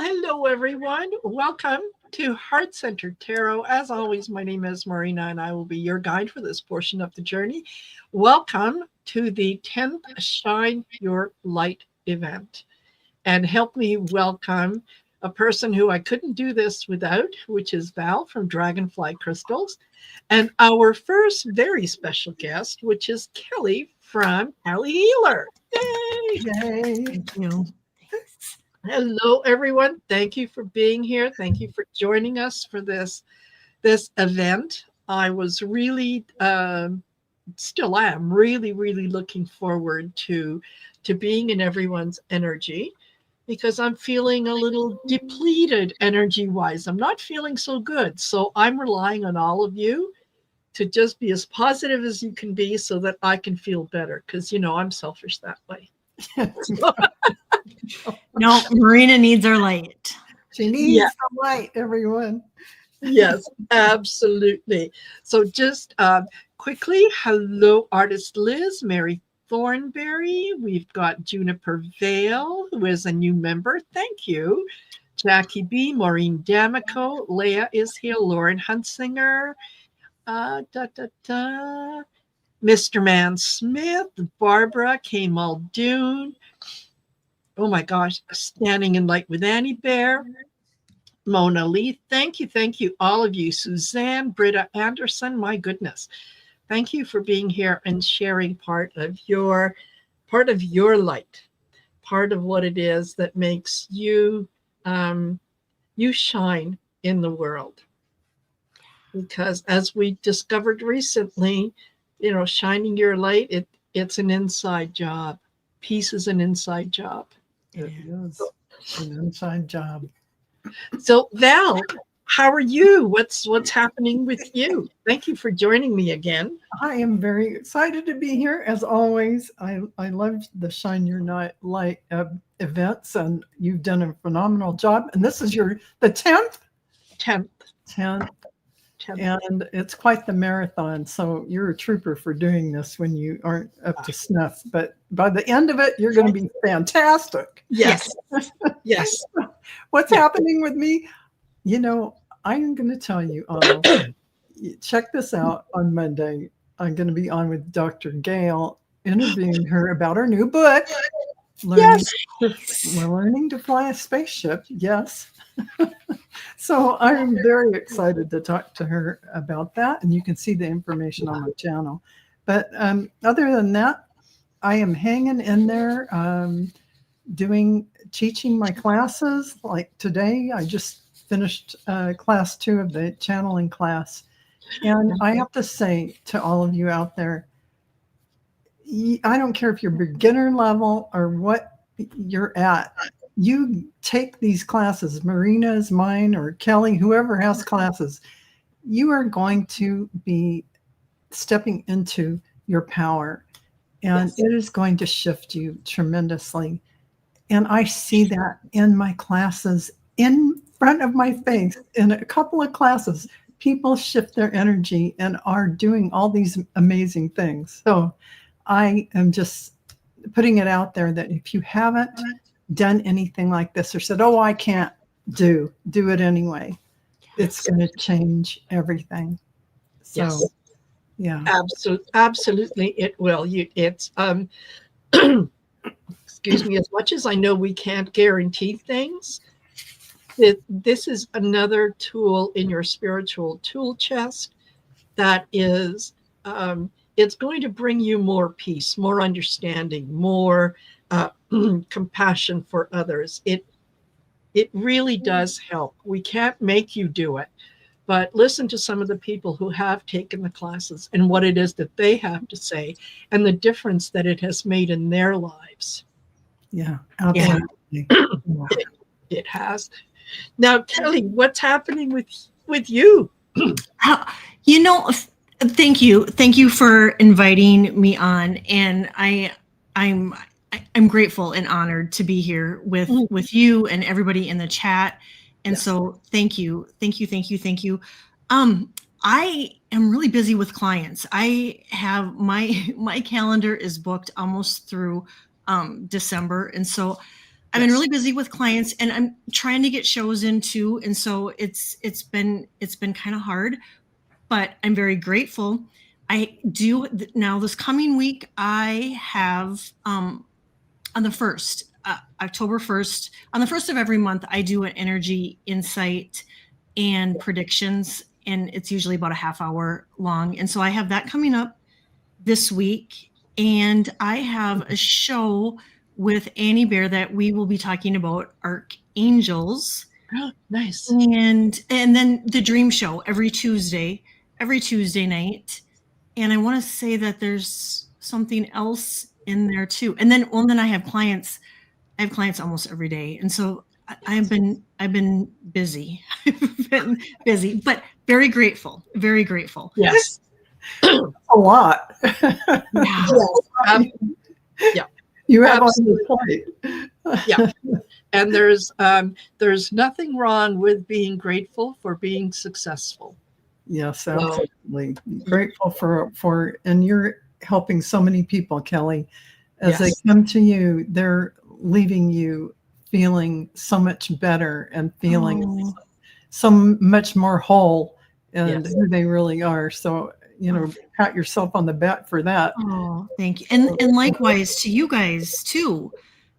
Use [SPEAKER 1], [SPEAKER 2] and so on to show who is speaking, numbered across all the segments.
[SPEAKER 1] hello, everyone. Welcome to Heart Centered Tarot. As always, my name is Marina, and I will be your guide for this portion of the journey. Welcome to the 10th Shine Your Light event. And help me welcome a person who I couldn't do this without, which is Val from Dragonfly Crystals, and our first very special guest, which is Kelly from Aley Healer. Yay!
[SPEAKER 2] Yay! Thank you.
[SPEAKER 1] Hello, everyone. Thank you for being here. Thank you for joining us for this event. I was really, still am, really looking forward to being in everyone's energy because I'm feeling a little depleted energy-wise. I'm not feeling so good. So I'm relying on all of you to just be as positive as you can be so that I can feel better because, you know, I'm selfish that way.
[SPEAKER 2] No, Marina needs her light.
[SPEAKER 3] She needs some light, everyone.
[SPEAKER 1] Yes, absolutely. So just quickly, hello, artist Liz, Mary Thornberry. We've got Juniper Vale, who is a new member. Thank you. Jackie B, Maureen D'Amico, Leah is here, Lauren Hunsinger, Mr. Man Smith, Barbara, K. Muldoon. Oh my gosh, Standing in Light with Annie Bear, Mona Lee. Thank you, all of you. Suzanne, Britta Anderson, my goodness. Thank you for being here and sharing part of your light, part of what it is that makes you you shine in the world. Because as we discovered recently, you know, shining your light, it's an inside job. Peace is an inside job.
[SPEAKER 3] It is an inside job.
[SPEAKER 1] So Val, how are you? What's happening with you? Thank you for joining me again.
[SPEAKER 3] I am very excited to be here as always. I love the Shine Your Light events, and you've done a phenomenal job. And this is the 10th?
[SPEAKER 1] 10th.
[SPEAKER 3] And it's quite the marathon. So you're a trooper for doing this when you aren't up to snuff. But by the end of it, you're going to be fantastic.
[SPEAKER 1] Yes. Yes.
[SPEAKER 3] What's happening with me? You know, I'm going to tell you all. Check this out on Monday. I'm going to be on with Dr. Gail, interviewing her about her new book. We're learning to fly a spaceship. Yes. So I'm very excited to talk to her about that. And you can see the information on my channel. But other than that, I am hanging in there, teaching my classes. Like today, I just finished class 2 of the channeling class. And I have to say to all of you out there, I don't care if you're beginner level or what you're at. You take these classes, Marina's, mine, or Kelly, whoever has classes, you are going to be stepping into your power. And it is going to shift you tremendously. And I see that in my classes, in front of my face, in a couple of classes, people shift their energy and are doing all these amazing things. So I am just putting it out there that if you haven't done anything like this or said, oh, I can't do it anyway, it's going to change everything. So yeah,
[SPEAKER 1] absolutely it will. It's excuse me, as much as I know we can't guarantee things, this is another tool in your spiritual tool chest that is it's going to bring you more peace, more understanding, more compassion for others. It really does help. We can't make you do it, but listen to some of the people who have taken the classes and what it is that they have to say and the difference that it has made in their lives.
[SPEAKER 3] Yeah, absolutely.
[SPEAKER 1] It has. Now, Kelly, what's happening with you?
[SPEAKER 2] You know, thank you for inviting me on, and I'm grateful and honored to be here with you and everybody in the chat. And so thank you. I am really busy with clients. I have my calendar is booked almost through December. And so I've been really busy with clients, and I'm trying to get shows in too. And so it's been kind of hard, but I'm very grateful. I do now this coming week. I have on the 1st, October 1st, on the 1st of every month, I do an energy insight and predictions, and it's usually about a half hour long. And so I have that coming up this week, and I have a show with Annie Bear that we will be talking about archangels.
[SPEAKER 1] Oh, nice.
[SPEAKER 2] And then the dream show every Tuesday night. And I want to say that there's something else in there too. And then I have clients. I have clients almost every day. And so I've been busy. I've been busy, but very grateful. Very grateful.
[SPEAKER 1] Yes.
[SPEAKER 3] A lot.
[SPEAKER 2] Yeah.
[SPEAKER 1] Yeah.
[SPEAKER 3] You have on your plate.
[SPEAKER 1] Yeah. And there's nothing wrong with being grateful for being successful.
[SPEAKER 3] Yes, absolutely. Grateful for, and you're helping so many people, Kelly. As they come to you, they're leaving you feeling so much better and feeling so much more whole and who they really are. So, pat yourself on the back for that.
[SPEAKER 2] Oh, thank you. And likewise to you guys too.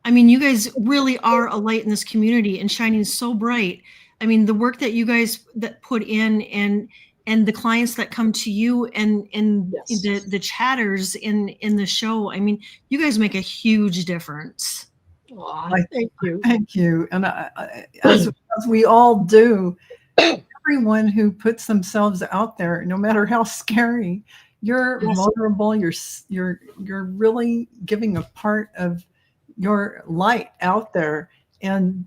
[SPEAKER 2] I mean, you guys really are a light in this community and shining so bright. I mean, the work that you guys that put in and the clients that come to you and the chatters in the show. I mean, you guys make a huge difference.
[SPEAKER 1] Aw, thank you.
[SPEAKER 3] Thank you. And as we all do, everyone who puts themselves out there, no matter how scary, you're vulnerable. You're really giving a part of your light out there, and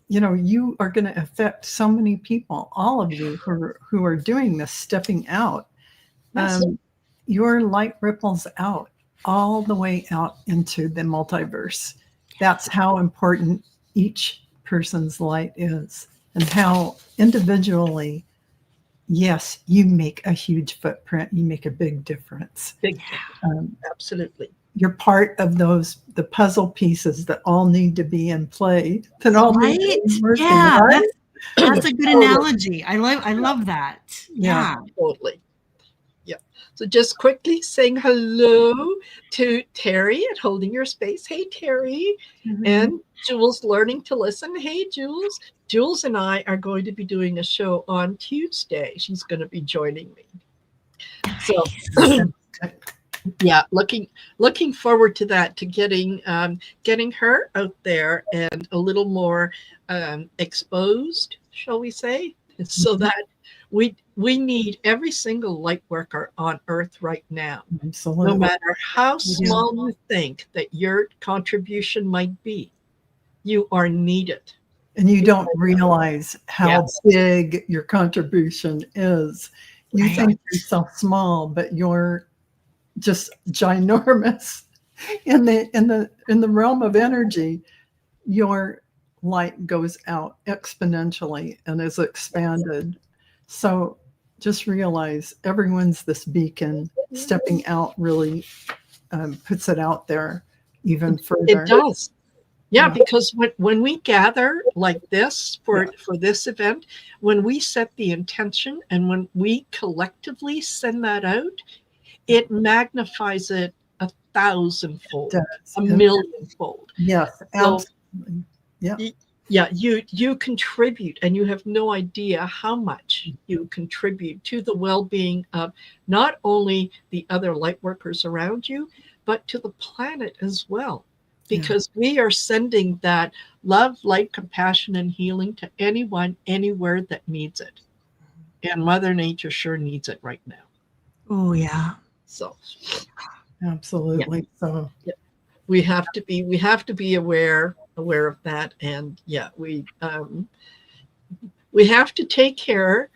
[SPEAKER 3] you are going to affect so many people. All of you who are doing this, stepping out, your light ripples out all the way out into the multiverse. That's how important each person's light is, and how individually, yes, you make a huge footprint. You make a big difference.
[SPEAKER 1] Absolutely.
[SPEAKER 3] You're part of the puzzle pieces that all need to be in play. That all need to be working, right?
[SPEAKER 2] That's a good analogy. I love that. Yeah.
[SPEAKER 1] Totally. Yeah. So just quickly saying hello to Terry at Holding Your Space. Hey, Terry.
[SPEAKER 3] Mm-hmm.
[SPEAKER 1] And Jules Learning to Listen. Hey, Jules. Jules and I are going to be doing a show on Tuesday. She's going to be joining me. So yeah, looking forward to that, to getting her out there and a little more exposed, shall we say, so that we need every single light worker on earth right now.
[SPEAKER 3] Absolutely.
[SPEAKER 1] No matter how small you think that your contribution might be, you are needed.
[SPEAKER 3] And you don't realize how big your contribution is. You think yourself small, but you're just ginormous in the realm of energy. Your light goes out exponentially and is expanded. So just realize everyone's this beacon. Stepping out really puts it out there even further.
[SPEAKER 1] It does. Yeah, because when we gather like this for this event, when we set the intention and when we collectively send that out, it magnifies it 1,000-fold, a million-fold.
[SPEAKER 3] Yes, absolutely.
[SPEAKER 1] Yeah, you contribute, and you have no idea how much you contribute to the well-being of not only the other light workers around you, but to the planet as well. Because we are sending that love, light, compassion, and healing to anyone, anywhere that needs it. And Mother Nature sure needs it right now.
[SPEAKER 2] Oh, yeah.
[SPEAKER 1] So
[SPEAKER 3] absolutely. So
[SPEAKER 1] we have to be aware of that. And we have to take care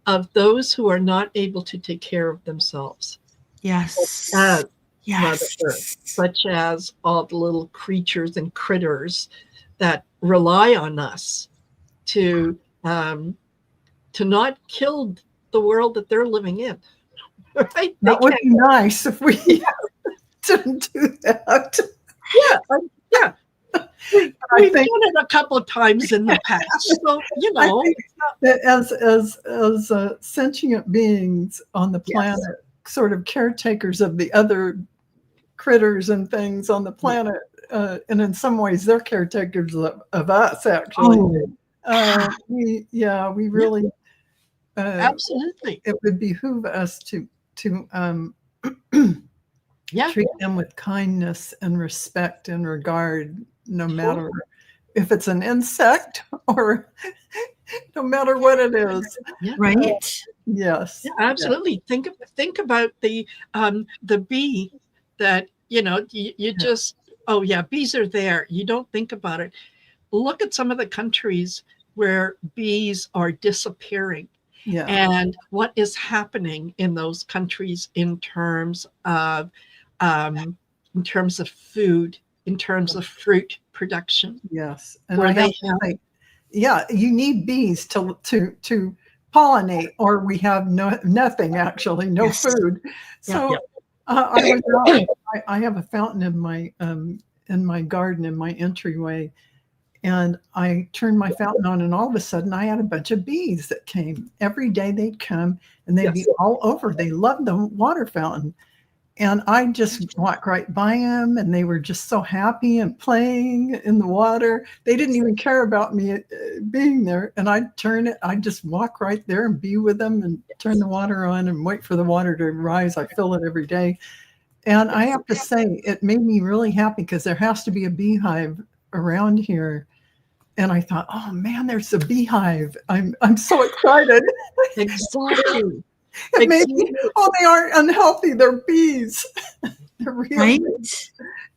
[SPEAKER 1] of those who are not able to take care of themselves.
[SPEAKER 2] Yes.
[SPEAKER 1] Mother Earth, such as all the little creatures and critters that rely on us to not kill the world that they're living in. Right?
[SPEAKER 3] That would be nice if we didn't do that.
[SPEAKER 1] We've
[SPEAKER 3] I
[SPEAKER 1] done
[SPEAKER 3] think
[SPEAKER 1] it a couple of times in the past, so
[SPEAKER 3] I think that as sentient beings on the planet, sort of caretakers of the other critters and things on the planet, and in some ways they're caretakers of us, actually. We really
[SPEAKER 1] absolutely.
[SPEAKER 3] it would behoove us to treat them with kindness and respect and regard, no matter if it's an insect or no matter what it is.
[SPEAKER 2] Right.
[SPEAKER 3] Yes.
[SPEAKER 1] Absolutely. Think about the bee that, you just, bees are there. You don't think about it. Look at some of the countries where bees are disappearing.
[SPEAKER 3] Yeah.
[SPEAKER 1] And what is happening in those countries in terms of food, in terms of fruit production.
[SPEAKER 3] Yes. And
[SPEAKER 1] where
[SPEAKER 3] I have to say, you need bees to pollinate, or we have nothing, actually, no food. So I have a fountain in my garden, in my entryway, and I turned my fountain on, and all of a sudden I had a bunch of bees that came. Every day they'd come, and they'd be all over. They loved the water fountain. And I just walked right by them, and they were just so happy and playing in the water. They didn't even care about me being there. And I'd just walk right there and be with them and turn the water on and wait for the water to rise. I fill it every day. And I have to say, it made me really happy, because there has to be a beehive around here. And I thought, oh man, there's a beehive. I'm so excited.
[SPEAKER 1] Exactly.
[SPEAKER 3] It made me, they aren't unhealthy. They're bees. They're real.
[SPEAKER 2] Right?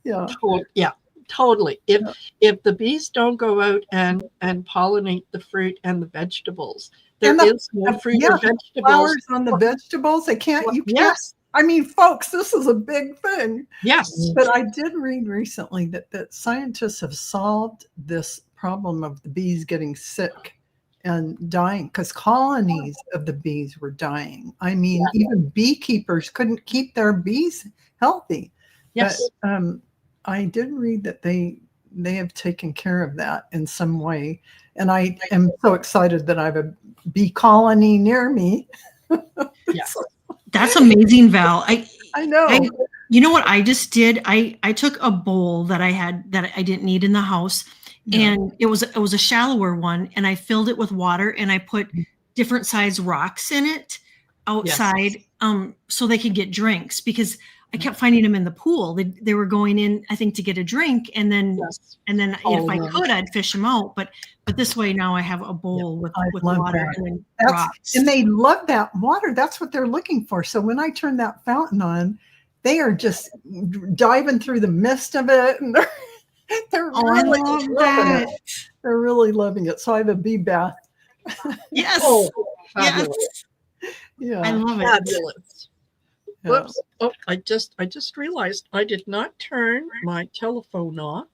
[SPEAKER 3] Yeah.
[SPEAKER 1] Totally. If the bees don't go out and pollinate the fruit and the vegetables, there is no fruit or vegetables.
[SPEAKER 3] Flowers on the vegetables. You can't. I mean, folks, this is a big thing.
[SPEAKER 1] Yes.
[SPEAKER 3] But I did read recently that scientists have solved this problem of the bees getting sick and dying, because colonies of the bees were dying. I mean, even beekeepers couldn't keep their bees healthy.
[SPEAKER 1] Yes.
[SPEAKER 3] But I did read that they have taken care of that in some way. And I am so excited that I have a bee colony near me.
[SPEAKER 1] Yes.
[SPEAKER 2] That's amazing, Val.
[SPEAKER 3] I know.
[SPEAKER 2] You know what I just did? I took a bowl that I had that I didn't need in the house, and it was a shallower one, and I filled it with water, and I put different size rocks in it outside, so they could get drinks, because I kept finding them in the pool. They were going in, I think, to get a drink, and then if I could, I'd fish them out. But this way now I have a bowl with water and then rocks.
[SPEAKER 3] And they love that water. That's what they're looking for. So when I turn that fountain on, they are just diving through the mist of it, and they're really loving it. They're really loving it. So I have a bee bath.
[SPEAKER 2] Yes.
[SPEAKER 1] Fabulous.
[SPEAKER 3] Yeah.
[SPEAKER 2] I love it.
[SPEAKER 1] Fabulous.
[SPEAKER 3] Yeah.
[SPEAKER 1] Whoops. Oh, I just realized I did not turn my telephone off.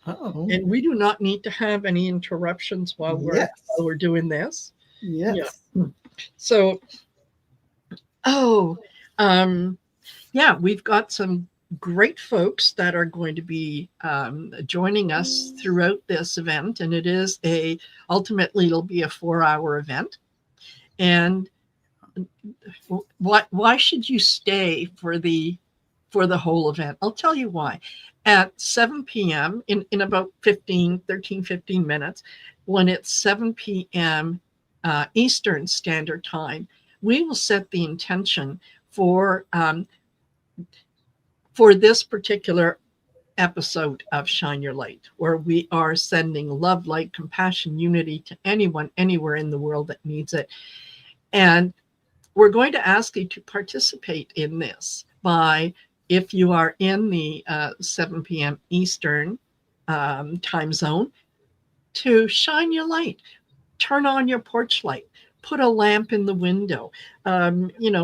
[SPEAKER 3] Uh-oh.
[SPEAKER 1] And we do not need to have any interruptions while we're doing this.
[SPEAKER 3] Yes.
[SPEAKER 1] Yeah. So, we've got some great folks that are going to be joining us throughout this event, and ultimately it'll be a 4-hour event. And why should you stay for the whole event? I'll tell you why. At 7 p.m. in about 15 minutes, when it's 7 p.m. Eastern Standard Time, we will set the intention for this particular episode of Shine Your Light, where we are sending love, light, compassion, unity to anyone, anywhere in the world that needs it. And we're going to ask you to participate in this by, if you are in the 7 p.m. Eastern time zone, to shine your light, turn on your porch light, put a lamp in the window,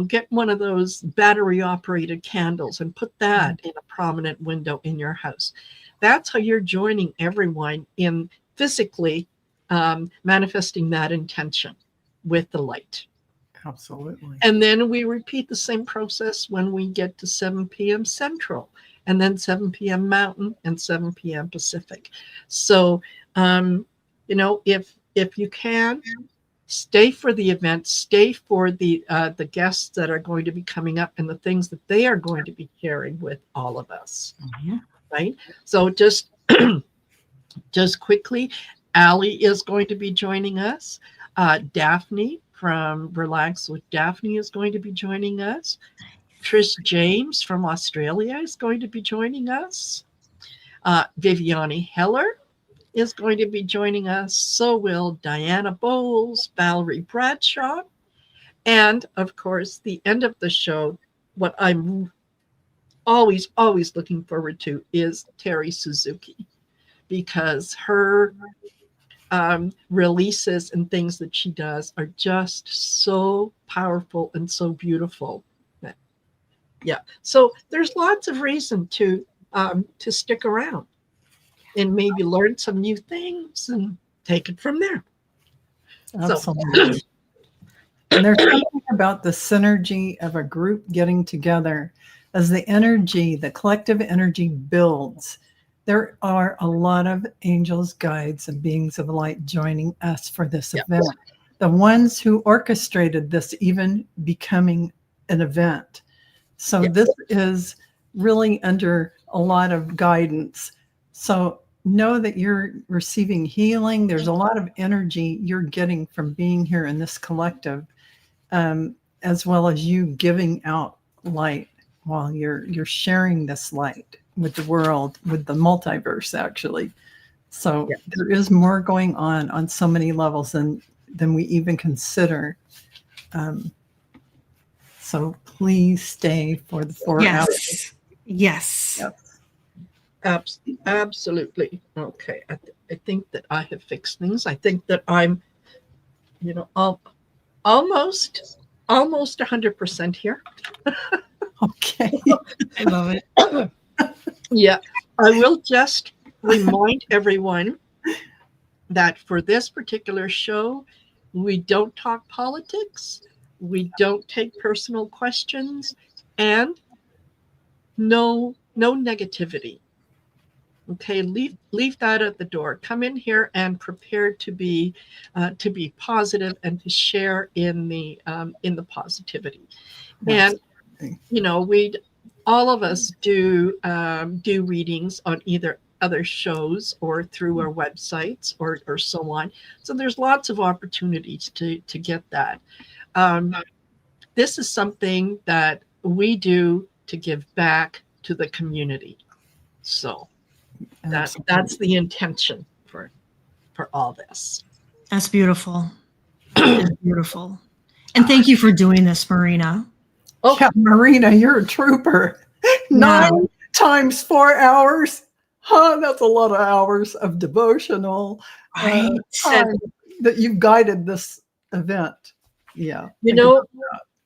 [SPEAKER 1] get one of those battery operated candles and put that in a prominent window in your house. That's how you're joining everyone in physically manifesting that intention with the light.
[SPEAKER 3] Absolutely.
[SPEAKER 1] And then we repeat the same process when we get to 7 p.m. Central. and then 7 p.m. Mountain and 7 p.m. Pacific. So, if you can, stay for the event, stay for the guests that are going to be coming up and the things that they are going to be sharing with all of us.
[SPEAKER 3] Mm-hmm.
[SPEAKER 1] Right? So just quickly, Aley is going to be joining us. Daphne from Relax with Daphne is going to be joining us. Trishe Jaimes from Australia is going to be joining us. Viviane Heller is going to be joining us. So will Diana Boles, Valerie Bradshaw, and of course, the end of the show, what I'm always looking forward to is Terry Suzuki, because her releases and things that she does are just so powerful and so beautiful. Yeah, so there's lots of reason to stick around and maybe learn some new things and take it from there.
[SPEAKER 3] Absolutely. So, and there's something about the synergy of a group getting together. As the energy, the collective energy builds, there are a lot of angels, guides, and beings of light joining us for this event. The ones who orchestrated this even becoming an event. So this is really under a lot of guidance. So know that you're receiving healing. There's a lot of energy you're getting from being here in this collective, as well as you giving out light while you're sharing this light with the world, with the multiverse, actually. So there is more going on so many levels than we even consider. So please stay for the 4 hours.
[SPEAKER 2] Yes.
[SPEAKER 1] Absolutely. Okay. I think that I have fixed things. I think that I'm, almost 100% here.
[SPEAKER 3] Okay.
[SPEAKER 2] I love it.
[SPEAKER 1] Yeah. I will just remind everyone that for this particular show, we don't talk politics. We don't take personal questions, and no negativity. Okay, leave that at the door. Come in here and prepare to be positive and to share in the positivity. And we all of us do readings on either other shows or through our websites or so on. So there's lots of opportunities to get that. This is something that we do to give back to the community. So that's the intention for all this.
[SPEAKER 2] That's beautiful. It's beautiful. And thank you for doing this, Marina.
[SPEAKER 3] Oh, yeah, Marina, you're a trooper. 9 times 4 hours. That's a lot of hours of devotional time that you've guided this event. Yeah.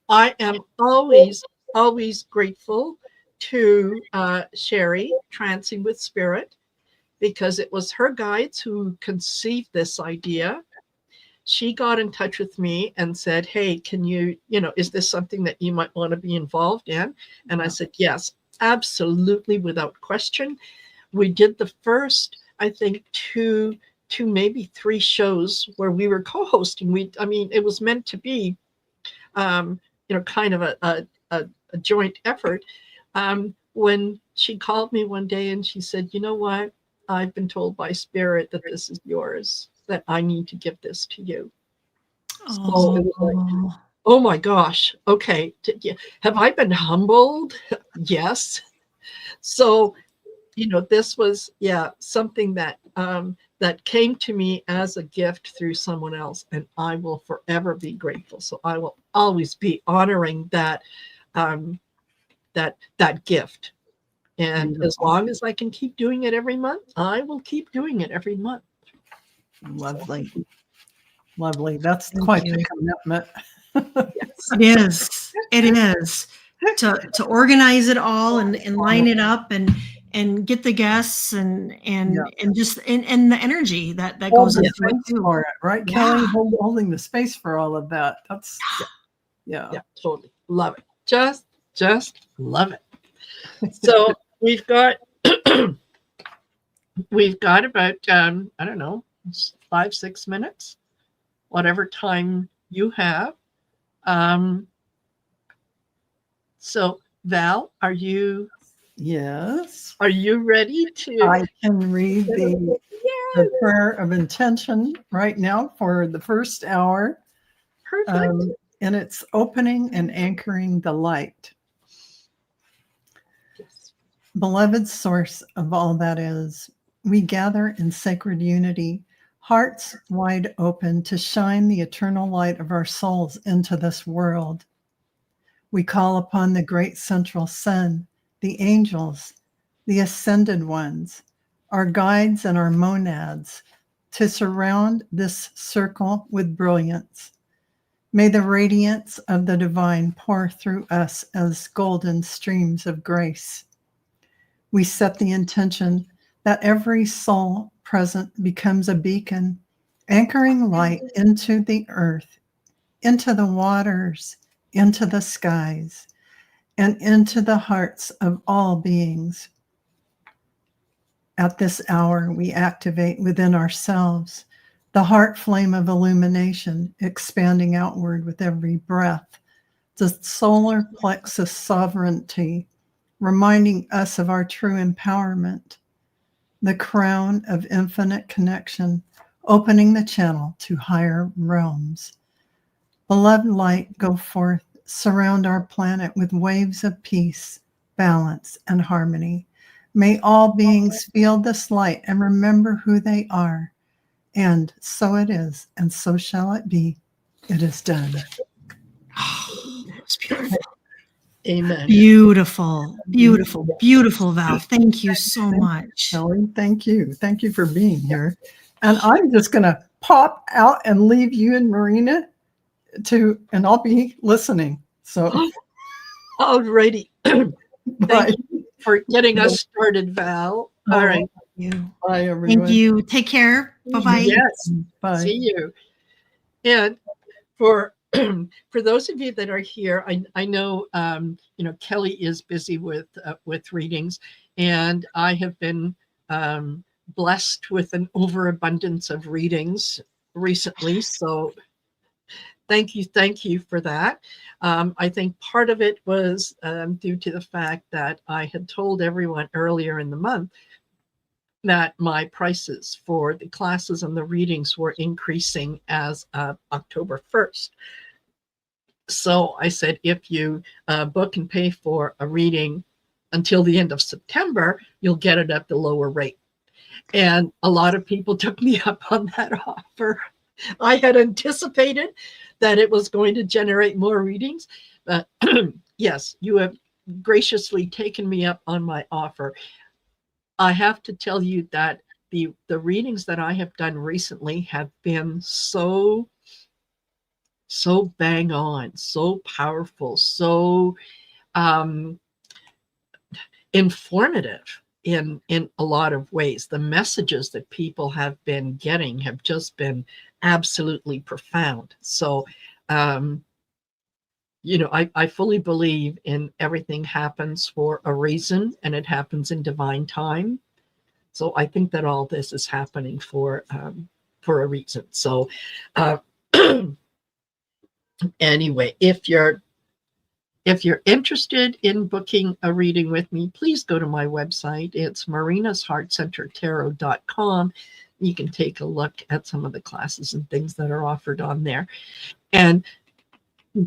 [SPEAKER 1] I am always grateful to Sherry, Trancing with Spirit, because it was her guides who conceived this idea. She got in touch with me and said, hey, can you, is this something that you might want to be involved in? And I said, yes, absolutely, without question. We did the first, I think, two, maybe 3 shows where we were co-hosting. It was meant to be, kind of a joint effort. When she called me one day and she said, you know what? I've been told by Spirit that this is yours, that I need to give this to you. So it was like, oh my gosh. Okay. Have I been humbled? Yes. So, this was, something that, that came to me as a gift through someone else, and I will forever be grateful. So I will always be honoring that gift. And as long as I can keep doing it every month, I will keep doing it every month.
[SPEAKER 3] Lovely. That's quite the commitment.
[SPEAKER 2] Yes. It is. To organize it all and line it up and get the guests and just and the energy that goes into it too.
[SPEAKER 3] For it, right? Yeah. Kelly holding the space for all of that. That's totally
[SPEAKER 1] love it. Just love it. So we've got we've got about I don't know, 5-6 minutes, whatever time you have. So Val,
[SPEAKER 3] Yes.
[SPEAKER 1] are you ready to?
[SPEAKER 3] I can read the prayer of intention right now for the first hour.
[SPEAKER 1] Perfect.
[SPEAKER 3] And it's opening and anchoring the light.
[SPEAKER 1] Yes.
[SPEAKER 3] Beloved source of all that is, we gather in sacred unity, hearts wide open to shine the eternal light of our souls into this world. We call upon the great central sun, the angels, the ascended ones, our guides and our monads, to surround this circle with brilliance. May the radiance of the divine pour through us as golden streams of grace. We set the intention that every soul present becomes a beacon, anchoring light into the earth, into the waters, into the skies, and into the hearts of all beings. At this hour, we activate within ourselves the heart flame of illumination, expanding outward with every breath, the solar plexus sovereignty, reminding us of our true empowerment, the crown of infinite connection, opening the channel to higher realms. Beloved light, go forth, surround our planet with waves of peace, balance, and harmony. May all beings feel this light and remember who they are. And so it is, and so shall it be. It is done.
[SPEAKER 2] It's beautiful.
[SPEAKER 1] Amen.
[SPEAKER 2] Beautiful, beautiful, beautiful, Val. Thank you so much.
[SPEAKER 3] Shelley, thank you. Thank you for being here. And I'm just going to pop out and leave you and Marina and I'll be listening. So,
[SPEAKER 1] Alrighty.
[SPEAKER 3] bye.
[SPEAKER 1] Thank you for getting us started, Val. All right.
[SPEAKER 3] Bye, everyone.
[SPEAKER 2] Thank you. Take care. Bye-bye.
[SPEAKER 1] Yes.
[SPEAKER 3] Bye.
[SPEAKER 1] See you. And for those of you that are here, I know Kelly is busy with readings, and I have been blessed with an overabundance of readings recently. So thank you for that. I think part of it was due to the fact that I had told everyone earlier in the month that my prices for the classes and the readings were increasing as of October 1st. So I said, if you book and pay for a reading until the end of September, you'll get it at the lower rate. And a lot of people took me up on that offer. I had anticipated that it was going to generate more readings. But yes, you have graciously taken me up on my offer. I have to tell you that the readings that I have done recently have been so bang on, so powerful, so informative in a lot of ways. The messages that people have been getting have just been absolutely profound. So I fully believe in everything happens for a reason, and it happens in divine time. So I think that all this is happening for a reason. So anyway, if you're interested in booking a reading with me, please go to my website. It's marinasheartcentertarot.com. You can take a look at some of the classes and things that are offered on there. And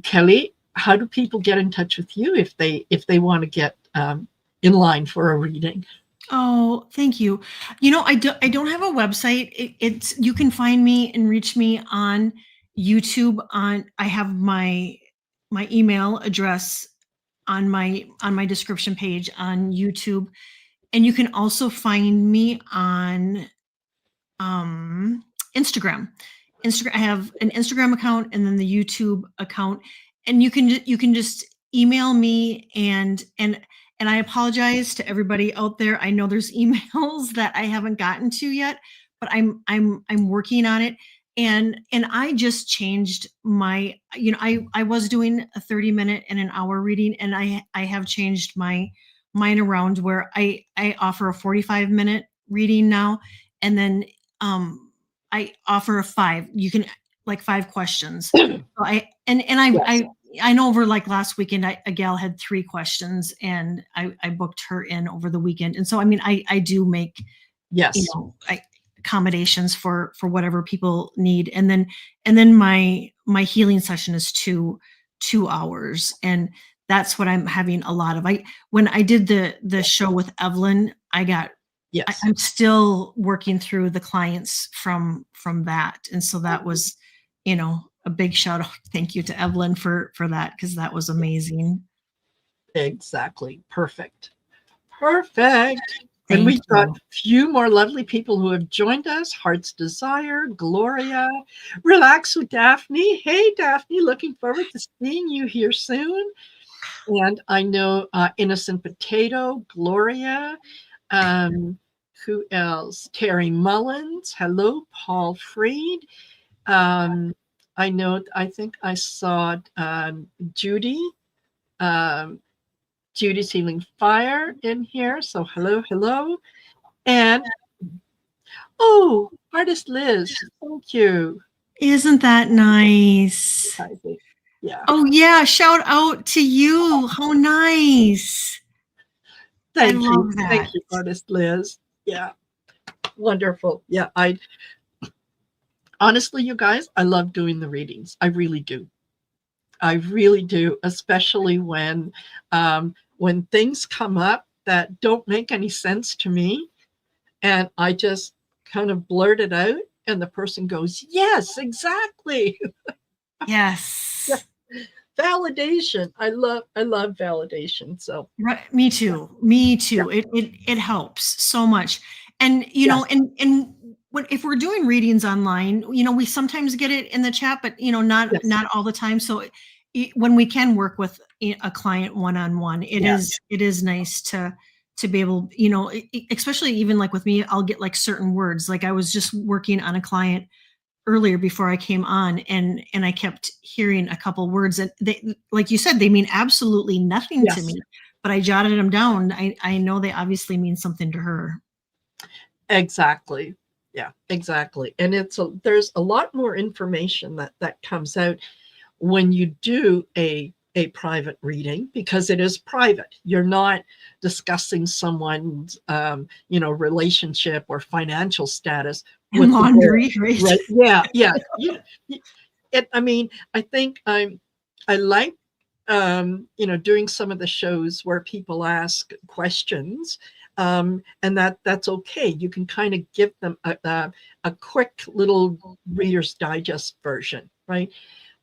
[SPEAKER 1] Kelly, how do people get in touch with you if they want to get in line for a reading?
[SPEAKER 2] Oh, thank you. I don't have a website. It's you can find me and reach me on YouTube. I have my email address on my description page on YouTube, and you can also find me on Instagram. I have an Instagram account and then the YouTube account, and you can just email me and I apologize to everybody out there. I know there's emails that I haven't gotten to yet, but I'm working on it. And I just changed my, I was doing a 30-minute and an hour reading, and I have changed my mine around where I offer a 45-minute reading now, and then I offer a 5. You can like 5 questions. So I know over like last weekend, a gal had 3 questions, and I booked her in over the weekend. And so, I mean, I do make,
[SPEAKER 1] Yes.
[SPEAKER 2] accommodations for whatever people need. And then my healing session is 2 hours. And that's what I'm having a lot of. When I did the show with Evelyn,
[SPEAKER 1] Yes.
[SPEAKER 2] I'm still working through the clients from that. And so that was, a big shout out. Thank you to Evelyn for that, because that was amazing.
[SPEAKER 1] Exactly. Perfect. And we've got a few more lovely people who have joined us. Heart's Desire, Gloria, Relax with Daphne. Hey, Daphne, looking forward to seeing you here soon. And I know Innocent Potato, Gloria. Who else? Terry Mullins. Hello, Paul Freed. I think I saw Judy. Judy's Healing Fire in here. So hello. And Artist Liz, thank you.
[SPEAKER 2] Isn't that nice?
[SPEAKER 1] Yeah.
[SPEAKER 2] Oh yeah, shout out to you. How nice.
[SPEAKER 1] Thank you. Thank you, Artist Liz. Yeah. Wonderful. Yeah, honestly, you guys, I love doing the readings. I really do. Especially when things come up that don't make any sense to me, and I just kind of blurt it out, and the person goes, "Yes, exactly."
[SPEAKER 2] Yes.
[SPEAKER 1] Yeah. Validation. I love validation. So
[SPEAKER 2] right. Me too. Yeah. It helps so much. And and if we're doing readings online, we sometimes get it in the chat, but not all the time. So when we can work with a client one-on-one, it is nice to be able, especially even like with me, I'll get like certain words. Like I was just working on a client earlier before I came on, and I kept hearing a couple words, and they, like you said, they mean absolutely nothing to me, but I jotted them down. I know they obviously mean something to her.
[SPEAKER 1] Exactly. Yeah, exactly. And there's a lot more information that comes out when you do a private reading, because it is private. You're not discussing someone's relationship or financial status with
[SPEAKER 2] laundry, right?
[SPEAKER 1] Yeah. I mean, I think I like doing some of the shows where people ask questions, and that's okay. You can kind of give them a quick little Reader's Digest version, right?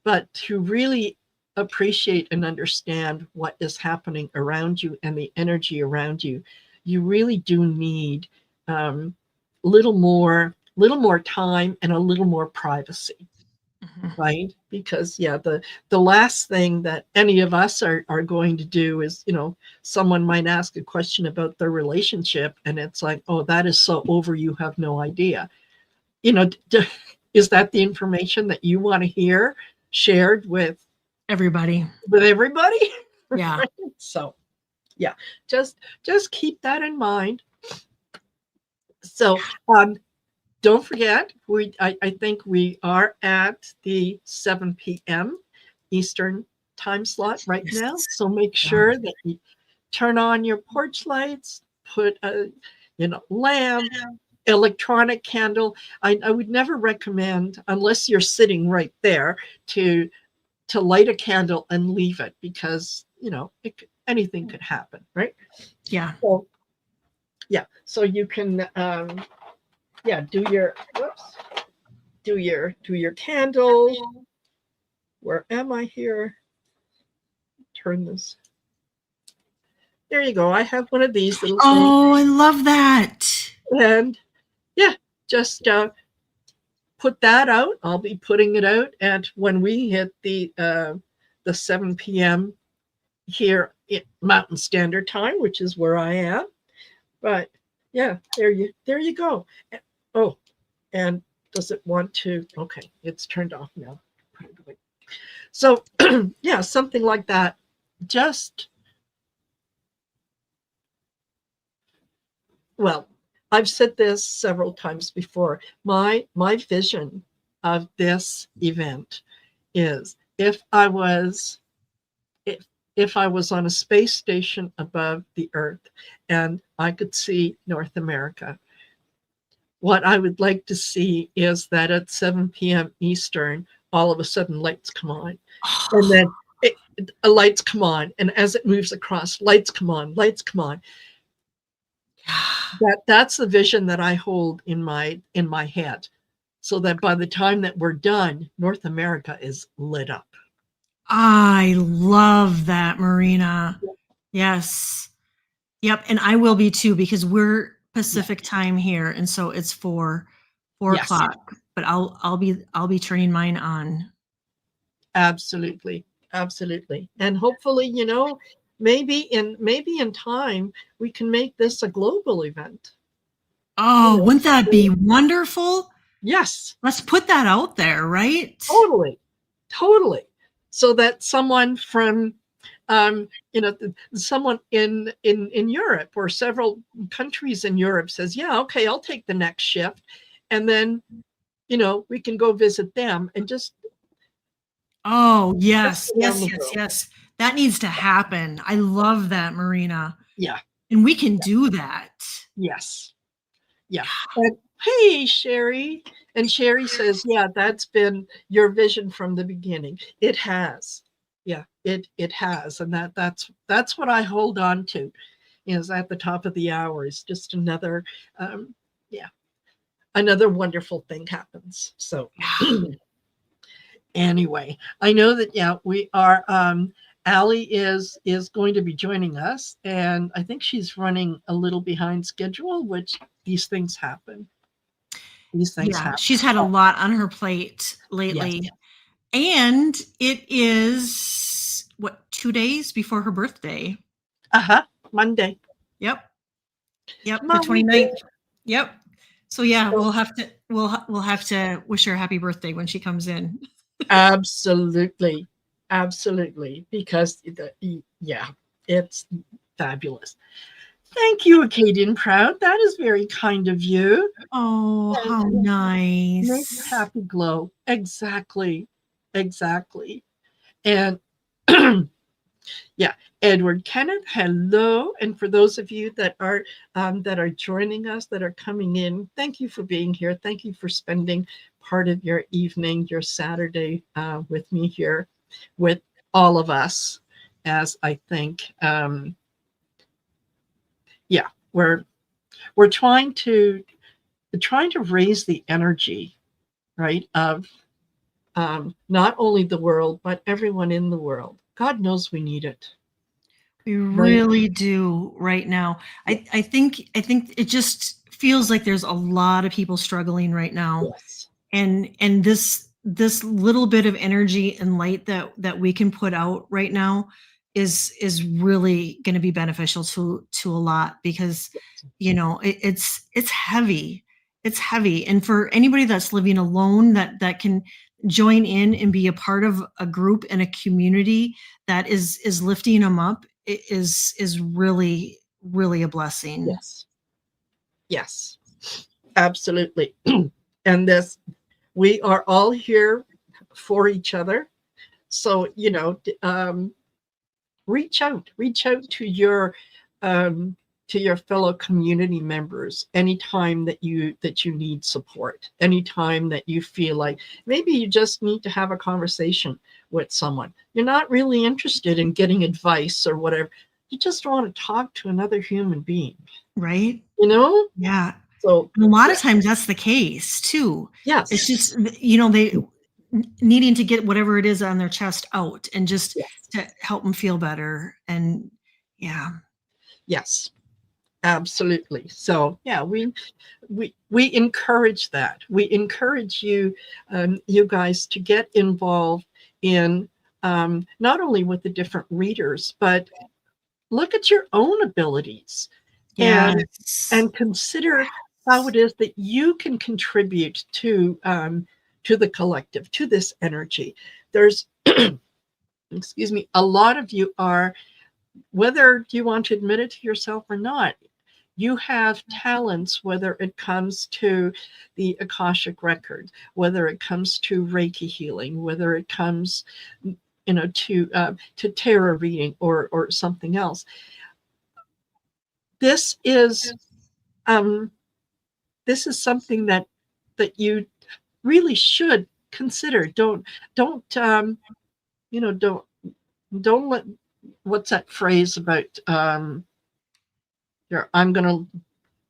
[SPEAKER 1] But to really appreciate and understand what is happening around you and the energy around you, you really do need little more time and a little more privacy. Right? Because the last thing that any of us are going to do is, someone might ask a question about their relationship, and it's like, oh, that is so over, you have no idea. Is that the information that you want to hear shared with
[SPEAKER 2] everybody?
[SPEAKER 1] Yeah. Right? So yeah, just keep that in mind. So don't forget, I think we are at the 7 p.m. Eastern time slot right now. So make sure that you turn on your porch lights, put a lamp, electronic candle. I would never recommend, unless you're sitting right there, to light a candle and leave it, because anything could happen, right?
[SPEAKER 2] Yeah.
[SPEAKER 1] So you can do your candle. Where am I here? Turn this. There you go. I have one of these little things.
[SPEAKER 2] Oh, I love that.
[SPEAKER 1] And just put that out. I'll be putting it out, and when we hit the 7 p.m. here at Mountain Standard Time, which is where I am. But yeah, there you go. Oh, and does it want to? Okay, it's turned off now. Put it away. So yeah, something like that. Just well, I've said this several times before. My vision of this event is if if I was on a space station above the Earth and I could see North America, what I would like to see is that at 7 p.m. Eastern, all of a sudden lights come on. And then lights come on. And as it moves across, lights come on, lights come on. That's the vision that I hold in my head. So that by the time that we're done, North America is lit up.
[SPEAKER 2] I love that, Marina. Yes. Yep. And I will be too, because we're Pacific time here. And so it's four
[SPEAKER 1] Yes.
[SPEAKER 2] o'clock, but I'll be turning mine on.
[SPEAKER 1] Absolutely. Absolutely. And hopefully, maybe in time we can make this a global event.
[SPEAKER 2] Oh, wouldn't that be wonderful?
[SPEAKER 1] Yes.
[SPEAKER 2] Let's put that out there, right?
[SPEAKER 1] Totally. So that someone from someone in Europe or several countries in Europe says, yeah, okay, I'll take the next shift. And then, we can go visit them and just.
[SPEAKER 2] Oh, yes. That needs to happen. I love that, Marina.
[SPEAKER 1] Yeah.
[SPEAKER 2] And we can do that.
[SPEAKER 1] Yes. Yeah. And, hey, Sherry. And Sherry says, yeah, that's been your vision from the beginning. It has. Yeah, it has. And that's what I hold on to, is at the top of the hour is just another, another wonderful thing happens. So anyway, I know that, we are, Aley is going to be joining us, and I think she's running a little behind schedule, which these things happen. Happen.
[SPEAKER 2] She's had a lot on her plate lately.
[SPEAKER 1] Yes.
[SPEAKER 2] And it is 2 days before her birthday.
[SPEAKER 1] Monday.
[SPEAKER 2] Yep. The 29th. Yep. So yeah, we'll have to wish her happy birthday when she comes in.
[SPEAKER 1] Absolutely. Because it's fabulous. Thank you, Acadian Proud. That is very kind of you.
[SPEAKER 2] Oh, how nice.
[SPEAKER 1] Make a happy glow. Exactly. And Edward Kenneth, hello. And for those of you that are joining us, that are coming in, thank you for being here. Thank you for spending part of your evening, your Saturday with me here, with all of us, as I think, we're trying to raise the energy, right, of not only the world, but everyone in the world. God knows we need it.
[SPEAKER 2] We really do right now. I think it just feels like there's a lot of people struggling right now.
[SPEAKER 1] Yes.
[SPEAKER 2] And this little bit of energy and light that we can put out right now is really going to be beneficial to a lot, because it's heavy. It's heavy. And for anybody that's living alone, that can join in and be a part of a group and a community that is lifting them up, is really, really a blessing.
[SPEAKER 1] Yes, absolutely. And we are all here for each other. So, reach out to your fellow community members anytime that you need support, anytime that you feel like maybe you just need to have a conversation with someone. You're not really interested in getting advice or whatever. You just want to talk to another human being.
[SPEAKER 2] Right.
[SPEAKER 1] Yeah.
[SPEAKER 2] So and a lot of times that's the case too.
[SPEAKER 1] Yes.
[SPEAKER 2] It's just, they needing to get whatever it is on their chest out, and just to help them feel better. And
[SPEAKER 1] yes, absolutely. So we encourage that. We encourage you, you guys, to get involved in not only with the different readers, but look at your own abilities and consider how it is that you can contribute to the collective, to this energy. There's, excuse me, a lot of you are, whether you want to admit it to yourself or not, You have talents, whether it comes to the Akashic record, whether it comes to Reiki healing, whether it comes, to tarot reading or something else. This is something that you really should consider. Don't don't let, what's that phrase about I'm going to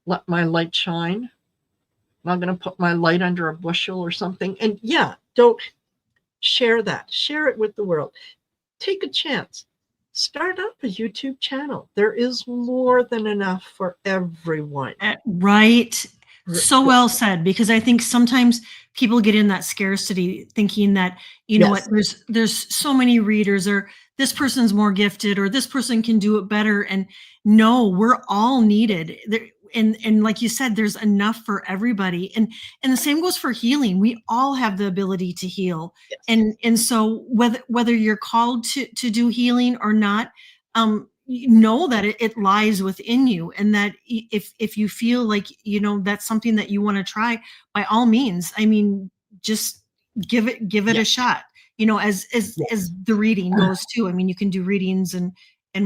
[SPEAKER 1] let my light shine. I'm not going to put my light under a bushel or something. And yeah, don't share that. Share it with the world. Take a chance. Start up a YouTube channel. There is more than enough for everyone.
[SPEAKER 2] Right. So well said, because I think sometimes people get in that scarcity thinking that, what, there's so many readers, or this person's more gifted, or this person can do it better. And no, we're all needed. And like you said, there's enough for everybody. And the same goes for healing. We all have the ability to heal.
[SPEAKER 1] Yes.
[SPEAKER 2] And so whether you're called to do healing or not, know that it lies within you, and that if you feel like that's something that you want to try, by all means, I mean, just give it a shot, as the reading goes too. I mean, you can do readings and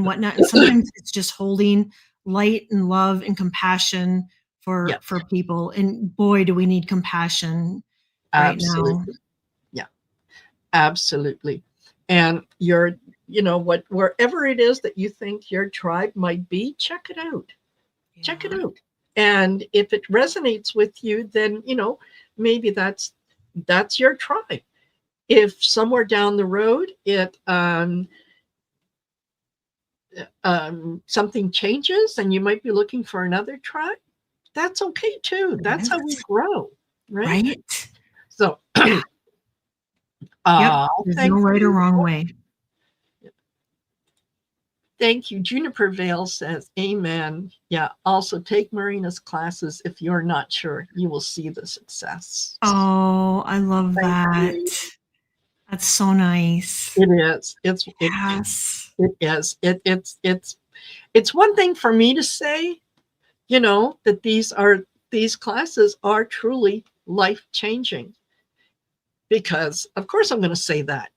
[SPEAKER 2] whatnot, and sometimes it's just holding light and love and compassion for people. And boy, do we need compassion right now.
[SPEAKER 1] Yeah, absolutely. And wherever it is that you think your tribe might be, check it out. Yeah. Check it out. And if it resonates with you, then, maybe that's your tribe. If somewhere down the road something changes and you might be looking for another tribe, that's okay too. That's how we grow, right? So
[SPEAKER 2] there's no right or wrong way.
[SPEAKER 1] Thank you. Juniper Vale says, amen. Yeah. Also take Marina's classes. If you're not sure, you will see the success.
[SPEAKER 2] Oh, I love that. That's so nice.
[SPEAKER 1] It is. It is. It's one thing for me to say, that these classes are truly life-changing. Because of course I'm going to say that,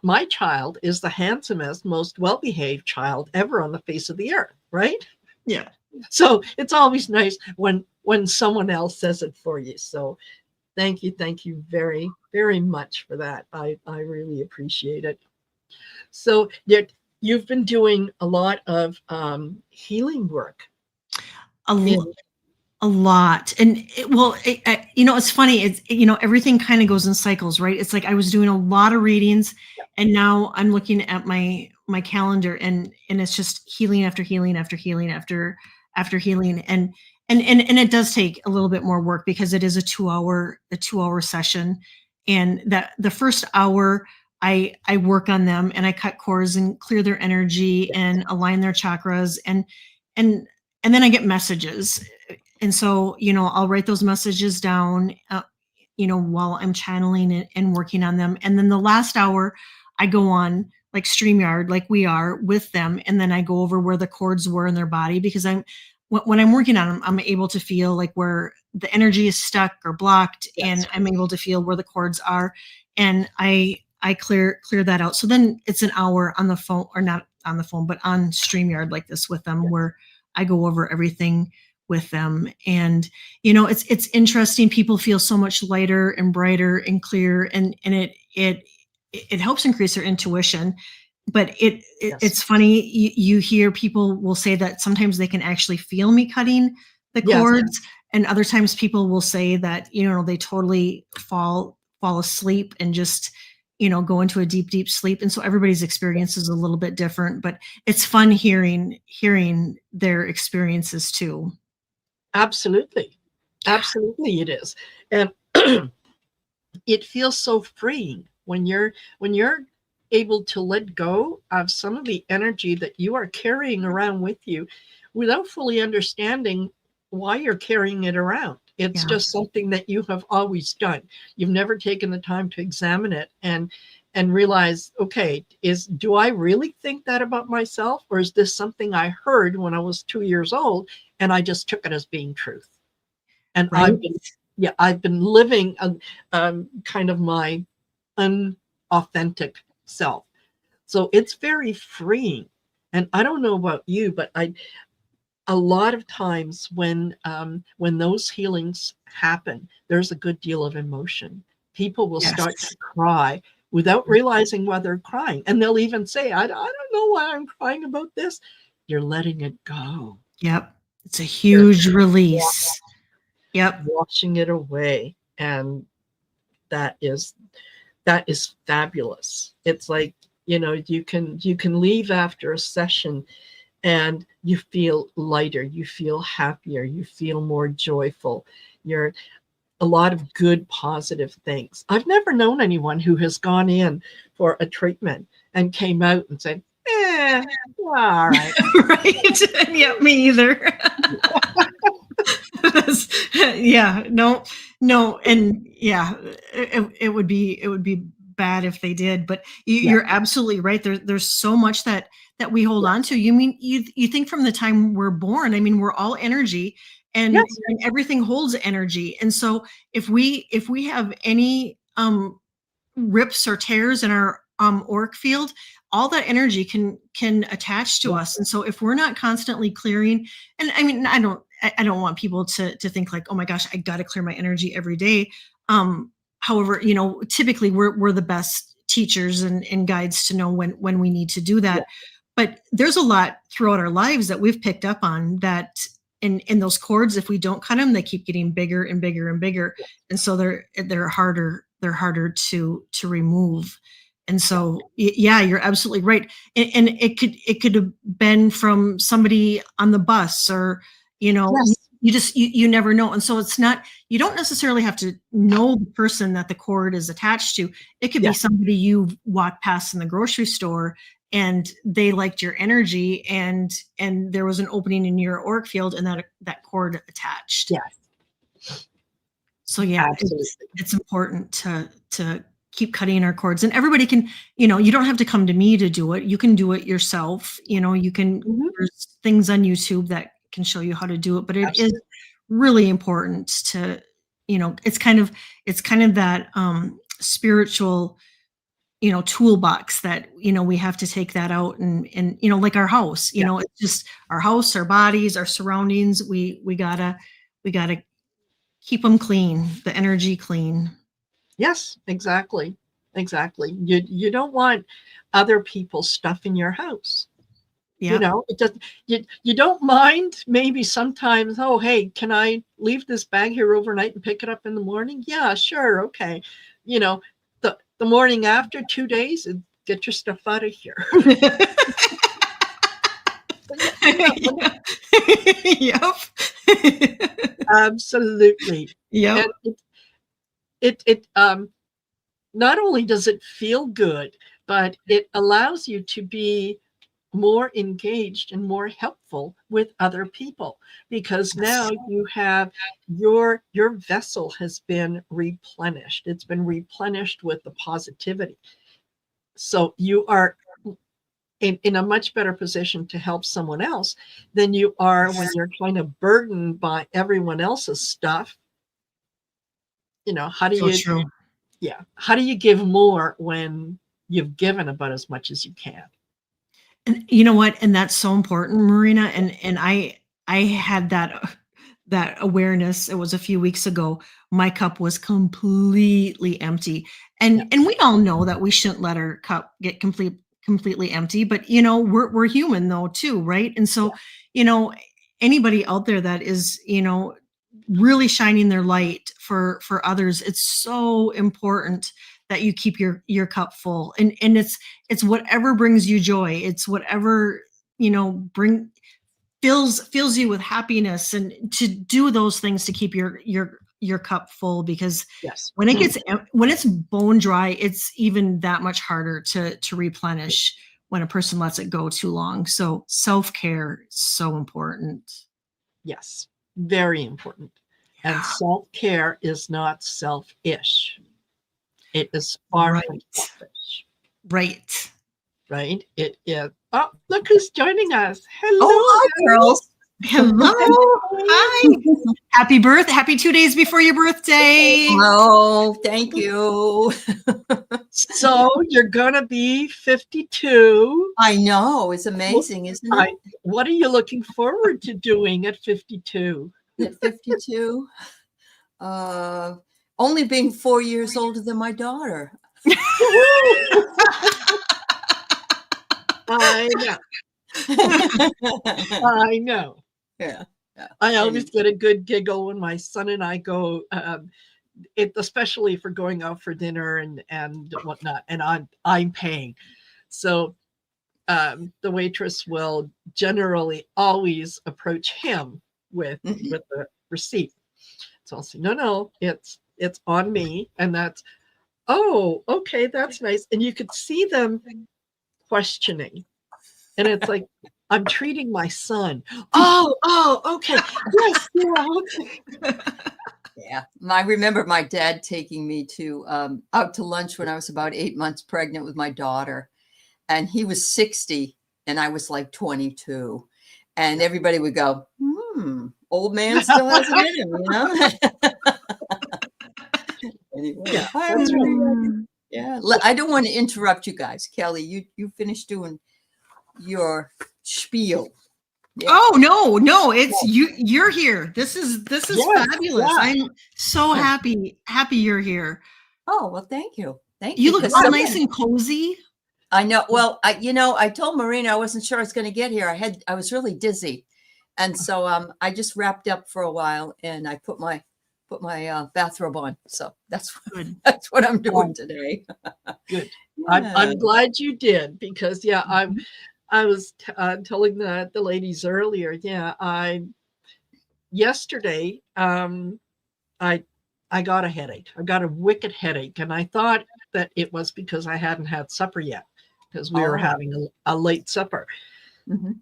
[SPEAKER 1] my child is the handsomest, most well-behaved child ever on the face of the earth, right?
[SPEAKER 2] Yeah.
[SPEAKER 1] So it's always nice when someone else says it for you. So thank you very, very much for that. I really appreciate it. So you've been doing a lot of healing work.
[SPEAKER 2] A lot. And it's funny. It's, everything kind of goes in cycles, right? It's like I was doing a lot of readings, and now I'm looking at my calendar, and it's just healing after healing after healing after healing. And it does take a little bit more work, because it is a 2-hour session. And that the first hour I work on them, and I cut cords and clear their energy and align their chakras, and then I get messages. And so, I'll write those messages down, while I'm channeling and working on them. And then the last hour I go on like StreamYard, like we are with them. And then I go over where the cords were in their body, because when I'm working on them, I'm able to feel like where the energy is stuck or blocked, and I'm able to feel where the cords are. And I clear that out. So then it's an hour on the phone, or not on the phone, but on StreamYard like this with them, where I go over everything with them. And it's interesting. People feel so much lighter and brighter and clear, and it helps increase their intuition. But it's funny, you hear people will say that sometimes they can actually feel me cutting the cords, and other times people will say that they totally fall asleep and just go into a deep sleep. And so everybody's experience is a little bit different, but it's fun hearing their experiences too.
[SPEAKER 1] Absolutely it is. And it feels so freeing when you're able to let go of some of the energy that you are carrying around with you without fully understanding why you're carrying it around. It's just something that you have always done. You've never taken the time to examine it and realize, okay, do I really think that about myself? Or is this something I heard when I was 2 years old and I just took it as being truth. And
[SPEAKER 2] Right.
[SPEAKER 1] I've been living kind of my unauthentic self. So it's very freeing. And I don't know about you, but a lot of times when those healings happen, there's a good deal of emotion. People will start to cry without realizing why they're crying. And they'll even say, I don't know why I'm crying about this. You're letting it go.
[SPEAKER 2] Yep. It's a huge release. Yep.
[SPEAKER 1] Washing it away. And that is fabulous. It's like, you can leave after a session and you feel lighter, you feel happier, you feel more joyful. You're a lot of good, positive things. I've never known anyone who has gone in for a treatment and came out and said, all right.
[SPEAKER 2] Right. Yeah, me either. No. And yeah, it would be bad if they did, but you're absolutely right. There's so much that we hold on to. You think from the time we're born, I mean, we're all energy, and everything holds energy. And so if we have any rips or tears in our auric field, all that energy can attach to us. And so if we're not constantly clearing, and I mean, I don't want people to think like, oh my gosh, I got to clear my energy every day. However, typically we're the best teachers and guides to know when we need to do that. But there's a lot throughout our lives that we've picked up on that in those cords, if we don't cut them, they keep getting bigger and bigger and bigger. And so they're harder to remove. And so, yeah, you're absolutely right. And it could have been from somebody on the bus, or, you never know. And so it's not, you don't necessarily have to know the person that the cord is attached to. It could be somebody you walked past in the grocery store and they liked your energy, and there was an opening in your auric field, and that cord attached.
[SPEAKER 1] Yes.
[SPEAKER 2] So yeah, it's important to keep cutting our cords, and everybody can, you don't have to come to me to do it. You can do it yourself. You can, there's things on YouTube that can show you how to do it, but it is really important to, it's kind of that spiritual, toolbox that, we have to take that out and like our house, it's just our house, our bodies, our surroundings. We gotta keep them clean, the energy clean.
[SPEAKER 1] Yes, exactly. You don't want other people's stuff in your house. It doesn't, you don't mind maybe sometimes, oh, hey, can I leave this bag here overnight and pick it up in the morning? Yeah, sure. Okay. The morning after, 2 days, and get your stuff out of here.
[SPEAKER 2] Yep.
[SPEAKER 1] Absolutely.
[SPEAKER 2] Yep.
[SPEAKER 1] And it not only does it feel good, but it allows you to be more engaged and more helpful with other people, because now you have your vessel has been replenished. It's been replenished with the positivity. So you are in a much better position to help someone else than you are when you're kind of burdened by everyone else's stuff. How do how do you give more when you've given about as much as you can?
[SPEAKER 2] And you know what? And that's so important, Marina. And I had that awareness. It was a few weeks ago. My cup was completely empty. And we all know that we shouldn't let our cup get completely empty, but we're human though too, right? And so, anybody out there that is, really shining their light for others, it's so important that you keep your cup full, and it's whatever brings you joy. It's whatever, fills you with happiness, and to do those things to keep your cup full, because when it's bone dry, it's even that much harder to replenish when a person lets it go too long. So self-care is so important.
[SPEAKER 1] Yes, very important. And self-care is not selfish. It is far from selfish.
[SPEAKER 2] Right.
[SPEAKER 1] It is. Oh, look who's joining us. Hello.
[SPEAKER 2] Oh, hi, girls. Hello. Hi. Happy 2 days before your birthday.
[SPEAKER 4] Oh, thank you.
[SPEAKER 1] So you're gonna be 52.
[SPEAKER 4] I know. It's amazing, isn't it?
[SPEAKER 1] What are you looking forward to doing at 52?
[SPEAKER 4] At 52, only being 4 years older than my daughter.
[SPEAKER 1] I know. I know.
[SPEAKER 4] Yeah.
[SPEAKER 1] I always get a good giggle when my son and I go, especially for going out for dinner and whatnot, and I'm paying. So the waitress will generally always approach him with the receipt. So I'll say, no, it's on me, and that's, oh, okay, that's nice. And you could see them questioning, and it's like, I'm treating my son. Oh, okay. Yes, yeah, okay.
[SPEAKER 4] Yeah. I remember my dad taking me to out to lunch when I was about 8 months pregnant with my daughter. And he was 60 and I was like 22. And everybody would go, old man still has it in him, you know? Anyway,
[SPEAKER 1] Yeah, that's right.
[SPEAKER 4] Yeah. I don't want to interrupt you guys. Kelly, you finished doing your spiel.
[SPEAKER 2] Yeah. Oh no, it's you're here. This is fabulous. Yeah. I'm so happy you're here.
[SPEAKER 4] Oh, well, thank you. Thank
[SPEAKER 2] you. You look all nice and cozy.
[SPEAKER 4] I know. Well, I told Marina I wasn't sure I was going to get here. I was really dizzy. And so I just wrapped up for a while and I put my bathrobe on. So that's what I'm doing today.
[SPEAKER 1] Good. Yeah. I'm glad you did, because I was telling the ladies earlier. Yeah, yesterday I got a headache. I got a wicked headache, and I thought that it was because I hadn't had supper yet, because we were having a late supper.
[SPEAKER 4] Mm-hmm.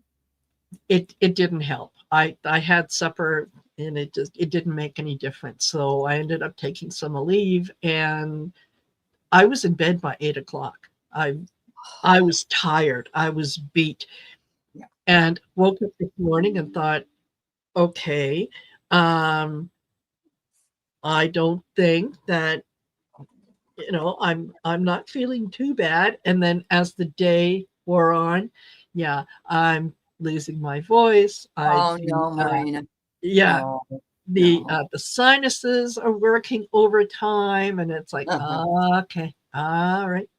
[SPEAKER 1] It didn't help. I had supper, and it didn't make any difference. So I ended up taking some leave, and I was in bed by 8 o'clock. I was tired. I was beat, and woke up this morning and thought, okay, I don't think that, I'm not feeling too bad. And then as the day wore on, I'm losing my voice.
[SPEAKER 4] No, Marina.
[SPEAKER 1] The sinuses are working overtime, and it's like, okay, all right.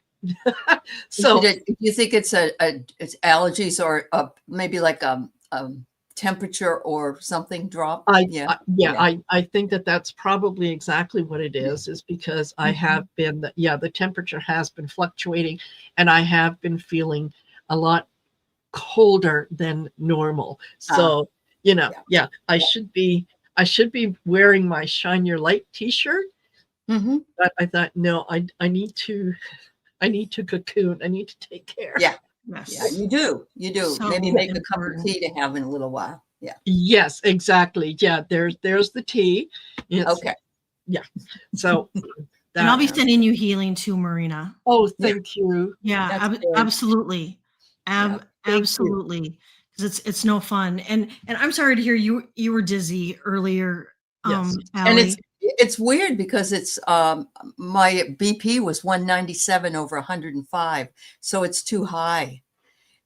[SPEAKER 1] So
[SPEAKER 4] do you think it's it's allergies or maybe like temperature or something drop?
[SPEAKER 1] I think that's probably exactly what it is because I have been, the temperature has been fluctuating, and I have been feeling a lot colder than normal. So, I should be wearing my Shine Your Light t-shirt.
[SPEAKER 4] Mm-hmm.
[SPEAKER 1] But I thought, no, I need to cocoon. I need to take care.
[SPEAKER 4] Yeah, you do. So maybe make a cup of tea to have in a little while. Yeah.
[SPEAKER 1] Yes, exactly. Yeah, there's the tea.
[SPEAKER 4] Okay.
[SPEAKER 1] Yeah. So
[SPEAKER 2] and I'll be sending you healing too, Marina.
[SPEAKER 1] Oh, thank you.
[SPEAKER 2] Yeah, absolutely. Absolutely. Because it's no fun. And I'm sorry to hear you were dizzy earlier.
[SPEAKER 1] Yes.
[SPEAKER 4] And it's weird because it's my BP was 197 over 105, so it's too high.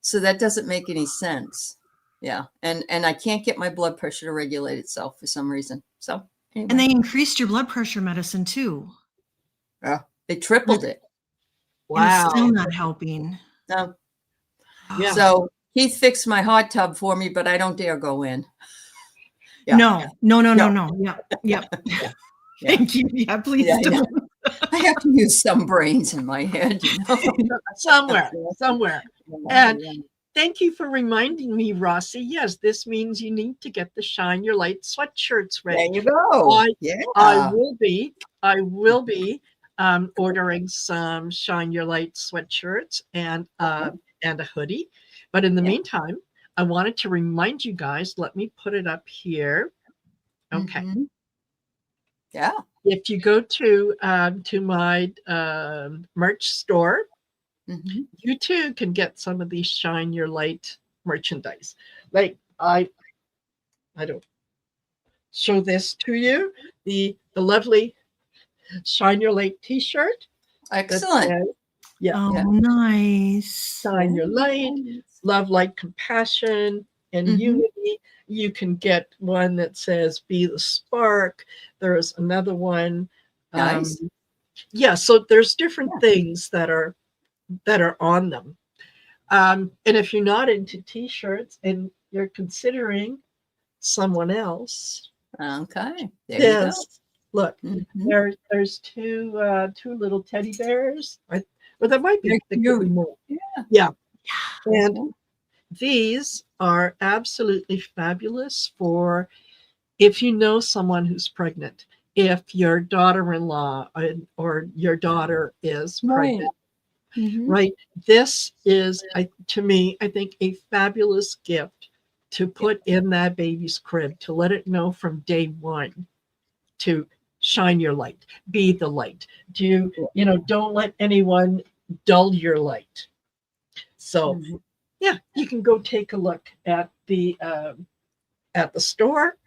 [SPEAKER 4] So that doesn't make any sense. Yeah, and I can't get my blood pressure to regulate itself for some reason. So anyway.
[SPEAKER 2] And they increased your blood pressure medicine too.
[SPEAKER 4] Yeah, they tripled it.
[SPEAKER 2] Wow, and it's still not helping.
[SPEAKER 4] No. Yeah. So Keith fixed my hot tub for me, but I don't dare go in.
[SPEAKER 2] Yeah. No. Yep. Thank you. Yeah, please don't.
[SPEAKER 4] I have to use some brains in my head,
[SPEAKER 1] somewhere. And thank you for reminding me, Rossi. Yes, this means you need to get the Shine Your Light sweatshirts ready.
[SPEAKER 4] There you go.
[SPEAKER 1] I will be ordering some Shine Your Light sweatshirts and a hoodie. But in the meantime, I wanted to remind you guys. Let me put it up here. Okay.
[SPEAKER 4] Mm-hmm. Yeah.
[SPEAKER 1] If you go to my merch store, you too can get some of these Shine Your Light merchandise. Like I don't show this to you. The lovely Shine Your Light t-shirt.
[SPEAKER 4] Excellent.
[SPEAKER 1] Yeah.
[SPEAKER 2] Oh, nice.
[SPEAKER 1] Shine Your Light, love, light, compassion, and unity. You can get one that says Be the Spark. There's another one.
[SPEAKER 4] Nice.
[SPEAKER 1] Yeah, so there's different things that are on them. And if you're not into t-shirts and you're considering someone else,
[SPEAKER 4] Okay. There you go.
[SPEAKER 1] Look,
[SPEAKER 4] Mhm.
[SPEAKER 1] there's two little teddy bears. Well, there might be,
[SPEAKER 4] They're
[SPEAKER 1] there could be
[SPEAKER 4] cute.
[SPEAKER 1] more.
[SPEAKER 4] Yeah.
[SPEAKER 1] Yeah. And these are absolutely fabulous for if you know someone who's pregnant, if your daughter-in-law or your daughter is pregnant, right? This is, to me, I think a fabulous gift to put in that baby's crib, to let it know from day one to shine your light, be the light. Don't let anyone dull your light. So yeah, you can go take a look at the store,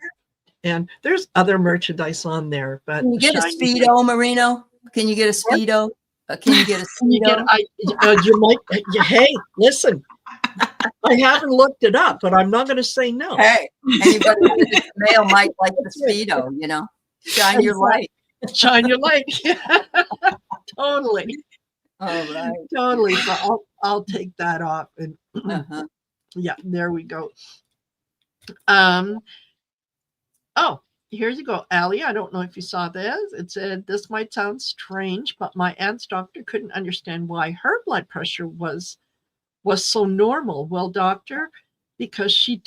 [SPEAKER 1] and there's other merchandise on there. But
[SPEAKER 4] Can you get a Speedo, Marino? Can you get a Speedo? Can you get a Speedo?
[SPEAKER 1] You might. Hey, listen. I haven't looked it up, but I'm not going to say no.
[SPEAKER 4] Hey, anybody in the mail might like the Speedo, Shine your light.
[SPEAKER 1] Shine your light. Totally.
[SPEAKER 4] All right.
[SPEAKER 1] Totally. So I'll take that off. And yeah, there we go. Oh, here you go, Aley. I don't know if you saw this. It said, this might sound strange, but my aunt's doctor couldn't understand why her blood pressure was so normal. Well, doctor, because she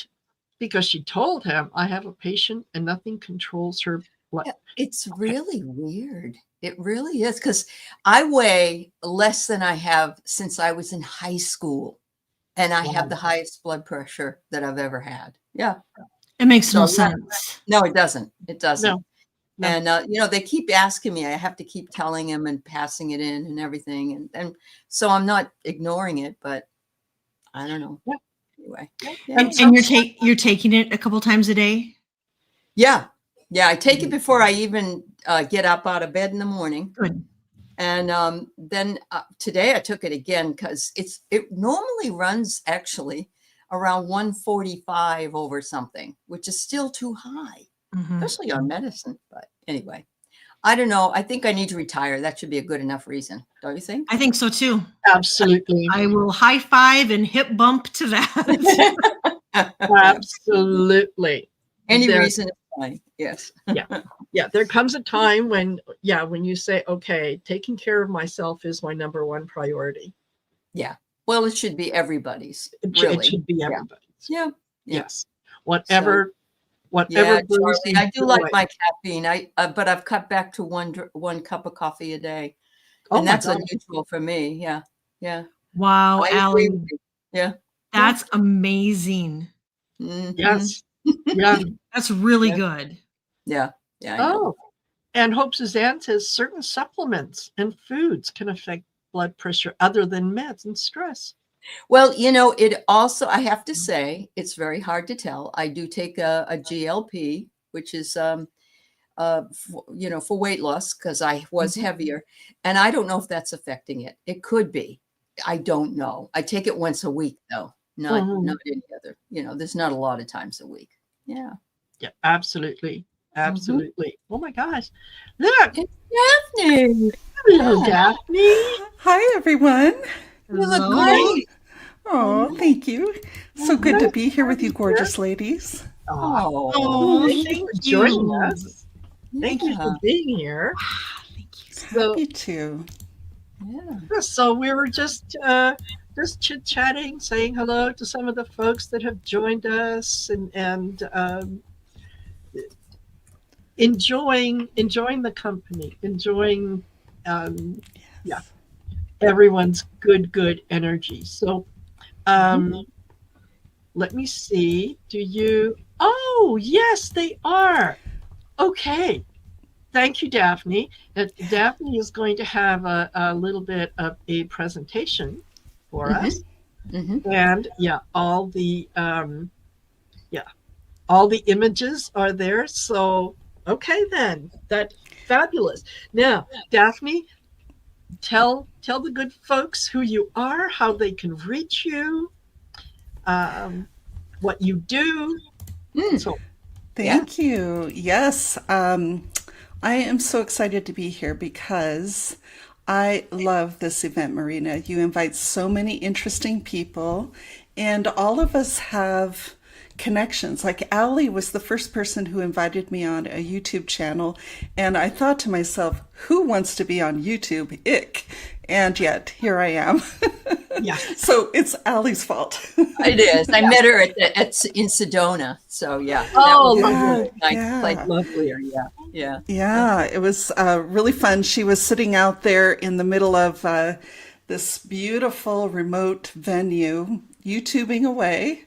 [SPEAKER 1] told him, I have a patient and nothing controls her blood.
[SPEAKER 4] It's really weird. It really is, because I weigh less than I have since I was in high school, and I have the highest blood pressure that I've ever had. Yeah.
[SPEAKER 2] It makes no sense.
[SPEAKER 4] No, it doesn't. It doesn't.
[SPEAKER 1] No.
[SPEAKER 4] And, they keep asking me, I have to keep telling him and passing it in and everything. And so I'm not ignoring it, but I don't know.
[SPEAKER 1] Yeah.
[SPEAKER 4] Anyway.
[SPEAKER 2] And you're taking it a couple times a day?
[SPEAKER 4] Yeah. Yeah. I take it before I even get up out of bed in the morning.
[SPEAKER 2] Good.
[SPEAKER 4] And then today I took it again because it normally runs actually around 145 over something, which is still too high, especially on medicine. But anyway, I don't know. I think I need to retire. That should be a good enough reason. Don't you think?
[SPEAKER 2] I think so too.
[SPEAKER 1] Absolutely.
[SPEAKER 2] I will high five and hip bump to that.
[SPEAKER 1] Absolutely.
[SPEAKER 4] Any reason is fine. Yes.
[SPEAKER 1] Yeah. There comes a time when you say, okay, taking care of myself is my number one priority.
[SPEAKER 4] Yeah. Well, it should be everybody's.
[SPEAKER 1] It should be everybody's.
[SPEAKER 4] Yeah.
[SPEAKER 1] Yes. Whatever.
[SPEAKER 4] Yeah, Charlie, I do like my caffeine. But I've cut back to one cup of coffee a day, and that's unusual for me. Yeah. Yeah.
[SPEAKER 2] Wow, Aley.
[SPEAKER 4] Yeah.
[SPEAKER 2] That's amazing.
[SPEAKER 1] Yes. Yeah.
[SPEAKER 2] That's really good.
[SPEAKER 4] Yeah. Yeah.
[SPEAKER 1] Oh, and Hope Suzanne says certain supplements and foods can affect blood pressure other than meds and stress.
[SPEAKER 4] Well, it also, I have to say, it's very hard to tell. I do take a GLP, which is, for weight loss, because I was heavier. And I don't know if that's affecting it. It could be. I don't know. I take it once a week, though. Not any other. There's not a lot of times a week. Yeah.
[SPEAKER 1] Yeah, absolutely. Absolutely. Oh my gosh. Look.
[SPEAKER 4] It's Daphne.
[SPEAKER 1] Hello, Daphne.
[SPEAKER 5] Hi, everyone.
[SPEAKER 4] You look great.
[SPEAKER 5] Oh, thank you. So good to be here with you, gorgeous ladies.
[SPEAKER 1] Oh, thank you for joining us. Thank you for being here.
[SPEAKER 5] Happy to.
[SPEAKER 1] Yeah. So we were just chit-chatting, saying hello to some of the folks that have joined us, and enjoying the company, enjoying everyone's good energy. So let me see. Oh, yes, they are. Okay. Thank you, Daphne. Daphne is going to have a little bit of a presentation for us. And all the all the images are there. So, okay, then that's fabulous. Now, Daphne, tell the good folks who you are, how they can reach you, what you do. So,
[SPEAKER 5] Thank you. Yes. I am so excited to be here because I love this event, Marina. You invite so many interesting people, and all of us have connections. Like Aley was the first person who invited me on a YouTube channel, and I thought to myself, who wants to be on YouTube? Ick. And yet here I am.
[SPEAKER 1] yeah.
[SPEAKER 5] So it's Aley's fault.
[SPEAKER 4] It is. I met her in Sedona. So yeah.
[SPEAKER 1] Oh,
[SPEAKER 4] that was nice.
[SPEAKER 5] yeah.
[SPEAKER 4] Like lovelier. Yeah. Yeah.
[SPEAKER 5] Yeah, it was really fun. She was sitting out there in the middle of this beautiful remote venue, YouTubing away.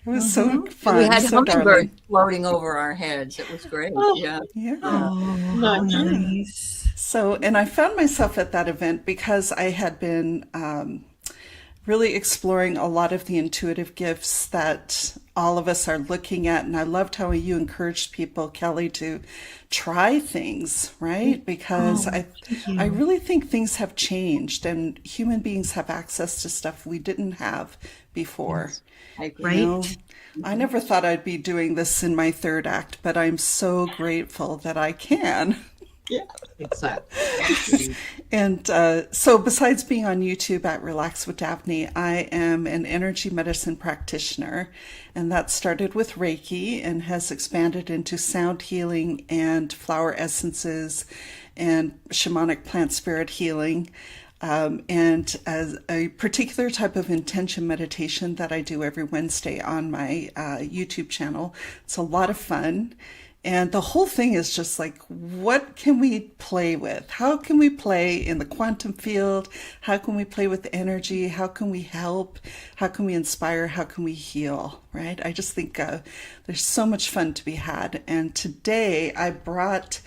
[SPEAKER 5] It was so fun.
[SPEAKER 4] We had
[SPEAKER 5] so
[SPEAKER 4] hummingbirds
[SPEAKER 5] darling.
[SPEAKER 4] floating over our heads. It was great. Yeah.
[SPEAKER 5] Yeah.
[SPEAKER 2] Oh, nice.
[SPEAKER 5] So, and I found myself at that event because I had been really exploring a lot of the intuitive gifts that all of us are looking at. And I loved how you encouraged people, Kelly, to try things, right? Because I really think things have changed and human beings have access to stuff we didn't have before.
[SPEAKER 4] Yes, I agree.
[SPEAKER 2] Right?
[SPEAKER 5] You know, I never thought I'd be doing this in my third act, but I'm so grateful that I can.
[SPEAKER 1] Yeah, exactly.
[SPEAKER 5] And so besides being on YouTube at Relax with Daphne, I am an energy medicine practitioner. And that started with Reiki and has expanded into sound healing and flower essences and shamanic plant spirit healing. And as a particular type of intention meditation that I do every Wednesday on my YouTube channel. It's a lot of fun. And the whole thing is just like, what can we play with? How can we play in the quantum field? How can we play with energy? How can we help? How can we inspire? How can we heal? Right? I just think there's so much fun to be had. And today I brought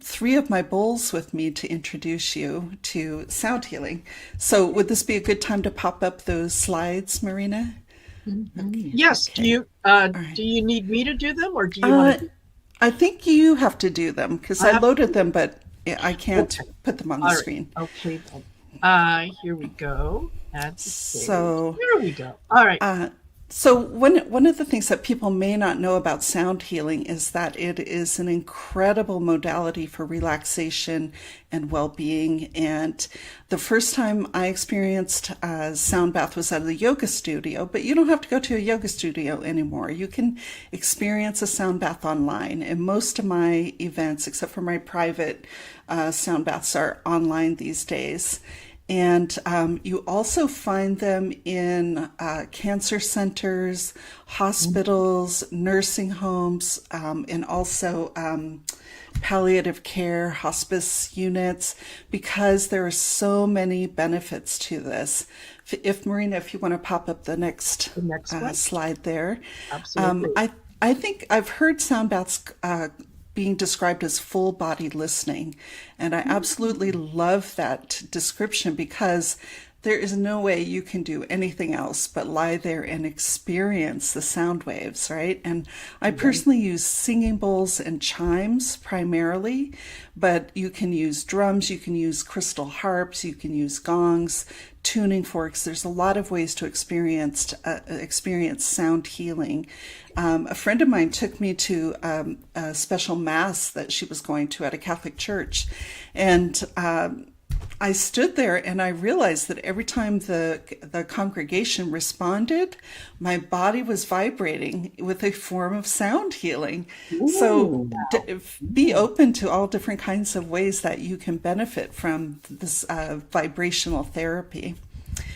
[SPEAKER 5] 3 of my Boles with me to introduce you to sound healing. So would this be a good time to pop up those slides, Marina?
[SPEAKER 1] Okay. Yes. Okay. Do you need me to do them or do you want to?
[SPEAKER 5] I think you have to do them because I loaded them, but I can't put them on the screen.
[SPEAKER 1] Okay. Here we go.
[SPEAKER 5] So
[SPEAKER 1] here we go. All right.
[SPEAKER 5] So one of the things that people may not know about sound healing is that it is an incredible modality for relaxation and well-being. And the first time I experienced a sound bath was at a yoga studio, but you don't have to go to a yoga studio anymore. You can experience a sound bath online. And most of my events, except for my private sound baths, are online these days. And you also find them in cancer centers, hospitals, nursing homes, and also palliative care, hospice units, because there are so many benefits to this. If Marina, if you want to pop up the next slide there.
[SPEAKER 1] Absolutely.
[SPEAKER 5] I think I've heard sound baths being described as full body listening. And I absolutely love that description because there is no way you can do anything else but lie there and experience the sound waves, right? And I personally use singing bowls and chimes primarily, but you can use drums, you can use crystal harps, you can use gongs, tuning forks. There's a lot of ways to experience sound healing. A friend of mine took me to a special mass that she was going to at a Catholic church. And I stood there and I realized that every time the congregation responded, my body was vibrating with a form of sound healing. Ooh, so be open to all different kinds of ways that you can benefit from this vibrational therapy.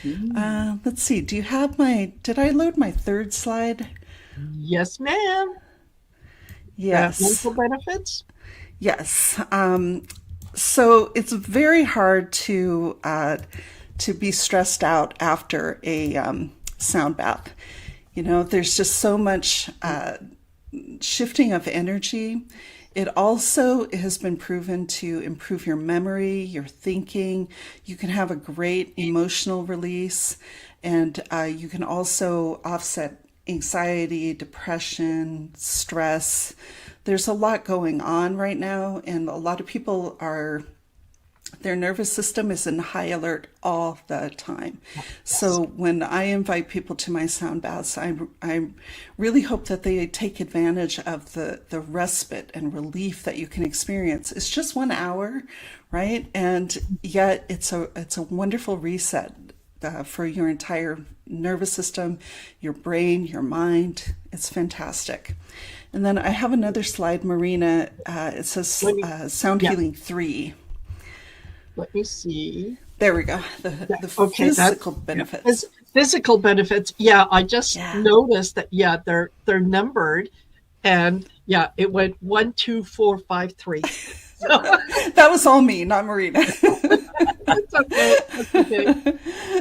[SPEAKER 5] Let's see, did I load my third slide?
[SPEAKER 1] Yes, ma'am.
[SPEAKER 5] Yes.
[SPEAKER 1] Mental benefits?
[SPEAKER 5] Yes. So it's very hard to be stressed out after a sound bath. You know, there's just so much shifting of energy. It also has been proven to improve your memory, your thinking. You can have a great emotional release, and you can also offset anxiety, depression, stress. There's a lot going on right now, and a lot of people their nervous system is in high alert all the time. So when I invite people to my sound baths, I really hope that they take advantage of the respite and relief that you can experience. It's just 1 hour, right? And yet it's a wonderful reset for your entire nervous system, your brain, your mind. It's fantastic. And then I have another slide, Marina. It says Sound Healing 3.
[SPEAKER 1] Let me see.
[SPEAKER 5] There we go. The physical benefits.
[SPEAKER 1] Physical benefits. Yeah, I just noticed that. Yeah, they're numbered, and yeah, it went 1, 2, 4, 5, 3. So,
[SPEAKER 5] that was all me, not Marina.
[SPEAKER 1] That's okay.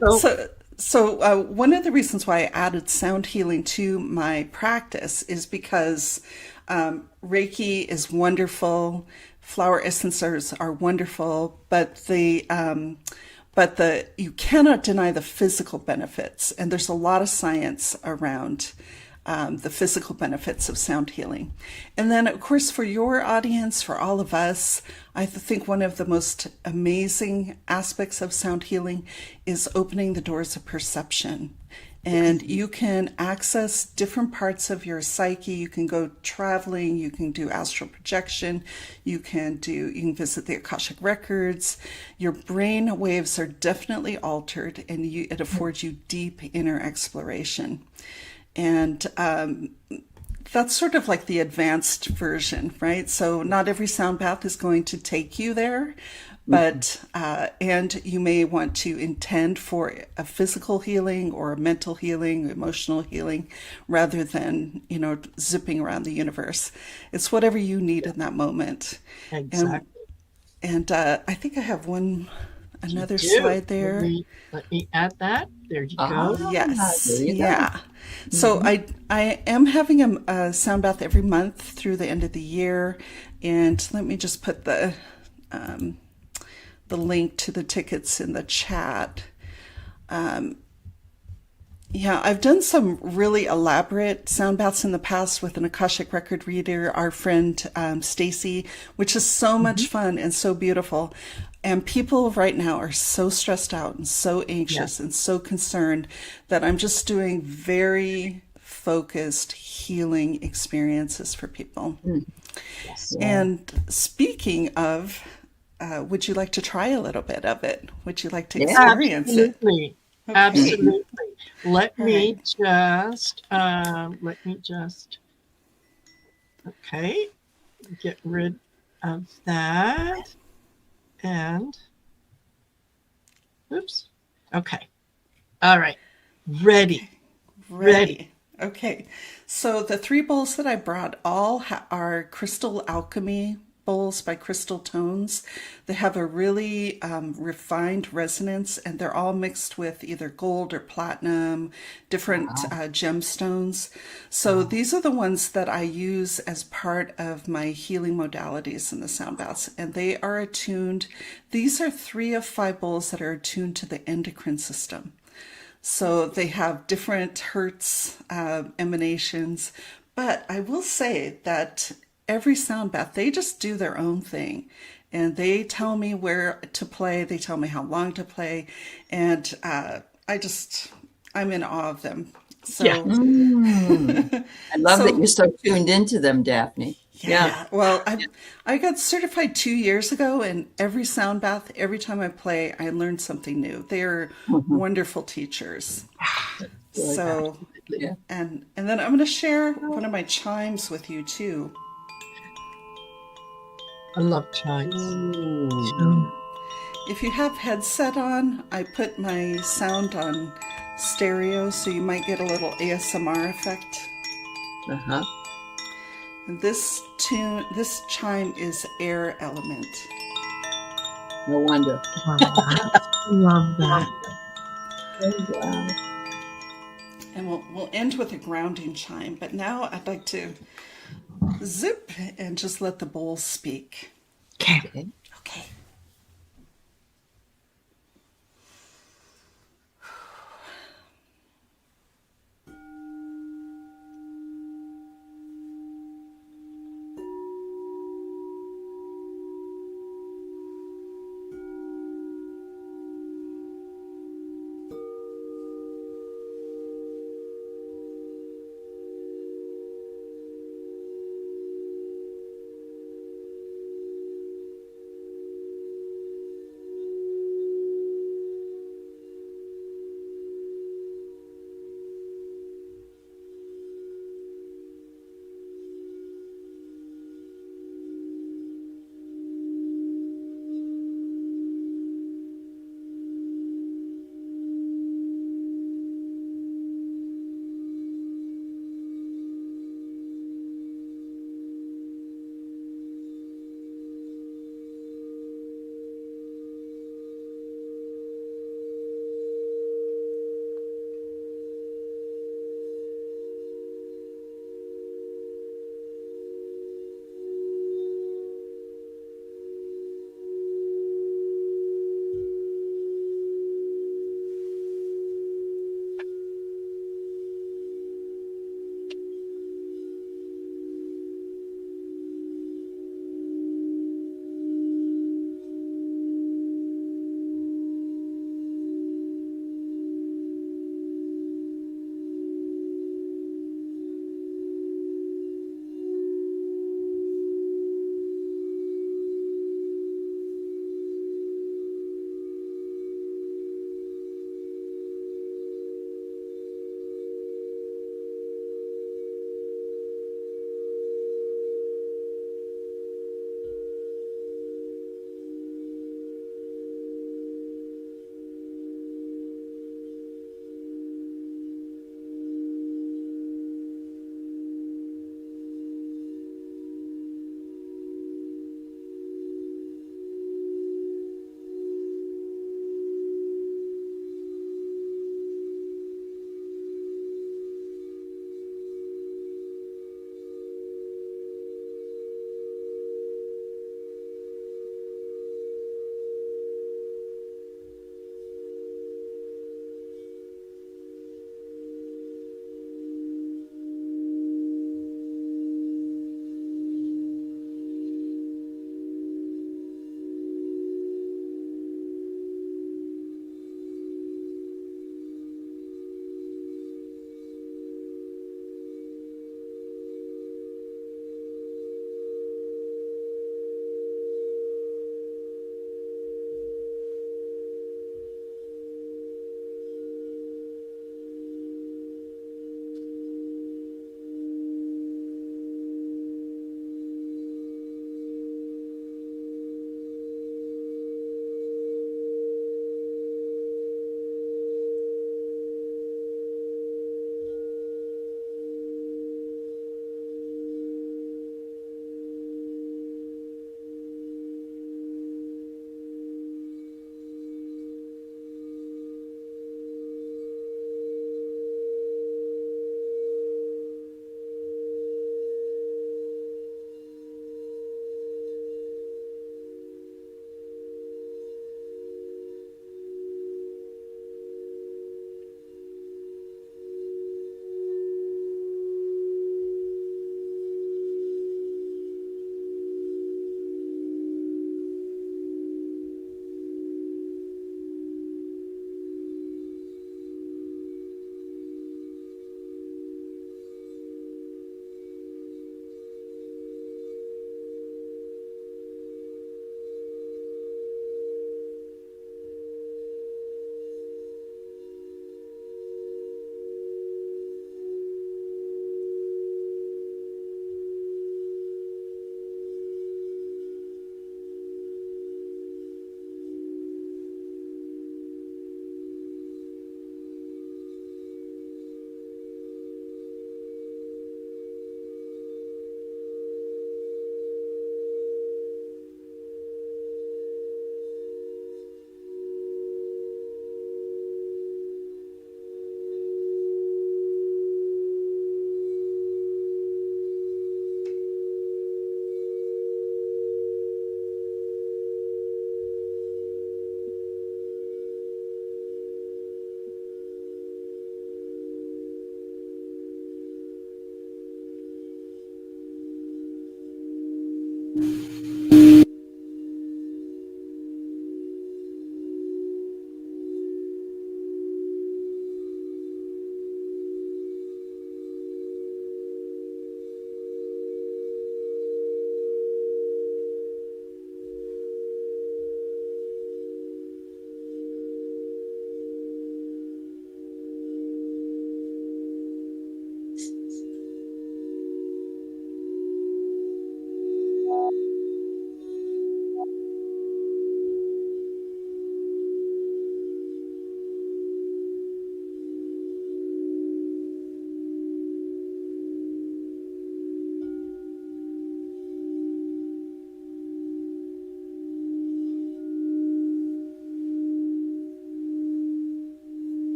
[SPEAKER 1] That's okay.
[SPEAKER 5] So one of the reasons why I added sound healing to my practice is because Reiki is wonderful. Flower essences are wonderful, but you cannot deny the physical benefits. And there's a lot of science around the physical benefits of sound healing. And then, of course, for your audience, for all of us, I think one of the most amazing aspects of sound healing is opening the doors of perception. And you can access different parts of your psyche. You can go traveling, you can do astral projection, you can visit the Akashic records. Your brain waves are definitely altered, and it affords you deep inner exploration. And that's sort of like the advanced version, right? So not every sound bath is going to take you there, but and you may want to intend for a physical healing or a mental healing, emotional healing, rather than, zipping around the universe. It's whatever you need in that moment.
[SPEAKER 1] Exactly.
[SPEAKER 5] And I think I have another slide there.
[SPEAKER 1] Let me add that. There you go.
[SPEAKER 5] Yes.
[SPEAKER 1] There you
[SPEAKER 5] Yeah.
[SPEAKER 1] go.
[SPEAKER 5] So I am having a sound bath every month through the end of the year. And let me just put the link to the tickets in the chat. I've done some really elaborate sound baths in the past with an Akashic record reader, our friend Stacy, which is so much fun and so beautiful. And people right now are so stressed out and so anxious and so concerned that I'm just doing very focused healing experiences for people.
[SPEAKER 1] Yes.
[SPEAKER 5] And speaking of, would you like to try a little bit of it? Would you like to experience it?
[SPEAKER 1] Okay. Absolutely. Let me just get rid of that. And oops. Okay. All right. Ready.
[SPEAKER 5] Okay. So the 3 bowls that I brought all are Crystal Alchemy bowls by Crystal Tones. They have a really refined resonance, and they're all mixed with either gold or platinum, different gemstones. So these are the ones that I use as part of my healing modalities in the sound baths, and they are attuned. These are 3 of 5 bowls that are attuned to the endocrine system. So they have different hertz emanations, but I will say that every sound bath, they just do their own thing, and they tell me where to play. They tell me how long to play, and I'm in awe of them. So
[SPEAKER 1] Yeah.
[SPEAKER 4] I love that you're so tuned into them, Daphne.
[SPEAKER 5] Yeah. Well, I got certified 2 years ago, and every sound bath, every time I play, I learn something new. They are wonderful teachers. So, and then I'm going to share one of my chimes with you too.
[SPEAKER 1] I love chimes.
[SPEAKER 5] If you have headset on, I put my sound on stereo, so you might get a little ASMR effect. And this chime is air element.
[SPEAKER 4] No wonder.
[SPEAKER 2] Love that.
[SPEAKER 5] And we'll end with a grounding chime, but now I'd like to zip and just let the bowls speak.
[SPEAKER 2] Okay.
[SPEAKER 5] Okay.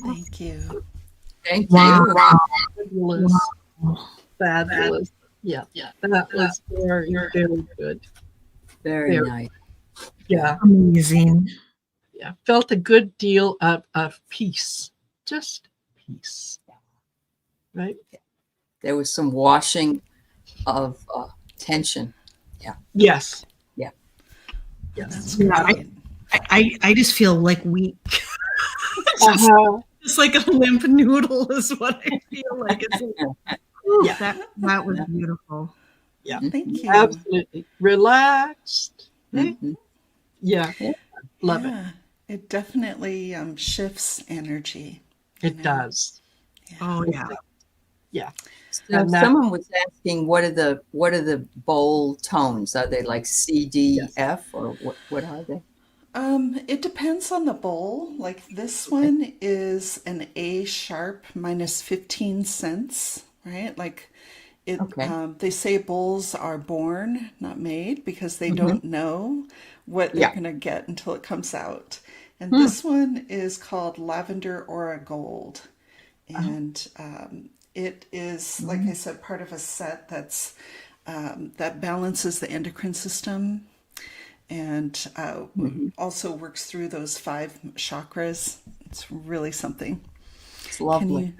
[SPEAKER 5] Thank you.
[SPEAKER 4] Thank
[SPEAKER 2] Wow.
[SPEAKER 4] you.
[SPEAKER 1] Fabulous. Yeah. That was very, very good.
[SPEAKER 4] Very
[SPEAKER 1] Very.
[SPEAKER 4] nice.
[SPEAKER 1] Yeah.
[SPEAKER 2] Amazing.
[SPEAKER 1] Yeah. Felt a good deal of peace. Just peace. Right?
[SPEAKER 4] There was some washing of tension.
[SPEAKER 1] Yes.
[SPEAKER 4] Yeah.
[SPEAKER 1] Yes.
[SPEAKER 2] Yeah, I just feel like weak.
[SPEAKER 1] Uh-huh.
[SPEAKER 2] It's like a limp noodle is what I feel like. It's like, whew,
[SPEAKER 1] Yeah.
[SPEAKER 2] that was beautiful.
[SPEAKER 1] Yeah.
[SPEAKER 5] Thank you.
[SPEAKER 1] Absolutely. Relaxed. Right?
[SPEAKER 4] Mhm.
[SPEAKER 1] Yeah.
[SPEAKER 4] Yeah.
[SPEAKER 1] Love it.
[SPEAKER 5] Yeah, it definitely shifts energy.
[SPEAKER 1] It does.
[SPEAKER 2] Oh yeah.
[SPEAKER 1] Yeah.
[SPEAKER 4] So
[SPEAKER 1] And that-
[SPEAKER 4] someone was asking, what are the bowl tones? Are they like C, D,
[SPEAKER 1] Yes.
[SPEAKER 4] F, or what are they?
[SPEAKER 5] It depends on the bowl. Like this one is an A sharp minus 15 cents, right? Like it,
[SPEAKER 4] Okay.
[SPEAKER 5] they say bowls are born, not made, because they don't know what they're
[SPEAKER 4] Yeah.
[SPEAKER 5] going to get until it comes out. And this one is called Lavender Aura Gold. And it is, like I said, part of a set that's that balances the endocrine system and also works through those 5 chakras. It's really something.
[SPEAKER 4] It's lovely.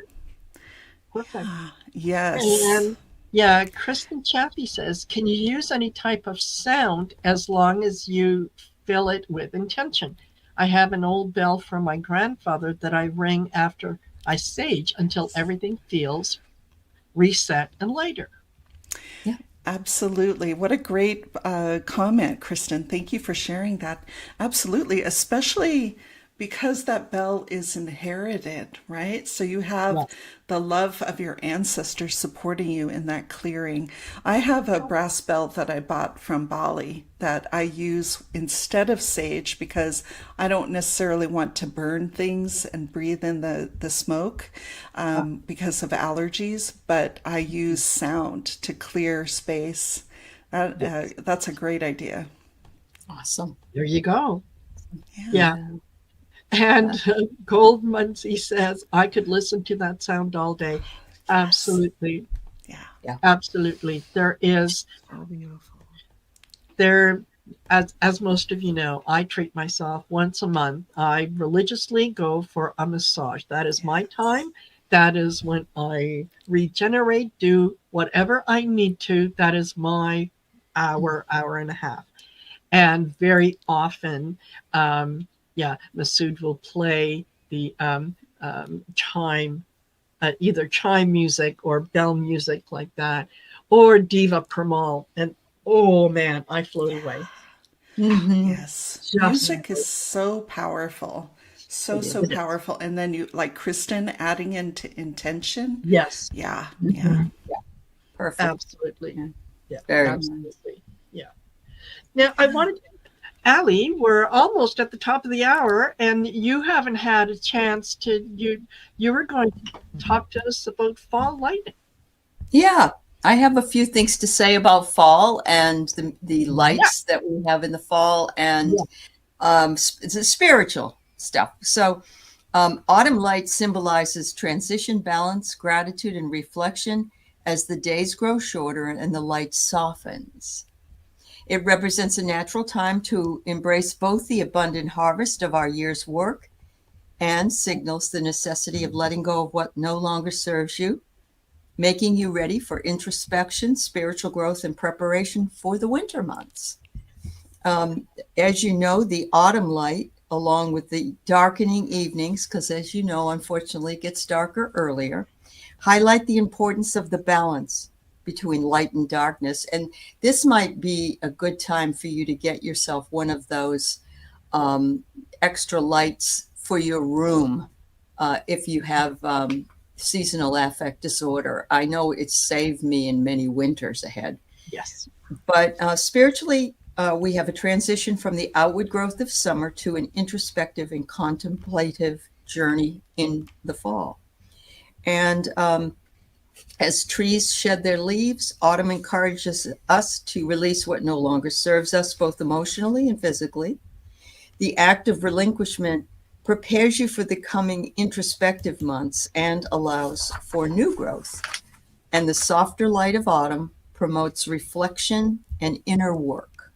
[SPEAKER 1] Perfect.
[SPEAKER 5] Yes.
[SPEAKER 1] And yeah, Kristen Chaffee says, can you use any type of sound as long as you fill it with intention? I have an old bell from my grandfather that I ring after I sage until everything feels reset and lighter.
[SPEAKER 5] Absolutely. What a great comment, Kristen. Thank you for sharing that. Absolutely. Especially because that bell is inherited, right? So you have
[SPEAKER 1] Yeah.
[SPEAKER 5] the love of your ancestors supporting you in that clearing. I have a brass bell that I bought from Bali that I use instead of sage because I don't necessarily want to burn things and breathe in the smoke because of allergies, but I use sound to clear space. That's a great idea.
[SPEAKER 4] Awesome.
[SPEAKER 1] There you go. Yeah. And Gold Muncie says, I could listen to that sound all day. Absolutely.
[SPEAKER 5] Yeah.
[SPEAKER 1] Absolutely. There is,
[SPEAKER 2] So beautiful.
[SPEAKER 1] there, as most of you know, I treat myself once a month. I religiously go for a massage. That is my time. That is when I regenerate, do whatever I need to. That is my hour and a half. And very often, Masood will play the chime, either chime music or bell music like that, or Diva Pramal. And oh man, I float away.
[SPEAKER 5] Yes.
[SPEAKER 1] Just-
[SPEAKER 5] Music is so powerful. So
[SPEAKER 1] It is.
[SPEAKER 5] powerful. And then you, like Kristen, adding into intention.
[SPEAKER 1] Yes,
[SPEAKER 5] Yeah.
[SPEAKER 4] Perfect.
[SPEAKER 1] absolutely. Yeah,
[SPEAKER 4] Very
[SPEAKER 1] absolutely. Yeah. Now, I wanted Aley, we're almost at the top of the hour, and you haven't had a chance to. You were going to talk to us about fall lightning.
[SPEAKER 4] Yeah, I have a few things to say about fall and the lights that we have in the fall and it's the spiritual stuff. So autumn light symbolizes transition, balance, gratitude, and reflection as the days grow shorter and the light softens. It represents a natural time to embrace both the abundant harvest of our year's work and signals the necessity of letting go of what no longer serves you, making you ready for introspection, spiritual growth, and preparation for the winter months. As you know, the autumn light, along with the darkening evenings, because as you know, unfortunately, it gets darker earlier, highlight the importance of the balance between light and darkness. And this might be a good time for you to get yourself one of those extra lights for your room if you have seasonal affect disorder. I know it's saved me in many winters ahead.
[SPEAKER 1] Yes.
[SPEAKER 4] But spiritually, we have a transition from the outward growth of summer to an introspective and contemplative journey in the fall. And as trees shed their leaves, autumn encourages us to release what no longer serves us, both emotionally and physically. The act of relinquishment prepares you for the coming introspective months and allows for new growth. And the softer light of autumn promotes reflection and inner work.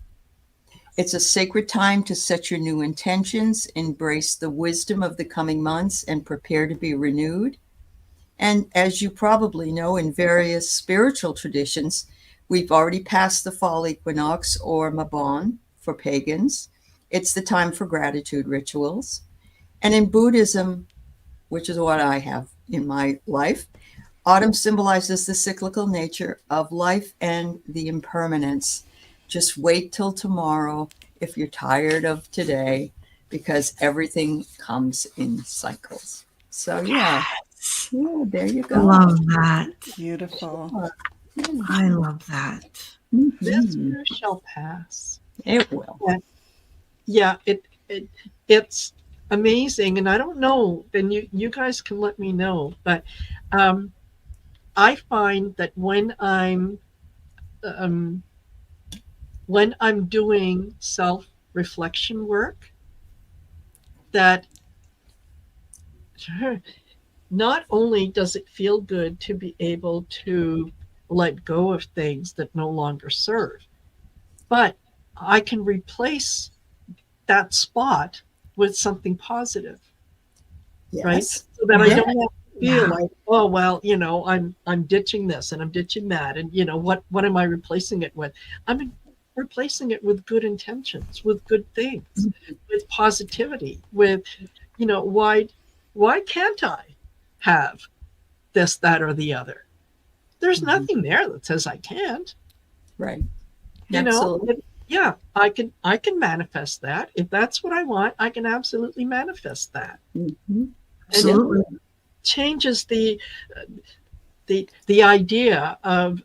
[SPEAKER 4] It's a sacred time to set your new intentions, embrace the wisdom of the coming months, and prepare to be renewed. And as you probably know, in various spiritual traditions, we've already passed the fall equinox, or Mabon for pagans. It's the time for gratitude rituals. And in Buddhism, which is what I have in my life, autumn symbolizes the cyclical nature of life and the impermanence. Just wait till tomorrow if you're tired of today, because everything comes in cycles. So yeah, there you go.
[SPEAKER 2] Love that.
[SPEAKER 5] Beautiful.
[SPEAKER 2] I love that.
[SPEAKER 1] This too shall pass.
[SPEAKER 4] It will.
[SPEAKER 1] Yeah, it's amazing. And I don't know, and you guys can let me know, but I find that when I'm doing self-reflection work, that not only does it feel good to be able to let go of things that no longer serve, but I can replace that spot with something positive,
[SPEAKER 4] Yes.
[SPEAKER 1] right? So that I don't have to feel
[SPEAKER 2] Yeah.
[SPEAKER 1] like, oh, well, I'm ditching this and I'm ditching that. And, what am I replacing it with? I'm replacing it with good intentions, with good things, with positivity, with, why can't I have this, that, or the other? There's nothing there that says I can't.
[SPEAKER 4] Right.
[SPEAKER 1] Absolutely. Yeah, I can manifest that. If that's what I want, I can absolutely manifest that.
[SPEAKER 4] Mm-hmm.
[SPEAKER 2] Absolutely.
[SPEAKER 1] And it changes the idea of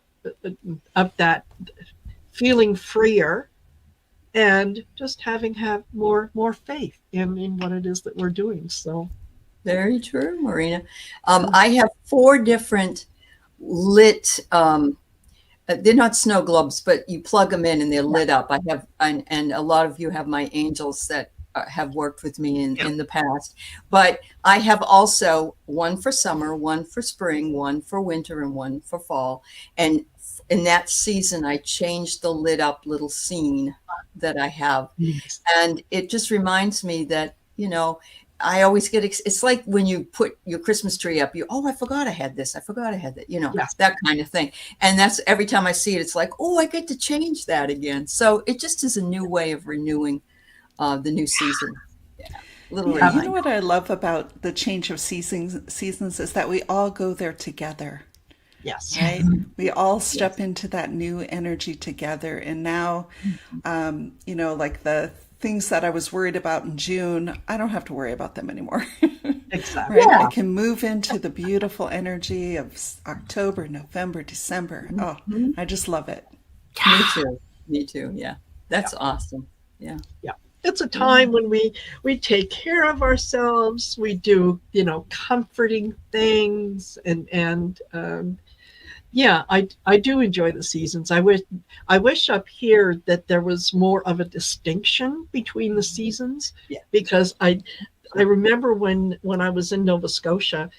[SPEAKER 1] that feeling freer and just have more faith in what it is that we're doing. So
[SPEAKER 4] Very true, Marina. I have 4 different lit, they're not snow globes, but you plug them in and they're lit up. I have, and a lot of you have my angels that have worked with me in the past. But I have also one for summer, one for spring, one for winter, and one for fall. And in that season, I changed the lit up little scene that I have.
[SPEAKER 1] yes.
[SPEAKER 4] And it just reminds me that, I always get, it's like when you put your Christmas tree up, I forgot I had this. I forgot I had that,
[SPEAKER 1] Yes.
[SPEAKER 4] that kind of thing. And that's every time I see it, it's like, I get to change that again. So it just is a new way of renewing the new season. Yeah. Little
[SPEAKER 5] You know
[SPEAKER 4] reminder.
[SPEAKER 5] what I love about the change of seasons is that we all go there together,
[SPEAKER 1] Yes.
[SPEAKER 5] right? We all step into that new energy together. And now, like the things that I was worried about in June, I don't have to worry about them anymore.
[SPEAKER 1] Exactly.
[SPEAKER 5] Right?
[SPEAKER 4] Yeah.
[SPEAKER 5] I can move into the beautiful energy of October, November, December. Oh, I just love it.
[SPEAKER 4] Me too. Me too. Yeah. That's awesome. Yeah.
[SPEAKER 1] Yeah. It's a time when we take care of ourselves. We do, comforting things, and I do enjoy the seasons. I wish up here that there was more of a distinction between the seasons, because I remember when I was in Nova Scotia,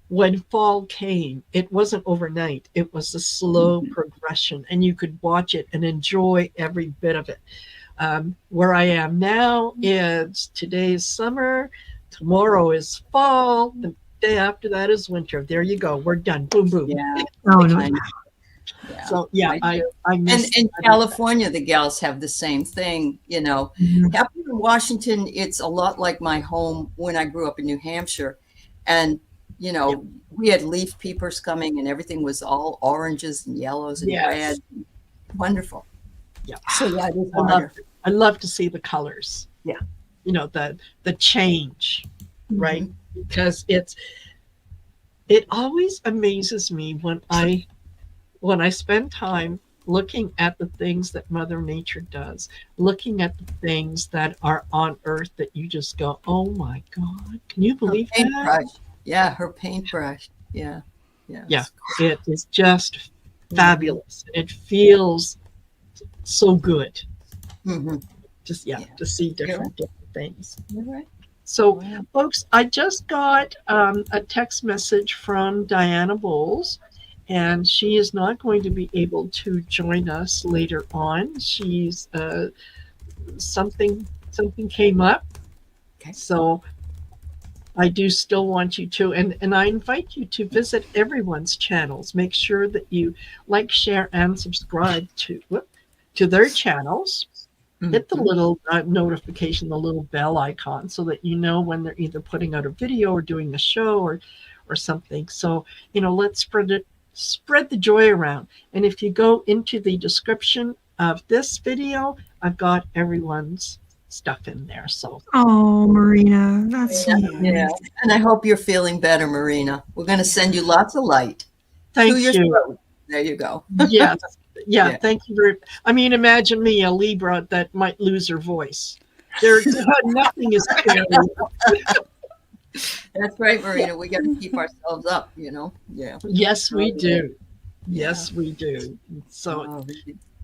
[SPEAKER 1] when fall came, it wasn't overnight. It was a slow progression, and you could watch it and enjoy every bit of it. Where I am now, today's summer, tomorrow is fall, the day after that is winter. There you go. We're done. Boom, boom.
[SPEAKER 4] Yeah.
[SPEAKER 2] Oh, no.
[SPEAKER 4] Yeah.
[SPEAKER 1] So yeah, I miss
[SPEAKER 4] And in California, the gals have the same thing. Up in Washington, it's a lot like my home when I grew up in New Hampshire. And you know, we had leaf peepers coming and everything was all oranges and yellows and
[SPEAKER 1] Yes.
[SPEAKER 4] red. Wonderful.
[SPEAKER 1] Yeah.
[SPEAKER 4] So yeah, it is
[SPEAKER 1] I love to see the colors.
[SPEAKER 4] Yeah.
[SPEAKER 1] You know, the change, right?
[SPEAKER 4] Mhm.
[SPEAKER 1] Because it always amazes me when I spend time looking at the things that Mother Nature does, looking at the things that are on Earth that you just go, oh my God, can you
[SPEAKER 4] Her
[SPEAKER 1] believe that?
[SPEAKER 4] paintbrush. Yeah, her paintbrush. Yeah. Yeah.
[SPEAKER 1] Yeah, it is just fabulous. It feels so good.
[SPEAKER 4] Mm-hmm.
[SPEAKER 1] Just
[SPEAKER 4] Yeah.
[SPEAKER 1] to see different things.
[SPEAKER 4] You're right.
[SPEAKER 1] So,
[SPEAKER 4] Wow.
[SPEAKER 1] folks, I just got a text message from Diana Boles, and she is not going to be able to join us later on. She's something came up,
[SPEAKER 4] Okay.
[SPEAKER 1] so I do still want you to, and I invite you to visit everyone's channels. Make sure that you like, share, and subscribe to their channels. Hit the little notification, the little bell icon, so that you know when they're either putting out a video or doing a show or something. So, you know, let's spread the joy around. And if you go into the description of this video, I've got everyone's stuff in there. So
[SPEAKER 2] Oh, Marina, that's so
[SPEAKER 4] Yeah.
[SPEAKER 2] nice.
[SPEAKER 4] And I hope you're feeling better, Marina. We're going to send you lots of light.
[SPEAKER 1] thank
[SPEAKER 4] To your
[SPEAKER 1] you.
[SPEAKER 4] throat. There you go.
[SPEAKER 1] Yes. Yeah,
[SPEAKER 4] Yeah.
[SPEAKER 1] thank you very. I mean, imagine me, a Libra that might lose her voice. Nothing is scary.
[SPEAKER 4] That's right, Marina. We got to keep ourselves up, you know? Yeah.
[SPEAKER 1] Yes, we do.
[SPEAKER 4] Yeah.
[SPEAKER 1] Yes, we do. So,
[SPEAKER 4] Oh,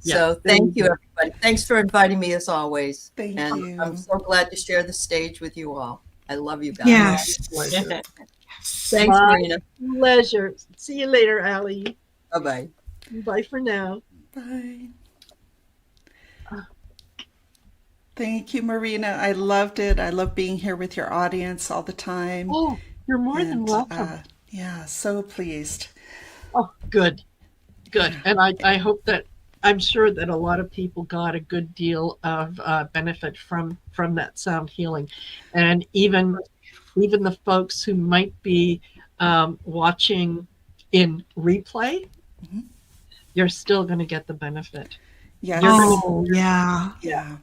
[SPEAKER 1] yeah,
[SPEAKER 4] so
[SPEAKER 1] there
[SPEAKER 4] thank
[SPEAKER 1] you
[SPEAKER 4] you,
[SPEAKER 1] go.
[SPEAKER 4] everybody. Thanks for inviting me as always.
[SPEAKER 5] Thank
[SPEAKER 4] And
[SPEAKER 5] you.
[SPEAKER 4] I'm so glad to share the stage with you all. I love you guys.
[SPEAKER 2] Yes.
[SPEAKER 1] pleasure.
[SPEAKER 4] Thanks,
[SPEAKER 1] Bye.
[SPEAKER 4] Marina.
[SPEAKER 1] Pleasure. See you later, Aley.
[SPEAKER 4] Bye-bye.
[SPEAKER 1] Bye for now.
[SPEAKER 5] Bye. Thank you, Marina. I loved it. I love being here with your audience all the time.
[SPEAKER 1] Oh, you're more than welcome.
[SPEAKER 5] Yeah, so pleased.
[SPEAKER 1] Oh, good. Good. And I hope that, I'm sure that a lot of people got a good deal of benefit from that sound healing. And even the folks who might be watching in replay,
[SPEAKER 5] Mhm.
[SPEAKER 1] you're still going to get the benefit.
[SPEAKER 5] Yes.
[SPEAKER 2] Oh, yeah,
[SPEAKER 5] Yeah.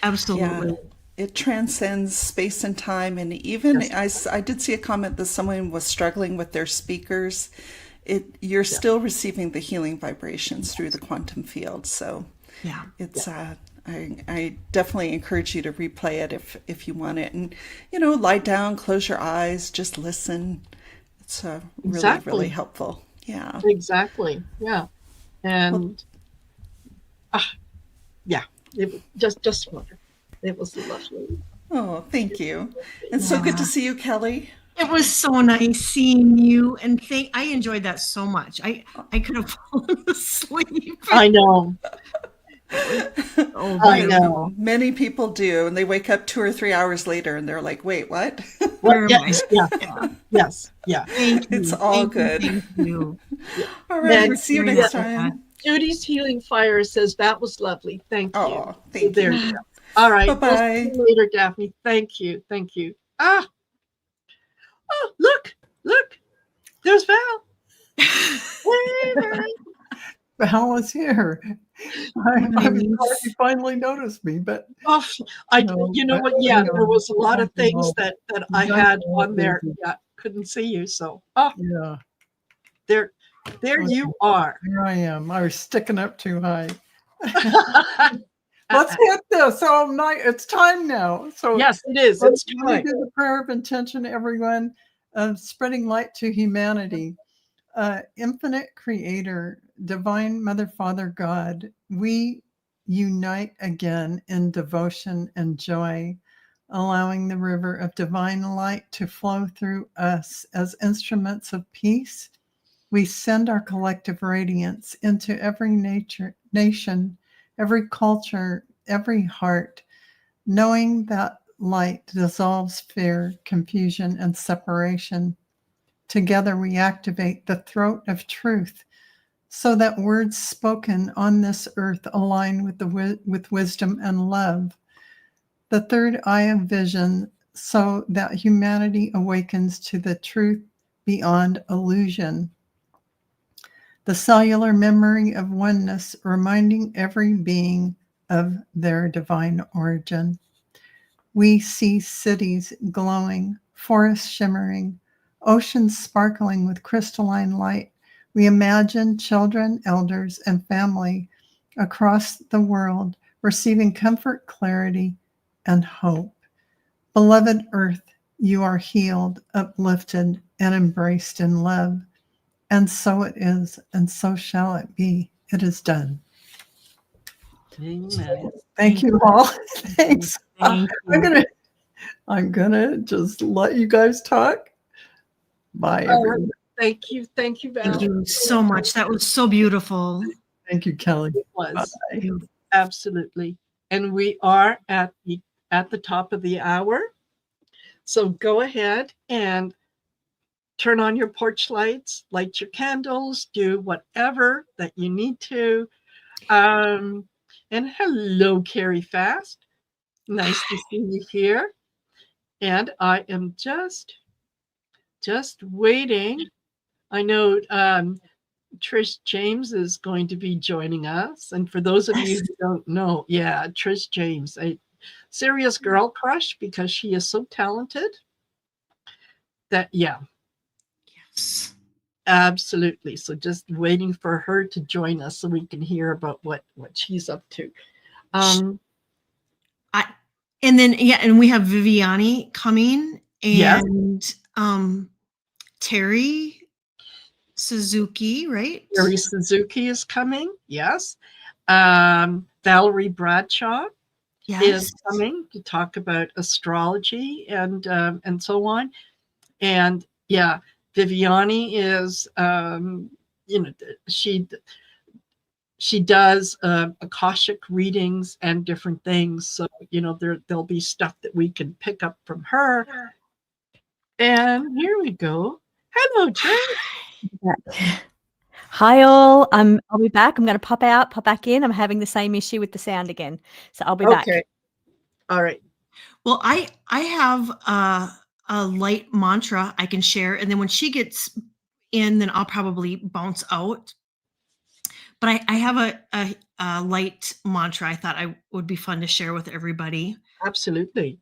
[SPEAKER 2] absolutely.
[SPEAKER 5] Yeah. It transcends space and time. And even
[SPEAKER 1] Yes.
[SPEAKER 5] I did see a comment that someone was struggling with their speakers. You're still receiving the healing vibrations through the quantum field. So
[SPEAKER 2] Yeah.
[SPEAKER 5] it's I definitely encourage you to replay it if you want it. And, you know, lie down, close your eyes, just listen. It's really,
[SPEAKER 1] Exactly.
[SPEAKER 5] really helpful. Yeah.
[SPEAKER 1] Exactly. Yeah. And yeah, it was just wonderful. It was lovely.
[SPEAKER 5] Oh, thank you. And so good to see you, Kelly.
[SPEAKER 2] It was so nice seeing you, and I enjoyed that so much. I could have fallen asleep.
[SPEAKER 1] I know.
[SPEAKER 2] Oh,
[SPEAKER 1] I know.
[SPEAKER 5] Many people do, and they wake up 2 or 3 hours later and they're like, wait, what?
[SPEAKER 2] Where am
[SPEAKER 1] Yes,
[SPEAKER 2] I?
[SPEAKER 1] yeah. Yes, yeah.
[SPEAKER 2] Thank you.
[SPEAKER 5] It's all
[SPEAKER 2] Thank you,
[SPEAKER 5] good.
[SPEAKER 2] Thank you.
[SPEAKER 5] All right.
[SPEAKER 1] Then-
[SPEAKER 5] See you
[SPEAKER 2] Very
[SPEAKER 5] next
[SPEAKER 2] much.
[SPEAKER 5] time.
[SPEAKER 1] Judy's Healing Fire says that was lovely. Thank you.
[SPEAKER 5] Oh, thank
[SPEAKER 1] There
[SPEAKER 5] you.
[SPEAKER 1] you go. All right.
[SPEAKER 5] Bye-bye.
[SPEAKER 1] We'll see you later, Daphne. Thank you. Thank you. Oh, look. There's Val. Hey, Val.
[SPEAKER 3] Val is here. I'm glad you finally noticed me, but
[SPEAKER 1] Oh, you know what? Yeah, there was a lot of things that I had on there. Yeah, couldn't see you. So,
[SPEAKER 3] yeah,
[SPEAKER 1] there you are.
[SPEAKER 3] here I am. I was sticking up too high. Let's hit this all night. It's time now. So
[SPEAKER 1] Yes, it is.
[SPEAKER 3] let's
[SPEAKER 1] It's time.
[SPEAKER 3] do the prayer of intention, everyone. Spreading light to humanity. Infinite Creator, Divine Mother, Father, God, we unite again in devotion and joy, allowing the river of divine light to flow through us as instruments of peace. We send our collective radiance into every nation, every culture, every heart, knowing that light dissolves fear, confusion, and separation. Together we activate the throat of truth so that words spoken on this earth align with wisdom and love. The third eye of vision so that humanity awakens to the truth beyond illusion. The cellular memory of oneness, reminding every being of their divine origin. We see cities glowing, forests shimmering, oceans sparkling with crystalline light. We imagine children, elders, and family across the world receiving comfort, clarity, and hope. Beloved Earth, you are healed, uplifted, and embraced in love. And so it is, and so shall it be. It is done.
[SPEAKER 1] Amen.
[SPEAKER 3] Thank you all. Thanks.
[SPEAKER 2] Thank
[SPEAKER 3] I'm gonna just let you guys talk. Bye, everyone.
[SPEAKER 1] Thank you, Val.
[SPEAKER 2] Thank you so much. That was so beautiful.
[SPEAKER 3] Thank you, Kelly.
[SPEAKER 1] It was.
[SPEAKER 3] Bye.
[SPEAKER 1] Absolutely. And we are at the top of the hour. So go ahead and turn on your porch lights, light your candles, do whatever that you need to. And hello, Carrie Fast. Nice to see you here. And I am just waiting. I know Trishe Jaimes is going to be joining us. And for those of you who don't know, yeah, Trishe Jaimes, a serious girl crush because she is so talented.
[SPEAKER 2] Yes.
[SPEAKER 1] Absolutely. So just waiting for her to join us so we can hear about what she's up to.
[SPEAKER 2] And we have Viviane coming and
[SPEAKER 1] Yes.
[SPEAKER 2] Terry Suzuki, right?
[SPEAKER 1] Terry Suzuki is coming. Yes. Valerie Bradshaw is coming to talk about astrology and so on. And yeah, Viviane is, she does Akashic readings and different things. So, there'll be stuff that we can pick up from her. And here we go. Hello, Trish.
[SPEAKER 6] Hi all. I'll be back. I'm going to pop out, pop back in. I'm having the same issue with the sound again. So I'll be back.
[SPEAKER 1] Okay. All right.
[SPEAKER 2] Well, I have a light mantra I can share. And then when she gets in, then I'll probably bounce out. But I have a light mantra I thought I would be fun to share with everybody.
[SPEAKER 1] Absolutely.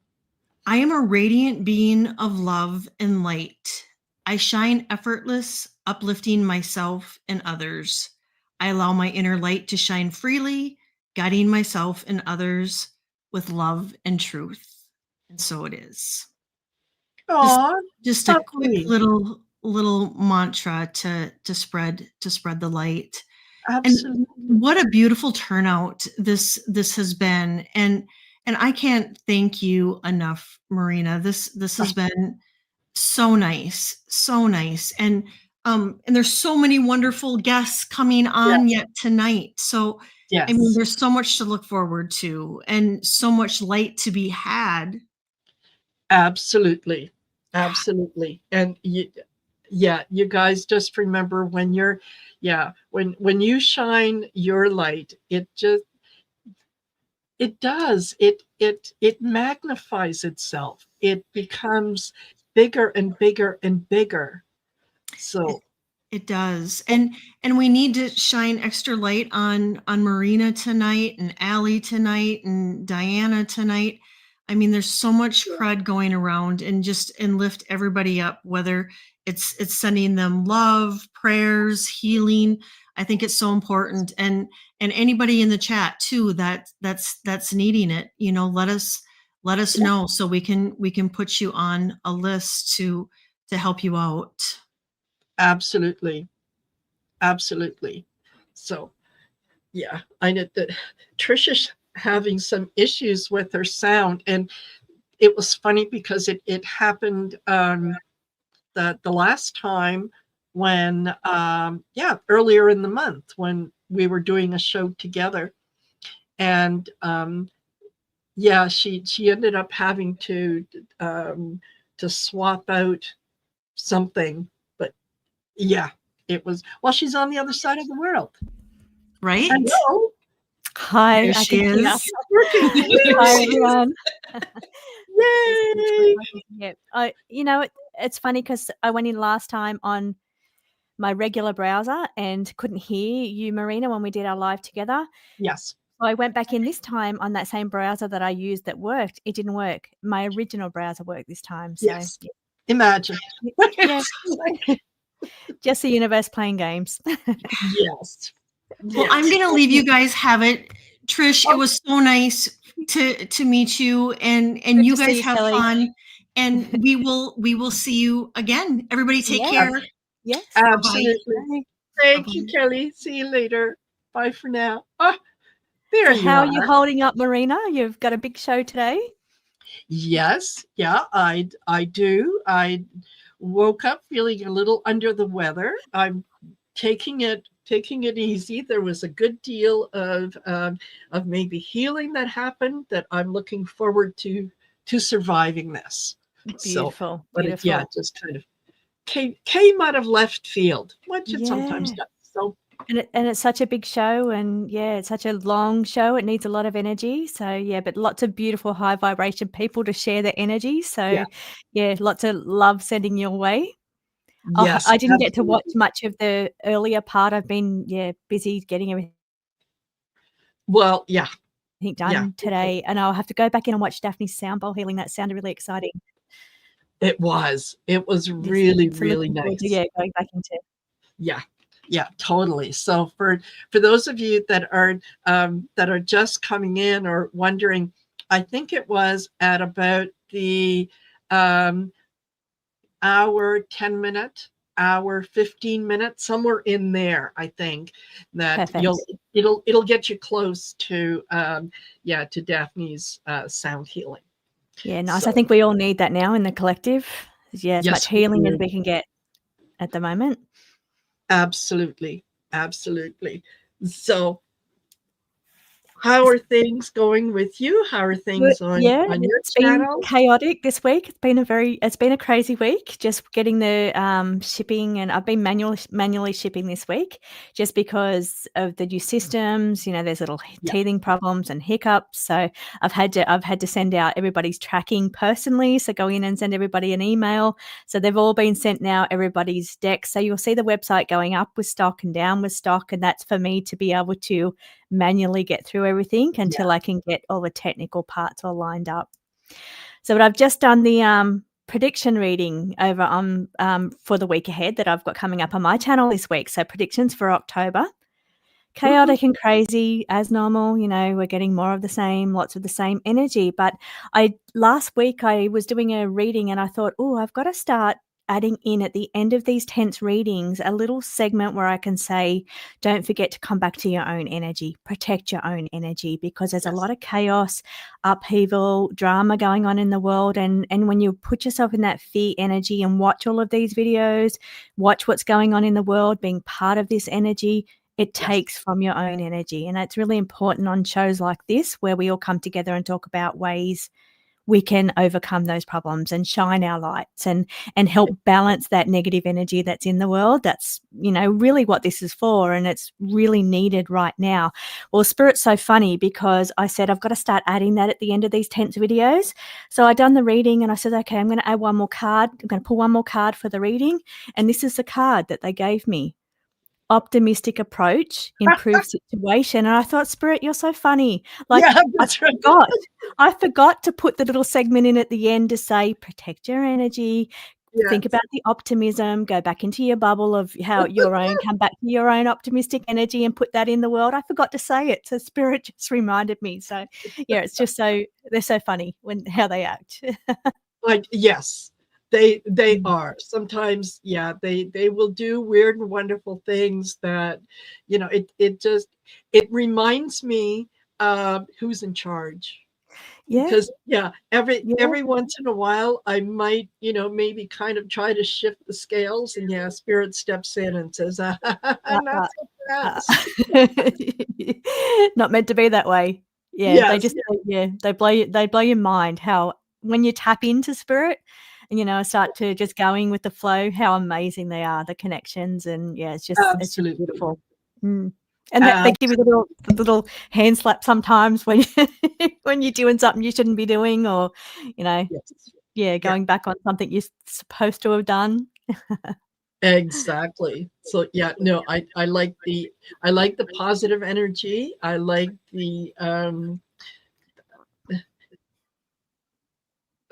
[SPEAKER 2] I am a radiant being of love and light. I shine effortless, uplifting myself and others. I allow my inner light to shine freely, guiding myself and others with love and truth. And so it is. Just a quick little mantra to spread the light.
[SPEAKER 1] Absolutely.
[SPEAKER 2] And what a beautiful turnout this has been. And I can't thank you enough, Marina. This has been so nice. And there's so many wonderful guests coming on yet tonight. So I mean, there's so much to look forward to and so much light to be had.
[SPEAKER 1] Absolutely. And you guys just remember when when you shine your light, it magnifies itself. It becomes bigger and bigger and bigger. So
[SPEAKER 2] it does. And we need to shine extra light on Marina tonight and Aley tonight and Diana tonight. I mean, there's so much crud going around, and lift everybody up, whether it's sending them love, prayers, healing. I think it's so important. And anybody in the chat too, that's needing it, let us know so we can put you on a list to help you out.
[SPEAKER 1] Absolutely. So I know that Trisha's having some issues with her sound, and it was funny because it happened the last time when earlier in the month when we were doing a show together, and she ended up having to swap out something, but it was she's on the other side of the world,
[SPEAKER 2] right?
[SPEAKER 1] Hello.
[SPEAKER 6] Hi,
[SPEAKER 2] there she is.
[SPEAKER 6] Hi everyone.
[SPEAKER 1] Yay!
[SPEAKER 6] Yeah, it's funny because I went in last time on my regular browser and couldn't hear you, Marina, when we did our live together.
[SPEAKER 1] Yes.
[SPEAKER 6] So I went back in this time on that same browser that I used that worked. It didn't work. My original browser worked this time. So
[SPEAKER 1] Yes. Imagine.
[SPEAKER 6] yeah, just the universe playing games.
[SPEAKER 1] Yes.
[SPEAKER 2] Well, I'm going to leave you guys have it. Trish,
[SPEAKER 1] Oh.
[SPEAKER 2] it was so nice to meet you, and
[SPEAKER 6] Good
[SPEAKER 2] you
[SPEAKER 6] to see
[SPEAKER 2] guys
[SPEAKER 6] you,
[SPEAKER 2] have
[SPEAKER 6] Kelly.
[SPEAKER 2] fun, and we will see you again. Everybody take
[SPEAKER 6] Yeah.
[SPEAKER 2] care.
[SPEAKER 6] Yes.
[SPEAKER 1] Absolutely. Thank you,
[SPEAKER 2] Bye-bye.
[SPEAKER 1] Kelly. See you later. Bye for now. Oh, there
[SPEAKER 6] So
[SPEAKER 1] you
[SPEAKER 6] how
[SPEAKER 1] are.
[SPEAKER 6] are you holding up, Marina? You've got a big show today.
[SPEAKER 1] Yes, yeah, I do. I woke up feeling a little under the weather. I'm taking it easy. There was a good deal of maybe healing that happened that I'm looking forward to surviving this. So,
[SPEAKER 6] Beautiful.
[SPEAKER 1] but
[SPEAKER 6] Beautiful.
[SPEAKER 1] yeah, just kind of came out of left field, which it sometimes does. So
[SPEAKER 6] And it's such a big show, and yeah, it's such a long show. It needs a lot of energy. So yeah, but lots of beautiful high vibration people to share their energy. So yeah, lots of love sending your way.
[SPEAKER 1] yes,
[SPEAKER 6] I didn't get to watch
[SPEAKER 1] absolutely.
[SPEAKER 6] much of the earlier part. I've been busy getting everything
[SPEAKER 1] Well, yeah,
[SPEAKER 6] done today, and I'll have to go back in and watch Daphne's sound bowl healing. That sounded really exciting.
[SPEAKER 1] it was
[SPEAKER 6] So
[SPEAKER 1] really
[SPEAKER 6] looking forward to,
[SPEAKER 1] nice.
[SPEAKER 6] going back into.
[SPEAKER 1] Yeah, totally. So for those of you that are just coming in or wondering, I think it was at about the hour 10-minute, hour 15 minutes, somewhere in there. I think that
[SPEAKER 6] Perfect.
[SPEAKER 1] it'll get you close to to Daphne's sound healing.
[SPEAKER 6] Yeah, nice.
[SPEAKER 1] So,
[SPEAKER 6] I think we all need that now in the collective. Yeah, as much
[SPEAKER 1] yes, we
[SPEAKER 6] healing as
[SPEAKER 1] do.
[SPEAKER 6] we can get at the moment.
[SPEAKER 1] Absolutely. So how are things going with you? How are things on your
[SPEAKER 6] It's been
[SPEAKER 1] channel?
[SPEAKER 6] chaotic this week. It's been a crazy week, just getting the shipping, and I've been manually shipping this week just because of the new systems. There's little teething problems and hiccups. So I've had to send out everybody's tracking personally. So go in and send everybody an email. So they've all been sent now, everybody's decks. So you'll see the website going up with stock and down with stock, and that's for me to be able to manually get through everything until I can get all the technical parts all lined up. So but I've just done the prediction reading over on for the week ahead that I've got coming up on my channel this week. So predictions for October. Chaotic and crazy as normal. We're getting more of the same, lots of the same energy. But last week I was doing a reading and I thought, I've got to start adding in at the end of these tense readings a little segment where I can say, don't forget to come back to your own energy, protect your own energy, because there's a lot of chaos, upheaval, drama going on in the world. And when you put yourself in that fear energy and watch all of these videos, watch what's going on in the world, being part of this energy, it takes from your own energy. And it's really important on shows like this where we all come together and talk about ways we can overcome those problems and shine our lights and help balance that negative energy that's in the world. That's, really what this is for. And it's really needed right now. Well, Spirit's so funny because I said, I've got to start adding that at the end of these tense videos. So I done the reading and I said, okay, I'm going to add one more card. I'm going to pull one more card for the reading. And this is the card that they gave me. Optimistic approach, improved situation. And I thought, Spirit, you're so funny. I forgot to put the little segment in at the end to say, protect your energy, think about the optimism, go back into your bubble of how come back to your own optimistic energy and put that in the world. I forgot to say it. So Spirit just reminded me. So yeah, it's just they're so funny how they act.
[SPEAKER 1] Yes. They are sometimes, they will do weird and wonderful things that, it reminds me of who's in charge. Because every once in a while I might, maybe kind of try to shift the scales, and Spirit steps in and says, not so fast.
[SPEAKER 6] Not meant to be that way. They just they blow your mind how when you tap into Spirit and start to just going with the flow, how amazing they are, the connections, and it's just beautiful. And they give you the little hand slap sometimes when when you're doing something you shouldn't be doing, or going back on something you're supposed to have done.
[SPEAKER 1] Exactly. So yeah, no, I like the positive energy. I like the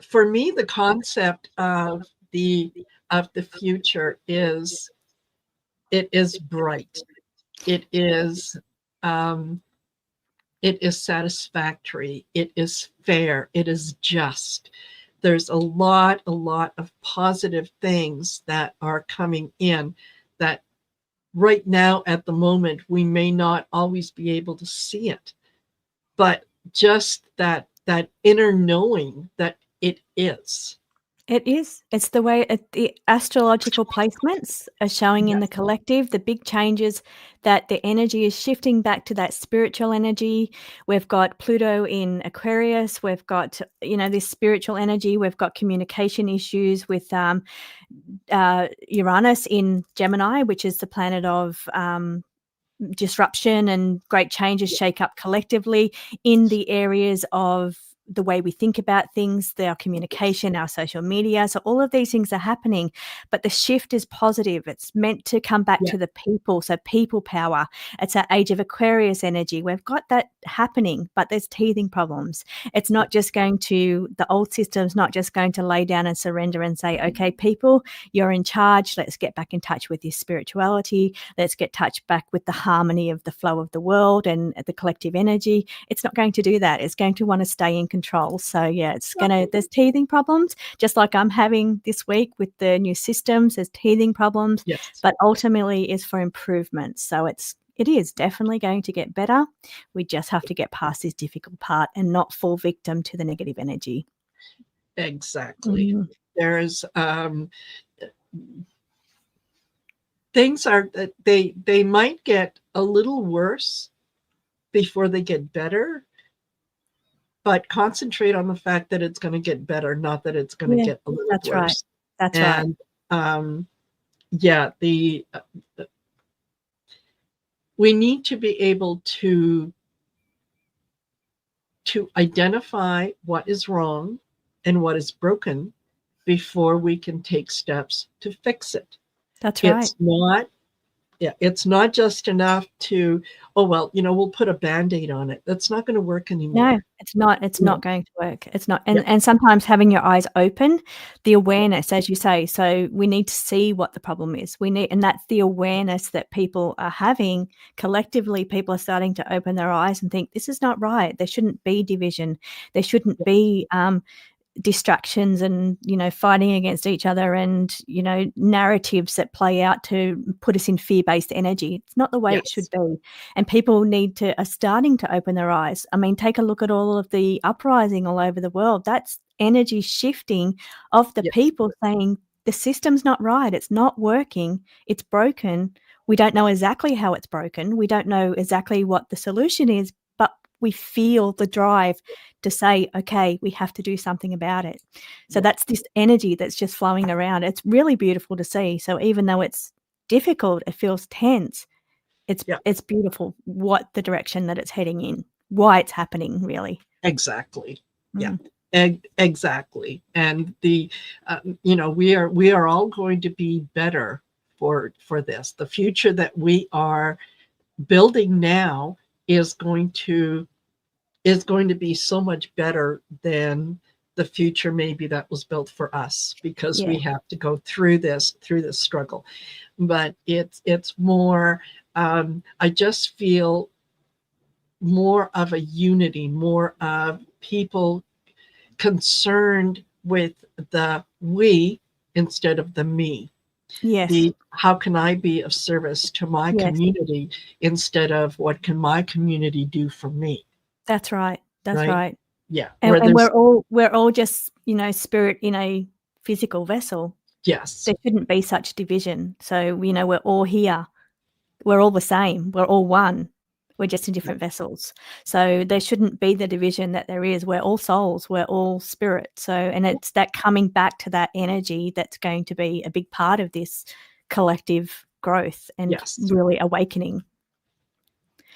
[SPEAKER 1] for me, the concept of the future is, it is bright. It is satisfactory. It is fair. It is just. There's a lot of positive things that are coming in that right now at the moment we may not always be able to see it, but just that inner knowing that it is.
[SPEAKER 6] It is. It's the way the astrological placements are showing in the
[SPEAKER 1] Yes.
[SPEAKER 6] collective, the big changes, that the energy is shifting back to that spiritual energy. We've got Pluto in Aquarius. We've got, this spiritual energy. We've got communication issues with Uranus in Gemini, which is the planet of disruption and great changes, shake up collectively in the areas of the way we think about things, our communication, our social media. So all of these things are happening, but the shift is positive. It's meant to come back to the people. So people power. It's that age of Aquarius energy. We've got that happening, but there's teething problems. It's not just going to, the old system's not just going to lay down and surrender and say, okay, people, you're in charge. Let's get back in touch with your spirituality. Let's get touch back with the harmony of the flow of the world and the collective energy. It's not going to do that. It's going to want to stay in control. So yeah, there's teething problems, just like I'm having this week with the new systems. There's teething problems, but ultimately is for improvement. So it is definitely going to get better. We just have to get past this difficult part and not fall victim to the negative energy.
[SPEAKER 1] Exactly. There's things are that they might get a little worse before they get better, but concentrate on the fact that it's going to get better, not that it's going to get a little worse.
[SPEAKER 6] Right. That's right.
[SPEAKER 1] We need to be able to identify what is wrong and what is broken before we can take steps to fix it.
[SPEAKER 6] That's right.
[SPEAKER 1] It's not just enough to, we'll put a Band-Aid on it. That's not going to work anymore.
[SPEAKER 6] No, it's not. It's not going to work. It's not. And sometimes having your eyes open, the awareness, as you say, so we need to see what the problem is. And that's the awareness that people are having collectively. People are starting to open their eyes and think, this is not right. There shouldn't be division. There shouldn't be distractions and fighting against each other and narratives that play out to put us in fear-based energy. It's not the way it should be, and people are starting to open their eyes. I mean, take a look at all of the uprising all over the world. That's energy shifting of the people saying the system's not right, it's not working, it's broken. We don't know exactly how it's broken, we don't know exactly what the solution is, but we feel the drive to say, okay, we have to do something about it. So that's this energy that's just flowing around. It's really beautiful to see. So even though it's difficult, it feels tense. It's beautiful what the direction that it's heading in, why it's happening, really.
[SPEAKER 1] Exactly. Yeah. Exactly. And we are all going to be better for this. The future that we are building now is going to be so much better than the future maybe that was built for us, because we have to go through this struggle. But it's more, I just feel more of a unity, more of people concerned with the we instead of the me.
[SPEAKER 6] Yes.
[SPEAKER 1] How can I be of service to my community instead of what can my community do for me?
[SPEAKER 6] That's right. That's right.
[SPEAKER 1] Yeah.
[SPEAKER 6] And we're all just, spirit in a physical vessel.
[SPEAKER 1] Yes.
[SPEAKER 6] There shouldn't be such division. So, we're all here. We're all the same. We're all one. We're just in different vessels. So there shouldn't be the division that there is. We're all souls. We're all spirit. So, and it's that coming back to that energy that's going to be a big part of this collective growth and really awakening.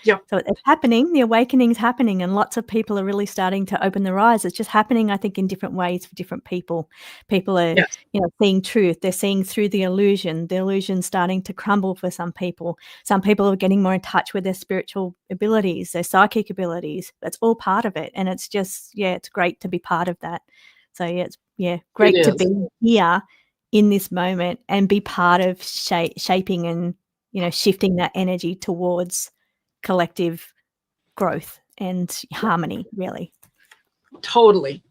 [SPEAKER 1] Yep.
[SPEAKER 6] So it's happening, the awakening's happening, and lots of people are really starting to open their eyes. It's just happening, I think, in different ways for different people. People are,
[SPEAKER 1] Yes.
[SPEAKER 6] seeing truth. They're seeing through the illusion's starting to crumble for some people. Some people are getting more in touch with their spiritual abilities, their psychic abilities. That's all part of it. And it's just, it's great to be part of that. So it's great to be here in this moment and be part of shaping and, shifting that energy towards collective growth and harmony, really.
[SPEAKER 1] Totally.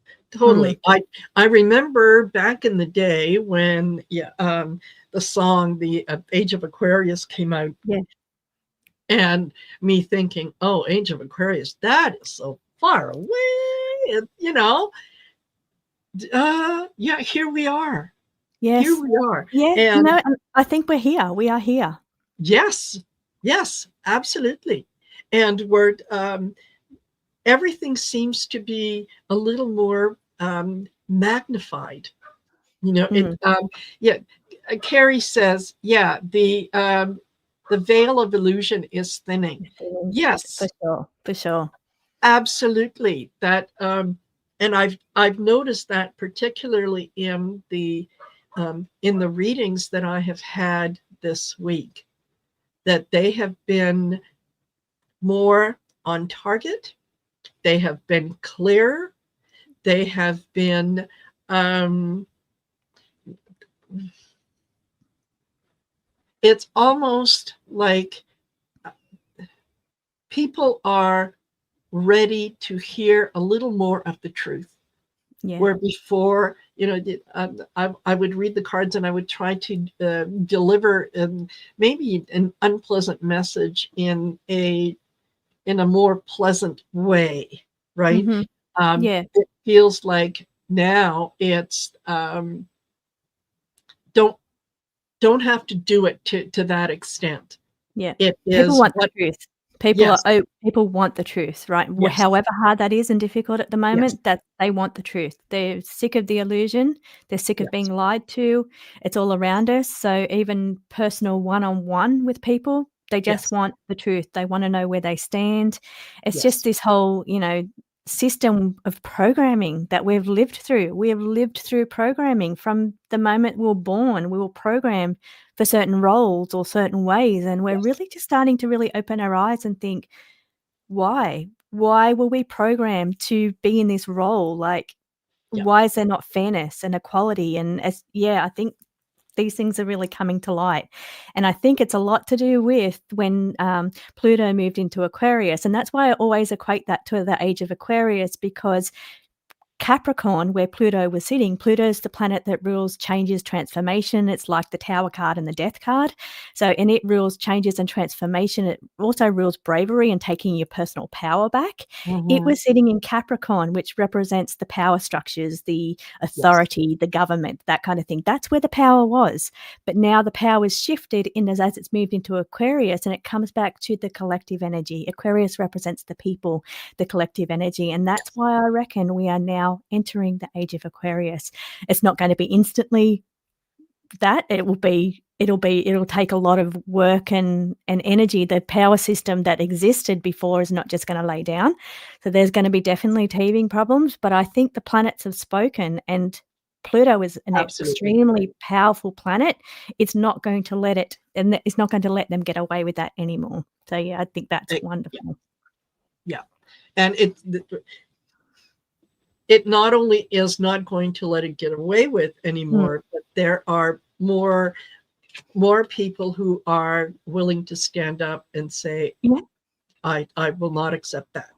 [SPEAKER 1] I remember back in the day when the song The Age of Aquarius came out, and me thinking, oh, Age of Aquarius, that is so far away, here we are.
[SPEAKER 6] Yes.
[SPEAKER 1] Here we are.
[SPEAKER 6] And I think we're here. We are here.
[SPEAKER 1] Yes, absolutely. And we're everything seems to be a little more magnified. Carrie says, the veil of illusion is thinning. Yes,
[SPEAKER 6] for sure.
[SPEAKER 1] Absolutely. That and I've noticed that particularly in the readings that I have had this week, that they have been more on target. They have been clear. They have been it's almost like people are ready to hear a little more of the truth. Where before, I would read the cards and I would try to deliver maybe an unpleasant message in a more pleasant way, right?
[SPEAKER 6] Mm-hmm.
[SPEAKER 1] It feels like now it's don't have to do it to that extent.
[SPEAKER 6] Yeah,
[SPEAKER 1] it
[SPEAKER 6] people
[SPEAKER 1] is
[SPEAKER 6] want the truth. People want the truth, right?
[SPEAKER 1] Yes.
[SPEAKER 6] However hard that is and difficult at the moment, that they want the truth. They're sick of the illusion. They're sick of being lied to. It's all around us. So even personal one-on-one with people, they just want the truth. They want to know where they stand. It's just this whole, system of programming that we've lived through. We have lived through programming from the moment we were born. We were programmed for certain roles or certain ways, and we're really just starting to really open our eyes and think, why were we programmed to be in this role? Like, why is there not fairness and equality? And I think these things are really coming to light. And I think it's a lot to do with when Pluto moved into Aquarius. And that's why I always equate that to the age of Aquarius, because Capricorn, where Pluto was sitting, Pluto is the planet that rules changes, transformation. It's like the Tower card and the Death card. And it rules changes and transformation. It also rules bravery and taking your personal power back. Mm-hmm. It was sitting in Capricorn, which represents the power structures, the authority, the government, that kind of thing. That's where the power was. But now the power is shifted as it's moved into Aquarius, and it comes back to the collective energy. Aquarius represents the people, the collective energy. And that's why I reckon we are now entering the age of Aquarius. It's not going to be instantly that. It'll take a lot of work and energy. The power system that existed before is not just going to lay down. So there's going to be definitely teething problems, but I think the planets have spoken, and Pluto is an extremely powerful planet. It's not going to let them get away with that anymore. So I think that's wonderful.
[SPEAKER 1] Yeah. And it not only is not going to let it get away with anymore, but there are more people who are willing to stand up and say, I will not accept that.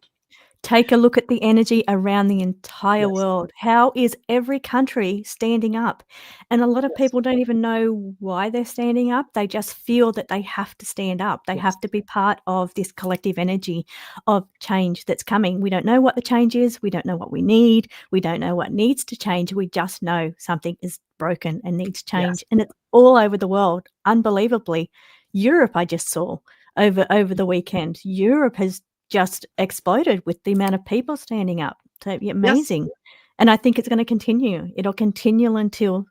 [SPEAKER 6] Take a look at the energy around the entire world. How is every country standing up? And a lot of people don't even know why they're standing up. They just feel that they have to stand up. They have to be part of this collective energy of change that's coming. We don't know what the change is. We don't know what we need. We don't know what needs to change. We just know something is broken and needs change. And it's all over the world, unbelievably. Europe, I just saw over the weekend. Europe has just exploded with the amount of people standing up. So amazing. And I think it's going to continue. It'll continue until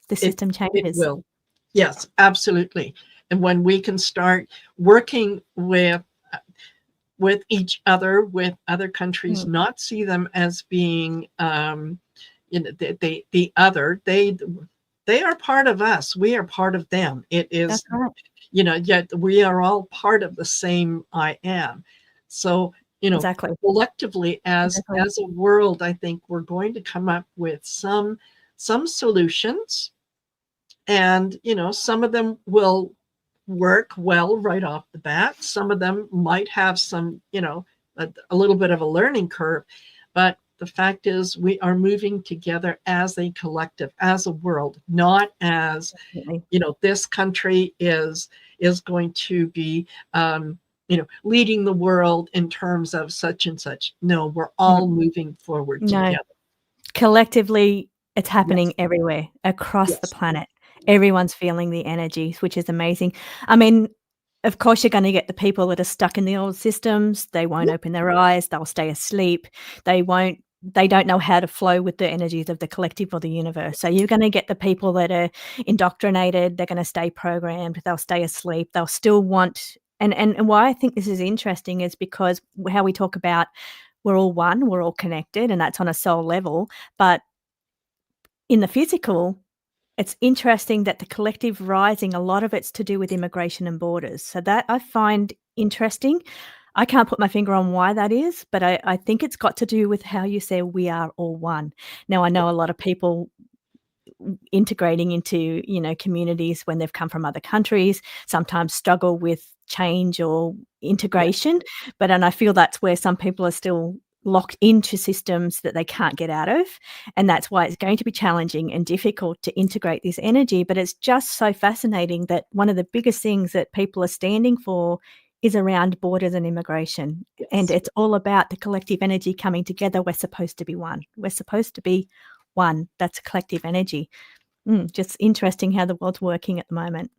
[SPEAKER 6] the system changes.
[SPEAKER 1] It will. Yes, absolutely. And when we can start working with with each other, with other countries, not see them as being, the other. They are part of us. We are part of them. It is,
[SPEAKER 6] That's right.
[SPEAKER 1] Yet we are all part of the same I am. So,
[SPEAKER 6] Exactly.
[SPEAKER 1] collectively as a world, I think we're going to come up with some solutions, and some of them will work well right off the bat. Some of them might have some, a little bit of a learning curve, but the fact is we are moving together as a collective, as a world, not as, this country is going to be, leading the world in terms of such and such. No, we're all moving forward together.
[SPEAKER 6] Collectively, it's happening everywhere across the planet. Everyone's feeling the energies, which is amazing. I mean, of course, you're going to get the people that are stuck in the old systems. They won't open their eyes. They'll stay asleep. They don't know how to flow with the energies of the collective or the universe. So you're going to get the people that are indoctrinated. They're going to stay programmed. They'll stay asleep. They'll still want, and why I think this is interesting is because how we talk about we're all one, we're all connected, and that's on a soul level. But in the physical, it's interesting that the collective rising, a lot of it's to do with immigration and borders. So that I find interesting. I can't put my finger on why that is, but I think it's got to do with how you say we are all one. Now, I know a lot of people integrating into, communities when they've come from other countries, sometimes struggle with change or integration. And I feel that's where some people are still locked into systems that they can't get out of. And that's why it's going to be challenging and difficult to integrate this energy. But it's just so fascinating that one of the biggest things that people are standing for is around borders and immigration. And it's all about the collective energy coming together. We're supposed to be one. We're supposed to be one. That's a collective energy. Just interesting how the world's working at the moment.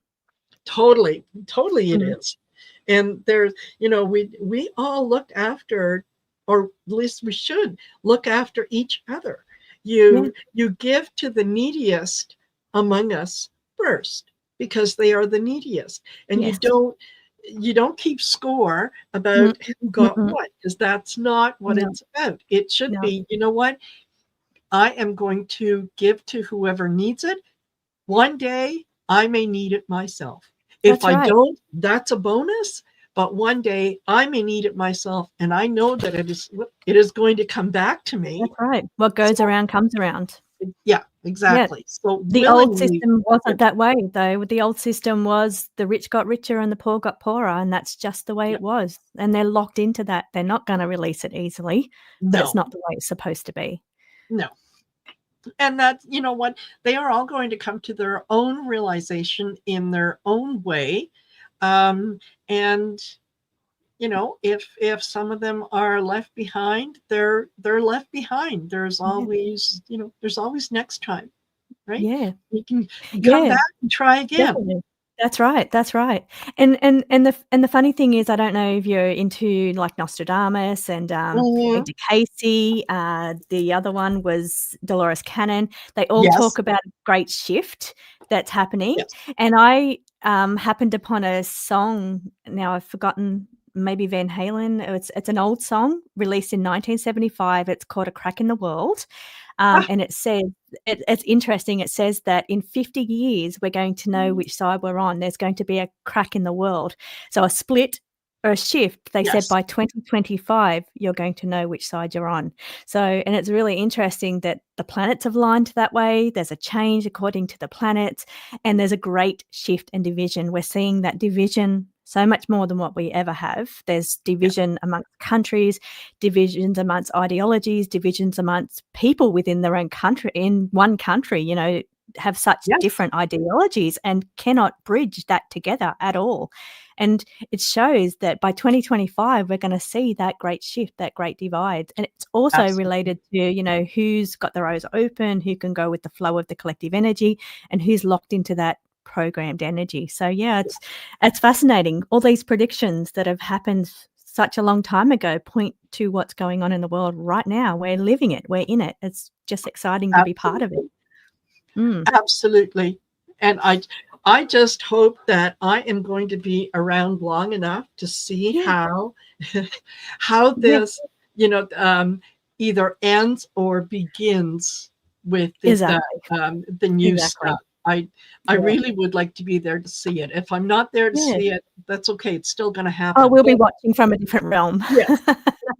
[SPEAKER 1] Totally it is. And there's, we all look after, or at least we should look after each other. You give to the neediest among us first, because they are the neediest. And you don't keep score about who got what, because that's not what it's about. It should be, you know what? I am going to give to whoever needs it. One day I may need it myself. If I don't, that's a bonus. But one day I may need it myself, and I know that it is going to come back to me.
[SPEAKER 6] That's right. What goes around comes around.
[SPEAKER 1] Yeah, exactly.
[SPEAKER 6] Yeah.
[SPEAKER 1] So
[SPEAKER 6] the old system wasn't that way, though. The old system was the rich got richer and the poor got poorer, and that's just the way it was. And they're locked into that. They're not going to release it easily.
[SPEAKER 1] No.
[SPEAKER 6] That's not the way it's supposed to be.
[SPEAKER 1] No. And that, what, they are all going to come to their own realization in their own way. And, if some of them are left behind, they're left behind. There's always, there's always next time, right?
[SPEAKER 6] Yeah.
[SPEAKER 1] You can come back and try again.
[SPEAKER 6] Definitely. That's right. That's right. And the funny thing is, I don't know if you're into like Nostradamus and into Casey. The other one was Dolores Cannon. They all talk about a great shift that's happening.
[SPEAKER 1] Yes.
[SPEAKER 6] And I happened upon a song. Now I've forgotten. Maybe Van Halen. It's an old song released in 1975. It's called "A Crack in the World," and it says it's interesting. It says that in 50 years we're going to know which side we're on. There's going to be a crack in the world. So a split or a shift. They said by 2025 you're going to know which side you're on. So, and it's really interesting that the planets have aligned that way. There's a change according to the planets, and there's a great shift and division. We're seeing that division so much more than what we ever have. There's division amongst countries, divisions amongst ideologies, divisions amongst people within their own country, in one country, have such different ideologies and cannot bridge that together at all. And it shows that by 2025, we're going to see that great shift, that great divide. And it's also related to, who's got their eyes open, who can go with the flow of the collective energy, and who's locked into that programmed energy. So it's fascinating. All these predictions that have happened such a long time ago point to what's going on in the world right now. We're living it. We're in it. It's just exciting to be part of it.
[SPEAKER 1] Absolutely. And I just hope that I am going to be around long enough to see
[SPEAKER 6] Yeah.
[SPEAKER 1] how this, either ends or begins with
[SPEAKER 6] Exactly.
[SPEAKER 1] the new
[SPEAKER 6] Exactly.
[SPEAKER 1] stuff. I
[SPEAKER 6] Yeah.
[SPEAKER 1] really would like to be there to see it. If I'm not there to
[SPEAKER 6] Yeah.
[SPEAKER 1] see it, that's okay. It's still going to
[SPEAKER 6] Oh,
[SPEAKER 1] happen.
[SPEAKER 6] we'll be
[SPEAKER 1] But
[SPEAKER 6] watching from a different realm.
[SPEAKER 1] yes,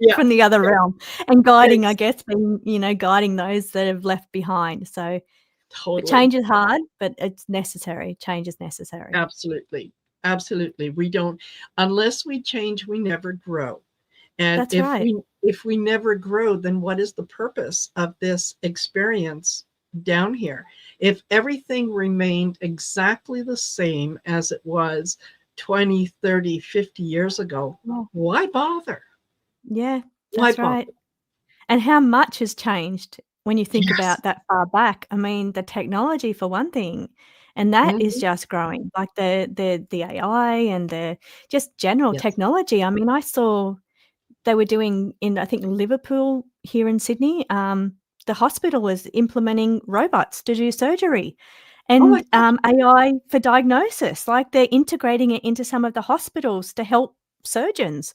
[SPEAKER 1] yeah,
[SPEAKER 6] From the other realm and guiding, I
[SPEAKER 1] ex-
[SPEAKER 6] guess, being, guiding those that have left behind. So
[SPEAKER 1] totally.
[SPEAKER 6] change is hard, but it's necessary. Change is necessary.
[SPEAKER 1] Absolutely. Absolutely. We don't, unless we change, we never grow. And
[SPEAKER 6] That's right.
[SPEAKER 1] if we never grow, then what is the purpose of this experience down here? If everything remained exactly the same as it was 20, 30, 50 years ago,
[SPEAKER 6] Yeah.
[SPEAKER 1] why bother?
[SPEAKER 6] Yeah,
[SPEAKER 1] Why
[SPEAKER 6] that's
[SPEAKER 1] bother?
[SPEAKER 6] right. And how much has changed when you think
[SPEAKER 1] Yes.
[SPEAKER 6] about that far back. I mean, the technology for one thing, and that is
[SPEAKER 1] Mhm.
[SPEAKER 6] just growing. Like the AI and the just general
[SPEAKER 1] Yes.
[SPEAKER 6] technology. I mean, I saw they were doing in, I think, Liverpool here in Sydney, the hospital was implementing robots to do surgery
[SPEAKER 1] Oh my
[SPEAKER 6] and
[SPEAKER 1] gosh.
[SPEAKER 6] AI for diagnosis. Like they're integrating it into some of the hospitals to help surgeons.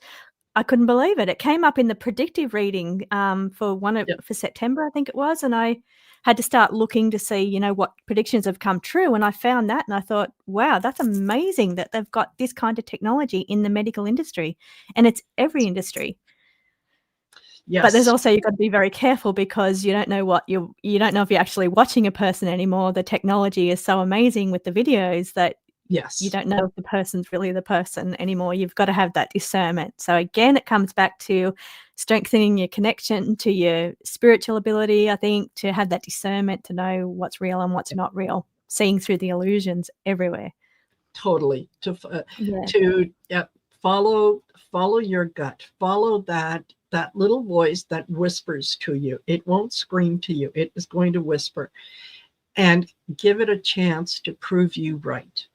[SPEAKER 6] I couldn't believe it. It came up in the predictive reading
[SPEAKER 1] Yeah.
[SPEAKER 6] for September, I think it was, and I had to start looking to see, what predictions have come true. And I found that, and I thought, wow, that's amazing that they've got this kind of technology in the medical industry, and it's every industry. But there's
[SPEAKER 1] Yes.
[SPEAKER 6] also, you've got to be very careful because you don't know what you don't know if you're actually watching a person anymore. The technology is so amazing with the videos that you
[SPEAKER 1] Yes.
[SPEAKER 6] don't know if the person's really the person anymore. You've got to have that discernment. So again, it comes back to strengthening your connection to your spiritual ability, I think, to have that discernment to know what's real and what's not real, seeing through the illusions everywhere.
[SPEAKER 1] Totally.
[SPEAKER 6] Yeah.
[SPEAKER 1] To follow your gut. Follow that little voice that whispers to you. It won't scream to you. It is going to whisper, and give it a chance to prove you right,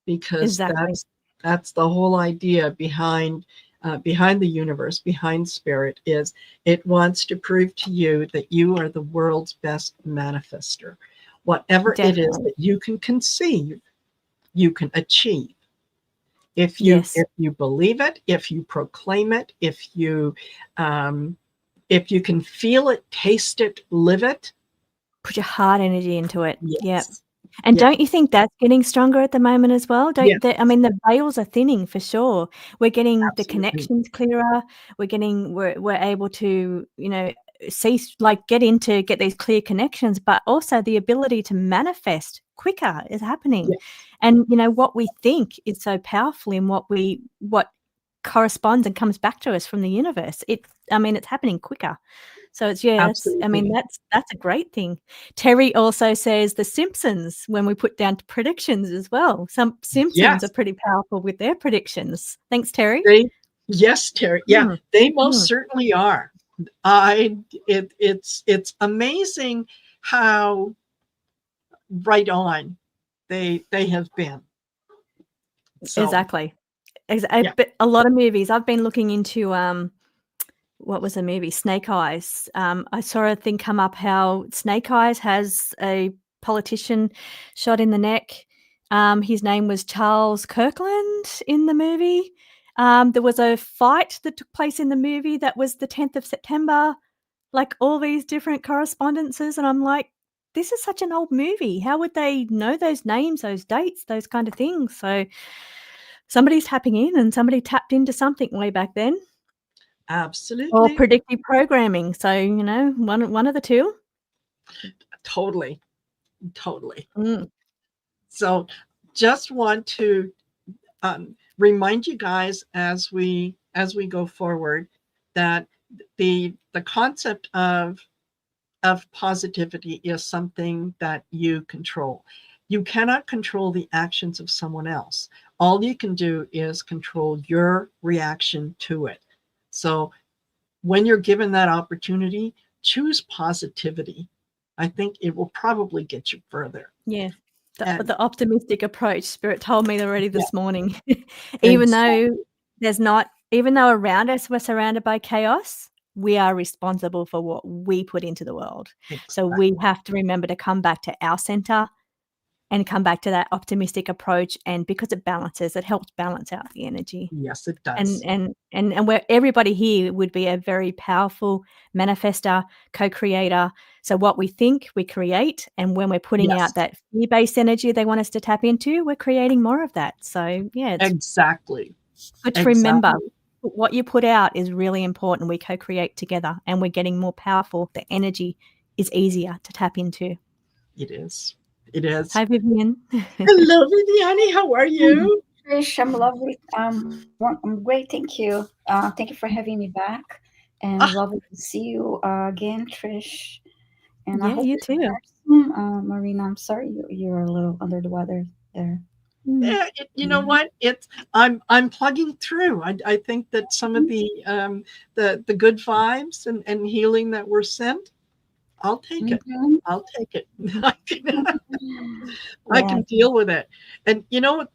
[SPEAKER 1] because
[SPEAKER 6] Exactly.
[SPEAKER 1] that's the whole idea behind the universe, behind spirit, is it wants to prove to you that you are the world's best manifester. Whatever it is
[SPEAKER 6] Definitely.
[SPEAKER 1] that you can conceive, you can achieve. If
[SPEAKER 6] Yes.
[SPEAKER 1] you believe it, if you proclaim it, if you can feel it, taste it, live it.
[SPEAKER 6] Put your heart energy into it. Yep.
[SPEAKER 1] Yes.
[SPEAKER 6] And
[SPEAKER 1] Yeah.
[SPEAKER 6] don't you think that's getting stronger at the moment as well?
[SPEAKER 1] Yes.
[SPEAKER 6] I mean, the veils are thinning for sure. We're getting the
[SPEAKER 1] Absolutely.
[SPEAKER 6] connections clearer. We're able to, get these clear connections, but also the ability to manifest quicker is happening.
[SPEAKER 1] Yes.
[SPEAKER 6] And what we think is so powerful in what corresponds and comes back to us from the universe. It's happening quicker. So it's
[SPEAKER 1] Absolutely.
[SPEAKER 6] that's a great thing. Terry also says The Simpsons, when we put down predictions as well. Some Simpsons
[SPEAKER 1] Yes.
[SPEAKER 6] are pretty powerful with their predictions. Thanks, Terry.
[SPEAKER 1] Yes, Terry. Yeah, they most
[SPEAKER 6] Mm.
[SPEAKER 1] certainly are. It's amazing how right on they have been. So
[SPEAKER 6] Exactly.
[SPEAKER 1] yeah.
[SPEAKER 6] But a lot of movies. I've been looking into what was the movie? Snake Eyes. I saw a thing come up how Snake Eyes has a politician shot in the neck. His name was Charles Kirkland in the movie. There was a fight that took place in the movie that was the 10th of September, like all these different correspondences. And I'm like, this is such an old movie. How would they know those names, those dates, those kind of things? So somebody's tapping in, and somebody tapped into something way back then. Or
[SPEAKER 1] Absolutely.
[SPEAKER 6] predictive programming. So, one of the two.
[SPEAKER 1] Totally.
[SPEAKER 6] Mm.
[SPEAKER 1] So just want to remind you guys as we go forward that the concept of positivity is something that you control. You cannot control the actions of someone else. All you can do is control your reaction to it. So when you're given that opportunity, choose positivity. I think it will probably get you further.
[SPEAKER 6] Yeah.
[SPEAKER 1] And
[SPEAKER 6] The optimistic approach, Spirit told me already
[SPEAKER 1] yeah,
[SPEAKER 6] this morning.
[SPEAKER 1] exactly.
[SPEAKER 6] Even though around us we're surrounded by chaos, we are responsible for what we put into the world. So
[SPEAKER 1] Exactly.
[SPEAKER 6] we have to remember to come back to our center and come back to that optimistic approach. And because it helps balance out the energy.
[SPEAKER 1] Yes, it does.
[SPEAKER 6] And where everybody here would be a very powerful manifester, co-creator. So what we think, we create, and when we're putting
[SPEAKER 1] Yes.
[SPEAKER 6] out that fear-based energy they want us to tap into, we're creating more of that. So yeah, it's
[SPEAKER 1] Exactly.
[SPEAKER 6] good to remember what you put out is really important. We co-create together, and we're getting more powerful. The energy is easier to tap into.
[SPEAKER 1] It is. It is.
[SPEAKER 6] Hi, Viviane.
[SPEAKER 1] Hello, Viviane. How are you?
[SPEAKER 7] Trish, I'm lovely. I'm great. Thank you. Thank you for having me back, and lovely to see you again, Trish. And I
[SPEAKER 6] Yeah,
[SPEAKER 7] hope
[SPEAKER 6] you too.
[SPEAKER 7] Marina, I'm sorry you're a little under the weather there.
[SPEAKER 1] Yeah, you know what? I'm plugging through. I think that some of the good vibes and healing that were sent, I'll take it. I'll take it. I can deal with it. And you know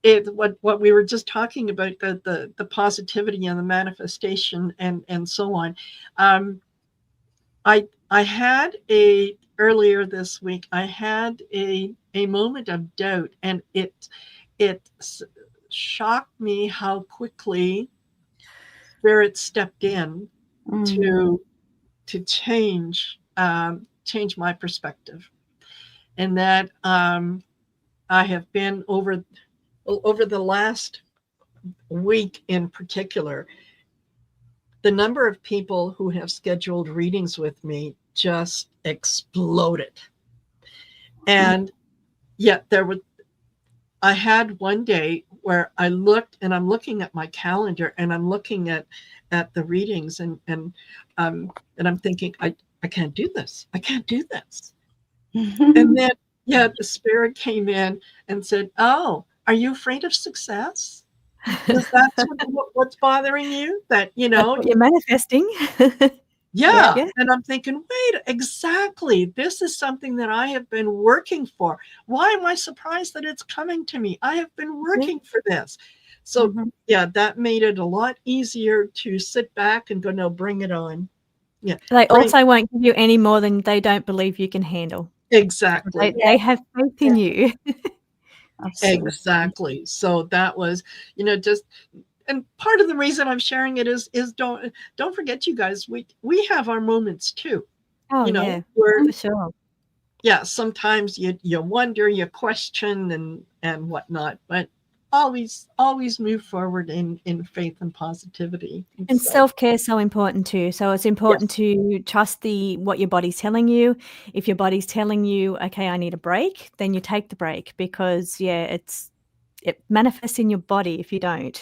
[SPEAKER 1] what we were just talking about, the positivity and the manifestation and so on. I had earlier this week, I had a moment of doubt, and it shocked me how quickly Spirit stepped in to change my perspective. And that I have been over the last week in particular, the number of people who have scheduled readings with me just exploded. And yet I had one day where I looked, and I'm looking at my calendar, and I'm looking at the readings, and I'm thinking, I can't do this. I can't do this. And then, the Spirit came in and said, "Oh, are you afraid of success? Is that what's bothering you? That,
[SPEAKER 6] That's what you're manifesting."
[SPEAKER 1] Yeah. And I'm thinking, wait, exactly. This is something that I have been working for. Why am I surprised that it's coming to me? I have been working for this. So that made it a lot easier to sit back and go, no, bring it on. Yeah.
[SPEAKER 6] They also won't give you any more than they don't believe you can handle.
[SPEAKER 1] Exactly.
[SPEAKER 6] They have faith in you.
[SPEAKER 1] Exactly. So that was, just, and part of the reason I'm sharing it is don't forget, you guys, we have our moments too.
[SPEAKER 6] Yeah,
[SPEAKER 1] where,
[SPEAKER 6] for sure.
[SPEAKER 1] Yeah, sometimes you wonder, you question and whatnot, but always move forward in faith and positivity.
[SPEAKER 6] And self-care is so important too. So it's important to trust what your body's telling you. If your body's telling you, okay, I need a break, then you take the break, because it manifests in your body if you don't.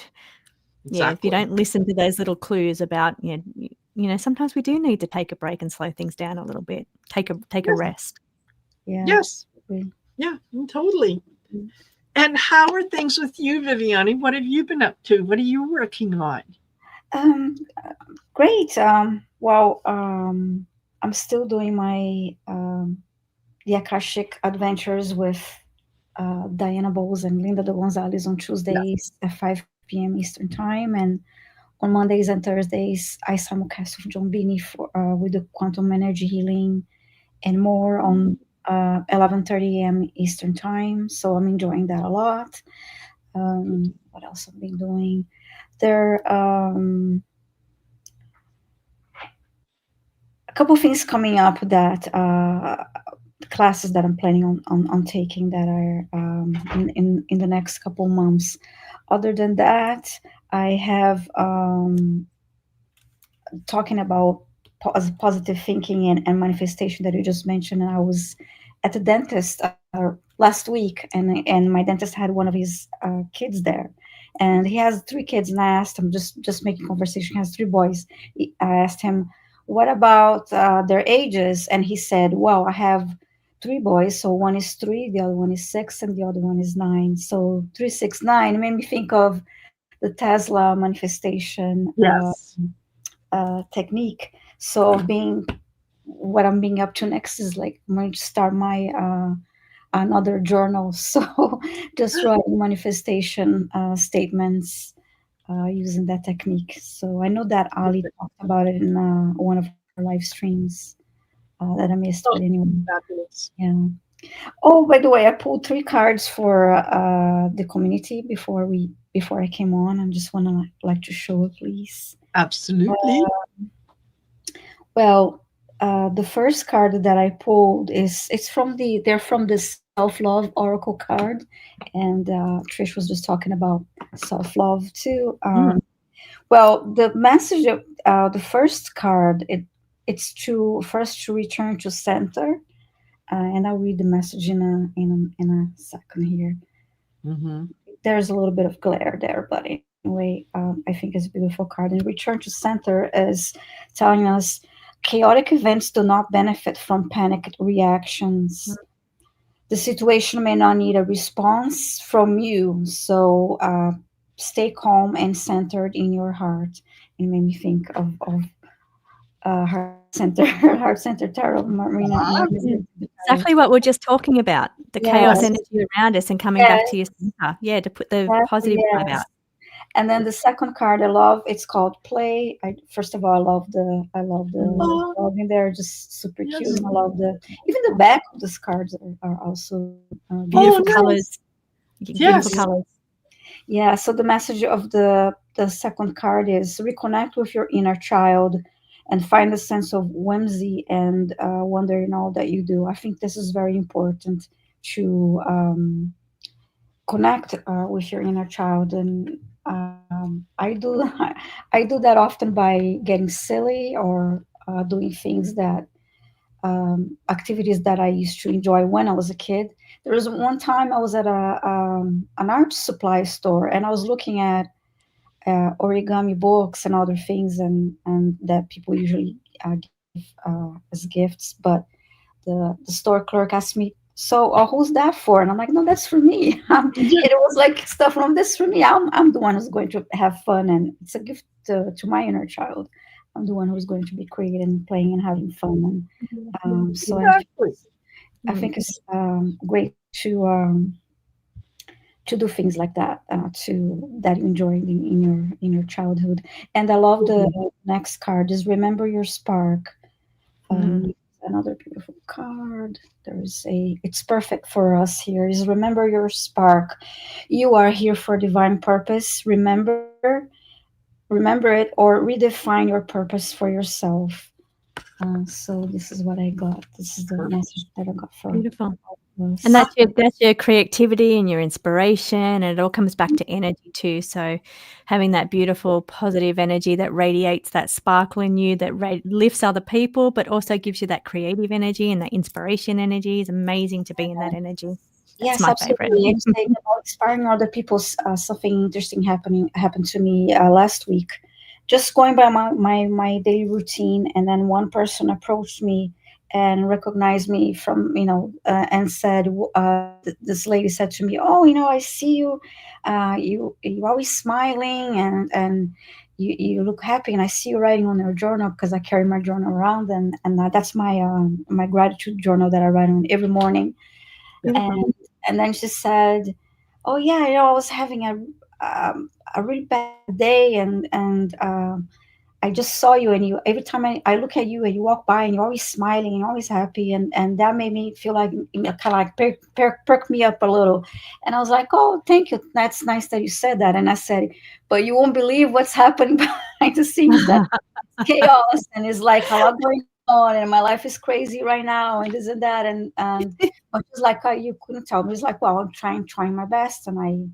[SPEAKER 6] Yeah, if you don't listen to those little clues about, sometimes we do need to take a break and slow things down a little bit. Take a rest.
[SPEAKER 7] Yeah.
[SPEAKER 1] Yes. Yeah, totally. And how are things with you, Viviane? What have you been up to? What are you working on?
[SPEAKER 7] Great. Well, I'm still doing my the Akashic Adventures with Diana Boles and Linda de Gonzalez on Tuesdays at 5 p.m. Eastern Time, and on Mondays and Thursdays I simulcast with John Beanie with the quantum energy healing and more on 11:30 a.m. Eastern Time. So I'm enjoying that a lot. What else have I been doing? There a couple of things coming up that classes that I'm planning on taking that are in the next couple months. Other than that, I have talking about positive thinking and manifestation that you just mentioned. And I was at the dentist last week, and my dentist had one of his kids there, and he has 3 kids. And I asked him, just making conversation. He has 3 boys. I asked him, what about their ages? And he said, well, I have 3 boys, so one is 3, the other one is 6, and the other one is 9. So 3, 6, 9. It made me think of the Tesla manifestation technique. So what I'm being up to next is like I'm going to start my another journal. So just writing manifestation statements using that technique. So I know that Aley talked about it in one of her live streams that I missed. But anyway,
[SPEAKER 1] fabulous.
[SPEAKER 7] yeah. Oh, by the way, I pulled 3 cards for the community before I came on. I just want to like to show it, please.
[SPEAKER 1] Absolutely.
[SPEAKER 7] Well, the first card that I pulled they're from the self-love oracle card, and Trish was just talking about self-love too. Well, the message of the first card, it's to return to center, and I'll read the message in a second here. There's a little bit of glare there, but anyway, I think it's a beautiful card. And return to center is telling us chaotic events do not benefit from panic reactions. The situation may not need a response from you, so stay calm and centered in your heart. It made me think of heart center tarot. Marina.
[SPEAKER 6] Exactly what we're just talking about, the chaos energy around us and coming back to your center. Yeah, to put the positive vibe out.
[SPEAKER 7] And then the second card I love, it's called Play. First of all, I love the love in there, just super cute. And I love even the back of these cards are also
[SPEAKER 6] beautiful colors.
[SPEAKER 1] Yes.
[SPEAKER 6] Beautiful colors.
[SPEAKER 7] Yeah. So the message of the second card is reconnect with your inner child and find a sense of whimsy and wonder in all that you do. I think this is very important to connect with your inner child, and I do that often by getting silly or doing things that activities that I used to enjoy when I was a kid. There was one time I was at an art supply store, and I was looking at origami books and other things, and that people usually give as gifts. But the store clerk asked me, "So, who's that for?" And I'm like, "No, that's for me." It was like stuff from this for me. I'm the one who's going to have fun, and it's a gift to my inner child. I'm the one who's going to be creating and playing and having fun. And so
[SPEAKER 1] Exactly.
[SPEAKER 7] I think it's great to do things like that, that you enjoy in your childhood. And I love the next card is remember your spark. Another beautiful card. It's perfect for us here. Is remember your spark. You are here for divine purpose. Remember it or redefine your purpose for yourself. So this is what I got. This is the message that I got from
[SPEAKER 6] beautiful. And that's your creativity and your inspiration, and it all comes back to energy too. So having that beautiful positive energy that radiates that sparkle in you, that lifts other people, but also gives you that creative energy and that inspiration energy is amazing to be in that energy. That's my favorite.
[SPEAKER 7] And about inspiring other people. Something interesting happened to me last week. Just going by my daily routine, and then one person approached me and recognized me from, and said, this lady said to me, "Oh, I see you, you always smiling, and you look happy, and I see you writing on your journal," because I carry my journal around, and that's my gratitude journal that I write on every morning. And then she said, "Oh yeah, I was having a really bad day, and I just saw you, and every time I look at you and you walk by, and you're always smiling and always happy, and that made me feel like kind of like perk me up a little." And I was like, "Oh, thank you. That's nice that you said that." And I said, "But you won't believe what's happening behind the scenes. That chaos, and it's like a lot going on, and my life is crazy right now, and this and that." And but just like you couldn't tell me. It's like, well, I'm trying my best, and I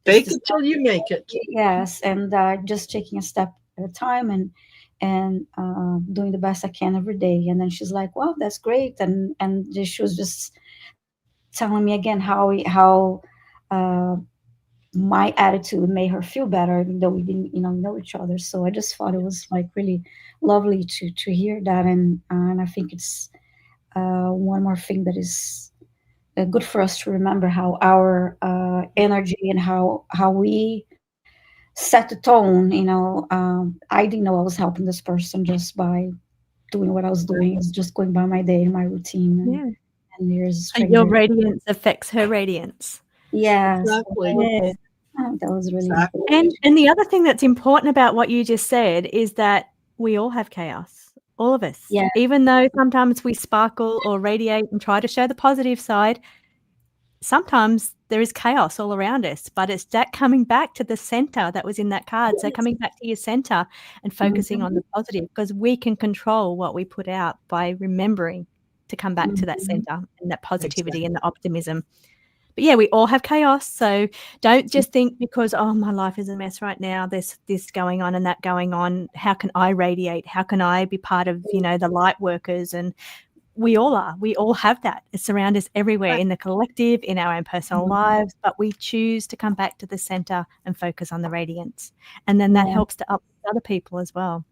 [SPEAKER 1] fake it till you make it.
[SPEAKER 7] Yes, and just taking a step at a time, and doing the best I can every day. And then she's like, "Well, that's great," and she was just telling me again how my attitude made her feel better, even though we didn't know each other. So I just thought it was like really lovely to hear that, and I think it's one more thing that is good for us to remember, how our energy and how we set the tone. I didn't know I was helping this person just by doing what I was doing. It's just going by my day and my routine. And there's
[SPEAKER 6] your radiance affects her radiance.
[SPEAKER 7] Yes.
[SPEAKER 1] Exactly.
[SPEAKER 7] Yeah. That was really important.
[SPEAKER 6] And the other thing that's important about what you just said is that we all have chaos. All of us.
[SPEAKER 7] Yeah.
[SPEAKER 6] Even though sometimes we sparkle or radiate and try to show the positive side, sometimes there is chaos all around us, but it's that coming back to the center that was in that card. So coming back to your center and focusing on the positive, because we can control what we put out by remembering to come back to that center and that positivity and the optimism. But yeah, we all have chaos. So don't just think because, oh, my life is a mess right now, there's this going on and that going on. How can I radiate? How can I be part of, the light workers? And we all are. We all have that. It's around us everywhere, in the collective, in our own personal lives, but we choose to come back to the center and focus on the radiance. And then that helps to uplift other people as well.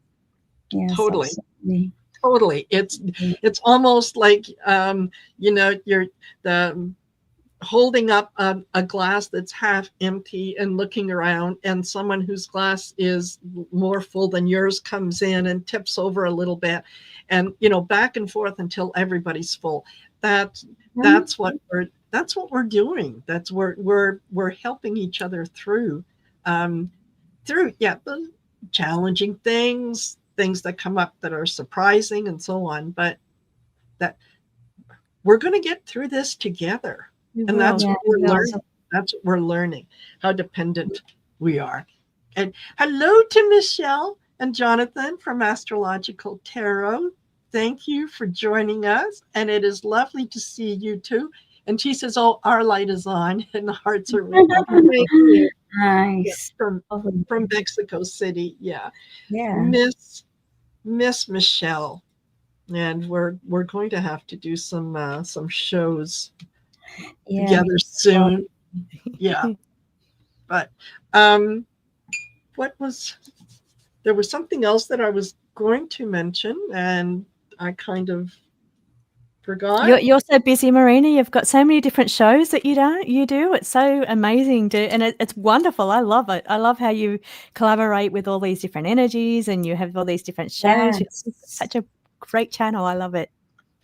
[SPEAKER 7] Yes,
[SPEAKER 1] Totally.
[SPEAKER 7] absolutely.
[SPEAKER 1] Totally. It's almost like, you're holding up a glass that's half empty and looking around, and someone whose glass is more full than yours comes in and tips over a little bit, and back and forth until everybody's full. That's what we're doing. That's we're helping each other through the challenging things that come up that are surprising and so on, but that we're going to get through this together. And that's what we're learning. That's what we're learning, how dependent we are. And hello to Michelle and Jonathan from Astrological Tarot. Thank you for joining us. And it is lovely to see you too. And she says, oh, our light is on and the hearts are with you.
[SPEAKER 7] Nice.
[SPEAKER 1] From Mexico City. Yeah.
[SPEAKER 7] Yeah.
[SPEAKER 1] Miss Michelle. And we're going to have to do some shows together soon. Yeah. But there was something else that I was going to mention and I kind of forgot.
[SPEAKER 6] You're so busy, Marina. You've got so many different shows that you do. It's so amazing and it's wonderful. I love it. I love how you collaborate with all these different energies and you have all these different shows.
[SPEAKER 7] Yes.
[SPEAKER 6] It's such a great channel. I love it.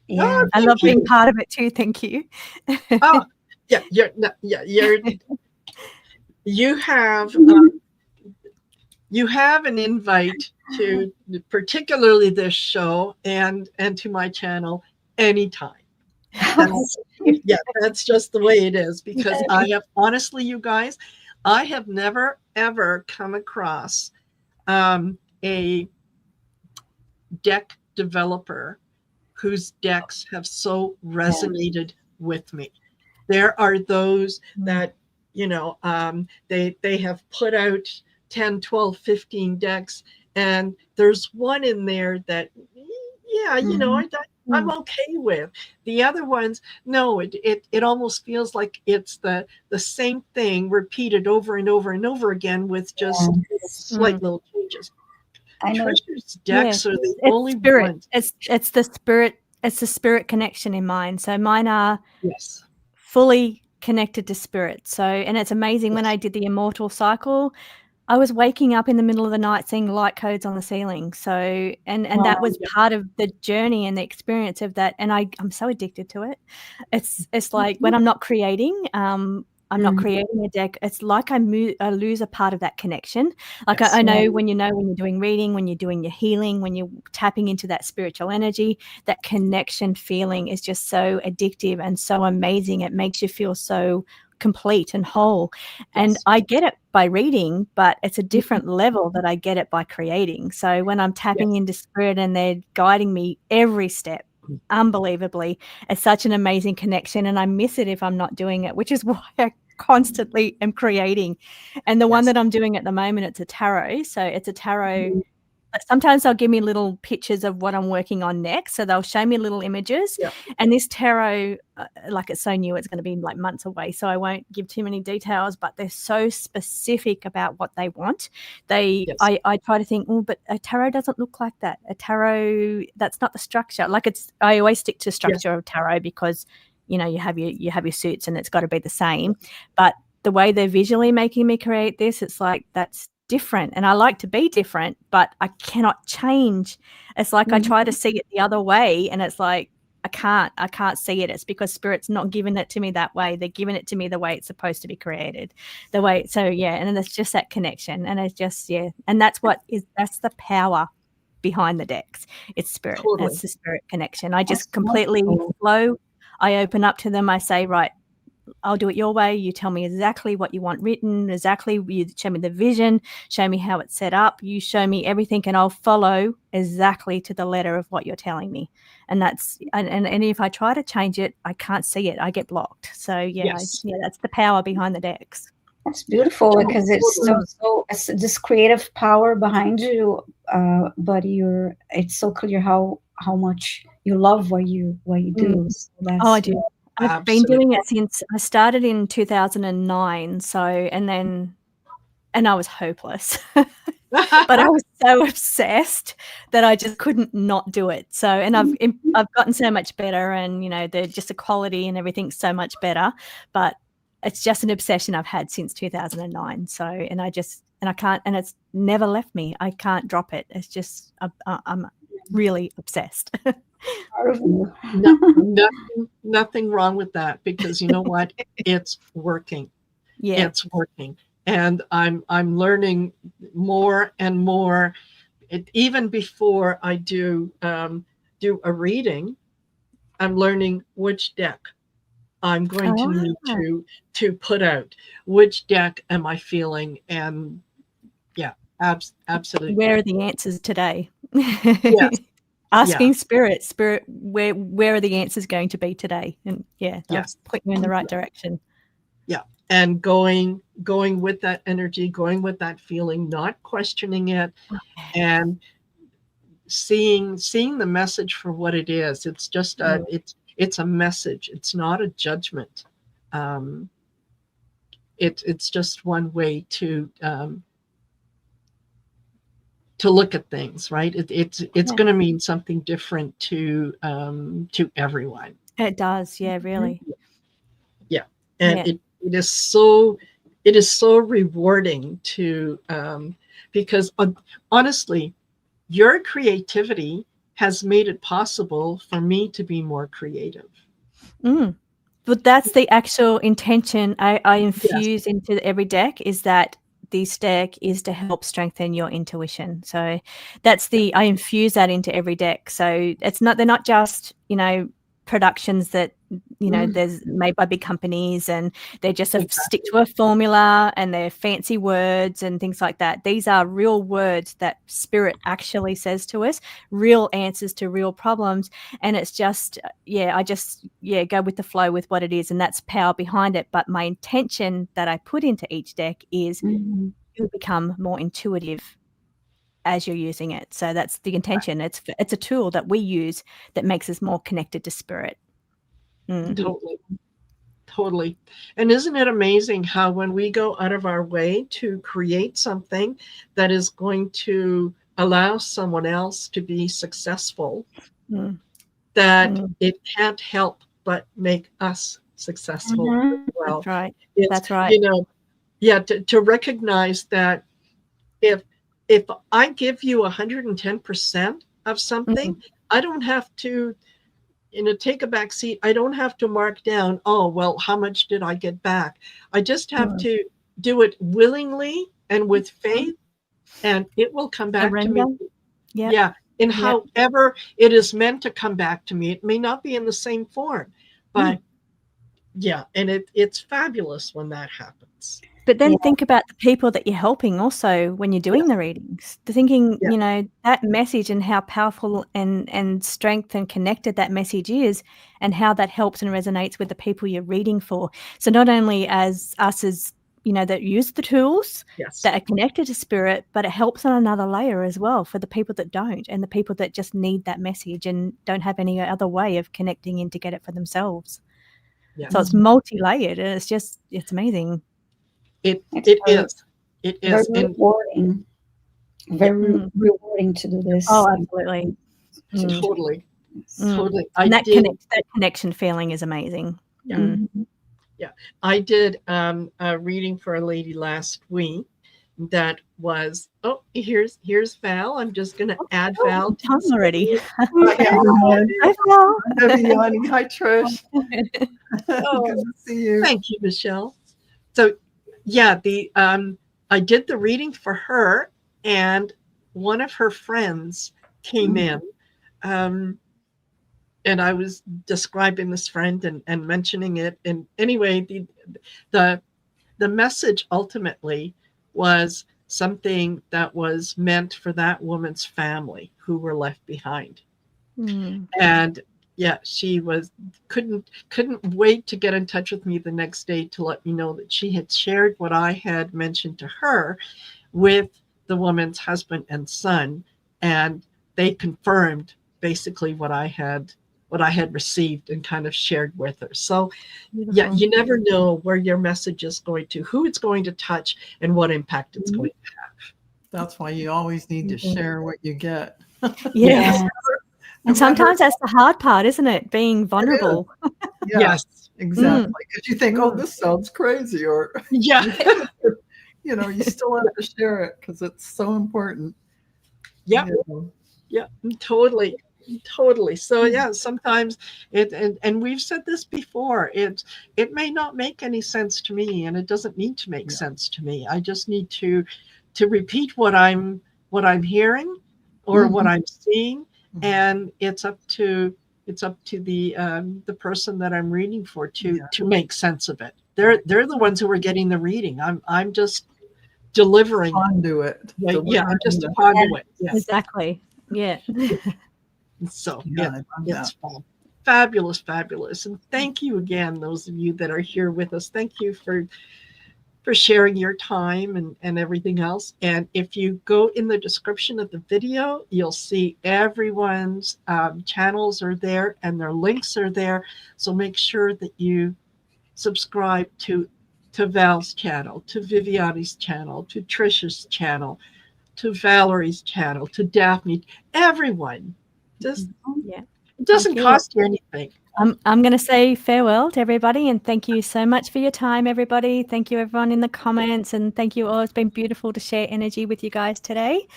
[SPEAKER 7] Yeah.
[SPEAKER 6] I love being part of it too. Thank you.
[SPEAKER 1] Oh, yeah. You have an invite to particularly this show and to my channel anytime. That's just the way it is, because I have, honestly, you guys, I have never ever come across a deck developer whose decks have so resonated with me. There are those that, they have put out 10, 12, 15 decks, and there's one in there that, I'm okay with. The other ones, no, it almost feels like it's the same thing repeated over and over and over again with just slight little changes.
[SPEAKER 7] I know.
[SPEAKER 1] Trisha's decks are the only
[SPEAKER 6] spirit.
[SPEAKER 1] ones.
[SPEAKER 6] It's the spirit. It's the spirit connection in mine. So mine are fully connected to spirit. So, and it's amazing when I did the immortal cycle, I was waking up in the middle of the night seeing light codes on the ceiling. So, and that was part of the journey and the experience of that. And I'm so addicted to it. It's like when I'm not creating, I'm not creating a deck. It's like I lose a part of that connection. Like I know when you're doing reading, when you're doing your healing, when you're tapping into that spiritual energy, that connection feeling is just so addictive and so amazing. It makes you feel so complete and whole. And I get it by reading, but it's a different level that I get it by creating. So when I'm tapping into spirit and they're guiding me every step, unbelievably, it's such an amazing connection, and I miss it if I'm not doing it, which is why I constantly am creating. And the one that I'm doing at the moment, it's a tarot. So it's a tarot. Sometimes they'll give me little pictures of what I'm working on next. So they'll show me little images. And this tarot, like it's so new, it's going to be like months away. So I won't give too many details, but they're so specific about what they want. I try to think, but a tarot doesn't look like that. A tarot, that's not the structure. Like I always stick to structure of tarot because, you have your suits and it's got to be the same. But the way they're visually making me create this, it's like that's different, and I like to be different, but I cannot change. It's like I try to see it the other way, and it's like I can't see it. It's because spirit's not giving it to me that way. They're giving it to me the way it's supposed to be created, the way. So and then it's just that connection, and it's just and that's the power behind the decks. It's spirit.
[SPEAKER 1] Totally.
[SPEAKER 6] That's the spirit connection. I just
[SPEAKER 3] That's
[SPEAKER 6] completely
[SPEAKER 3] wonderful.
[SPEAKER 6] flow. I open up to them. I say, right, I'll do it your way. You tell me exactly what you want written, exactly. You show me the vision, show me how it's set up. You show me everything, and I'll follow exactly to the letter of what you're telling me. And that's and if I try to change it, I can't see it. I get blocked. So
[SPEAKER 1] Yes.
[SPEAKER 6] that's the power behind the decks.
[SPEAKER 7] That's beautiful because it's this creative power behind you, but it's so clear how much you love what you do. So that's,
[SPEAKER 6] I do. I've been
[SPEAKER 1] Absolutely.
[SPEAKER 6] doing it since I started in 2009. So, and I was hopeless, but I was so obsessed that I just couldn't not do it. So, and I've gotten so much better, and the quality and everything's so much better, but it's just an obsession I've had since 2009. So, and I can't, and it's never left me. I can't drop it. It's just, I'm really obsessed.
[SPEAKER 1] Nothing wrong with that, because you know what? It's working.
[SPEAKER 6] Yeah.
[SPEAKER 1] It's working. And I'm learning more and more. Even before I do a reading, I'm learning which deck I'm going to need to put out. Which deck am I feeling? And yeah, absolutely.
[SPEAKER 6] Where are the answers today?
[SPEAKER 1] Yes.
[SPEAKER 6] Asking spirit, where are the answers going to be today? And
[SPEAKER 1] Yes,
[SPEAKER 6] put you in the right direction.
[SPEAKER 1] Yeah. And going with that energy, going with that feeling, not questioning it, and seeing the message for what it is. It's just it's a message. It's not a judgment. It's just one way to look at things, right? It's going to mean something different to everyone.
[SPEAKER 6] It does, yeah, really.
[SPEAKER 1] Yeah, and it is so rewarding to because honestly, your creativity has made it possible for me to be more creative.
[SPEAKER 6] But that's the actual intention I infuse into every deck, is that this deck is to help strengthen your intuition. So that's I infuse that into every deck. So they're not just, productions that, there's made by big companies, and they're just stick to a formula, and they're fancy words and things like that. These are real words that spirit actually says to us, real answers to real problems. And it's just, I just go with the flow with what it is, and that's power behind it. But my intention that I put into each deck is you become more intuitive as you're using it. So that's the intention. It's a tool that we use that makes us more connected to spirit.
[SPEAKER 1] Totally. And isn't it amazing how when we go out of our way to create something that is going to allow someone else to be successful, that it can't help but make us successful as well.
[SPEAKER 6] That's right.
[SPEAKER 1] That's right. To recognize that if I give you 110% of something, I don't have to take a back seat. I don't have to mark down, oh, well, how much did I get back? I just have to do it willingly and with faith, and it will come back to me. And however it is meant to come back to me. It may not be in the same form, but and it's fabulous when that happens.
[SPEAKER 6] But then think about the people that you're helping also when you're doing the readings. The thinking, that message and how powerful and strength and connected that message is, and how that helps and resonates with the people you're reading for. So not only as us as, that use the tools that are connected to spirit, but it helps on another layer as well for the people that don't, and the people that just need that message and don't have any other way of connecting in to get it for themselves. So it's multi-layered, and it's amazing.
[SPEAKER 1] It is
[SPEAKER 7] very rewarding. Very rewarding to do this.
[SPEAKER 6] Oh, absolutely.
[SPEAKER 1] Totally.
[SPEAKER 6] And that connection feeling is amazing.
[SPEAKER 1] I did a reading for a lady last week that was, here's Val. I'm just going to add Val.
[SPEAKER 6] Already.
[SPEAKER 3] Hi, Val. Viviane. Hi, Trish. Good to see you.
[SPEAKER 1] Thank you, Michelle. So I did the reading for her, and one of her friends came in. And I was describing this friend and mentioning it. And anyway, the message ultimately was something that was meant for that woman's family who were left behind. And yeah, she couldn't wait to get in touch with me the next day to let me know that she had shared what I had mentioned to her with the woman's husband and son, and they confirmed basically what I had received and kind of shared with her. So yeah, you never know where your message is going to, who it's going to touch, and what impact it's going to have.
[SPEAKER 3] That's why you always need to share what you get.
[SPEAKER 6] Yeah. And sometimes that's the hard part, isn't it? Being vulnerable.
[SPEAKER 3] Yes, exactly. Because you think, oh, this sounds crazy, or
[SPEAKER 1] yeah,
[SPEAKER 3] you still have to share it because it's so important.
[SPEAKER 1] Yeah, yeah, totally. So yeah, sometimes and we've said this before, it may not make any sense to me, and it doesn't need to make sense to me. I just need to repeat what I'm hearing or what I'm seeing, and it's up to the person that I'm reading for to make sense of it. They're the ones who are getting the reading. I'm just delivering.
[SPEAKER 3] Conduit.
[SPEAKER 1] Right? Yeah, I'm just a conduit. Yes.
[SPEAKER 6] Exactly. Yeah.
[SPEAKER 1] So it's fun. Fabulous. And thank you again, those of you that are here with us. Thank you for sharing your time and everything else. And if you go in the description of the video, you'll see everyone's channels are there and their links are there. So make sure that you subscribe to Val's channel, to Viviane's channel, to Trisha's channel, to Valerie's channel, to Daphne, everyone. Just it doesn't cost you anything.
[SPEAKER 6] I'm going to say farewell to everybody, and thank you so much for your time, everybody. Thank you, everyone in the comments, and thank you all. It's been beautiful to share energy with you guys today,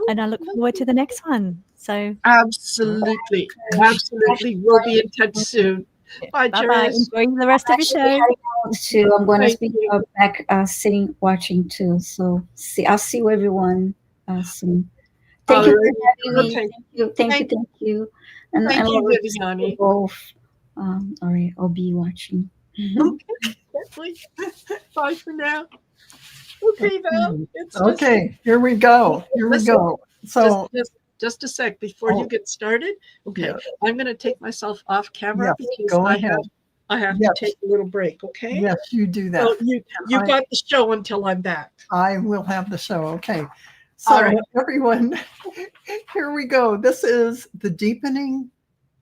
[SPEAKER 6] and I look forward to the next one. So
[SPEAKER 1] absolutely, we'll be in touch soon. Bye, Cherise.
[SPEAKER 6] Enjoy the rest of your show.
[SPEAKER 7] I'm going to be back sitting watching too. So I'll see you everyone soon. Thank you for having me. Thank you. And
[SPEAKER 1] thank you, Viviane.
[SPEAKER 7] Both. All right, I'll be watching.
[SPEAKER 1] Okay, definitely. Bye for now. Okay, Val.
[SPEAKER 3] Okay, here we go. So
[SPEAKER 1] just a sec before you get started. Okay, I'm going to take myself off camera because I have to take a little break. Okay.
[SPEAKER 3] Yes, you do that.
[SPEAKER 1] So you got the show until I'm back.
[SPEAKER 3] I will have the show. Okay. So everyone, here we go. This is the deepening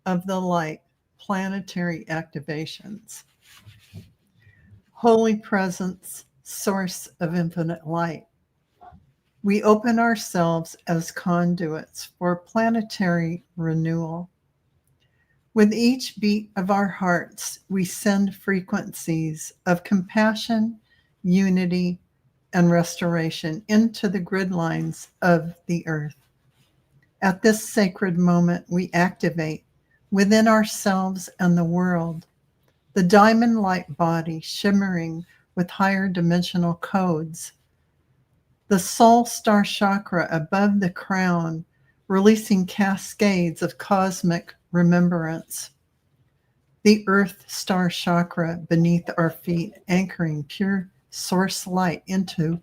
[SPEAKER 3] of the light, planetary activations. Holy presence, source of infinite light. We open ourselves as conduits for planetary renewal. With each beat of our hearts, we send frequencies of compassion, unity, and restoration into the grid lines of the earth. At this sacred moment, we activate within ourselves and the world the diamond light body shimmering with higher dimensional codes, the soul star chakra above the crown, releasing cascades of cosmic remembrance, the earth star chakra beneath our feet, anchoring pure source light into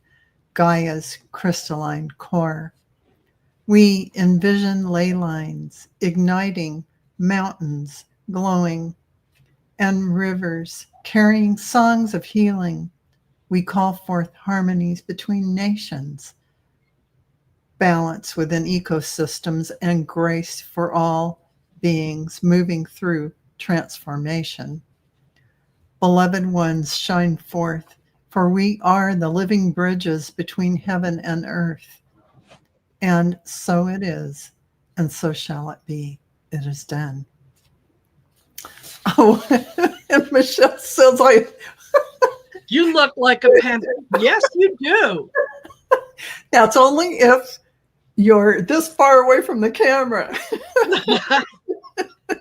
[SPEAKER 3] Gaia's crystalline core. We envision ley lines igniting, mountains glowing, and rivers carrying songs of healing. We call forth harmonies between nations, balance within ecosystems, and grace for all beings moving through transformation. Beloved ones, shine forth, for we are the living bridges between heaven and earth. And so it is, and so shall it be. It is done. Oh, and Michelle says,
[SPEAKER 1] you look like a panda. Yes, you do.
[SPEAKER 3] That's only if you're this far away from the camera.
[SPEAKER 1] No.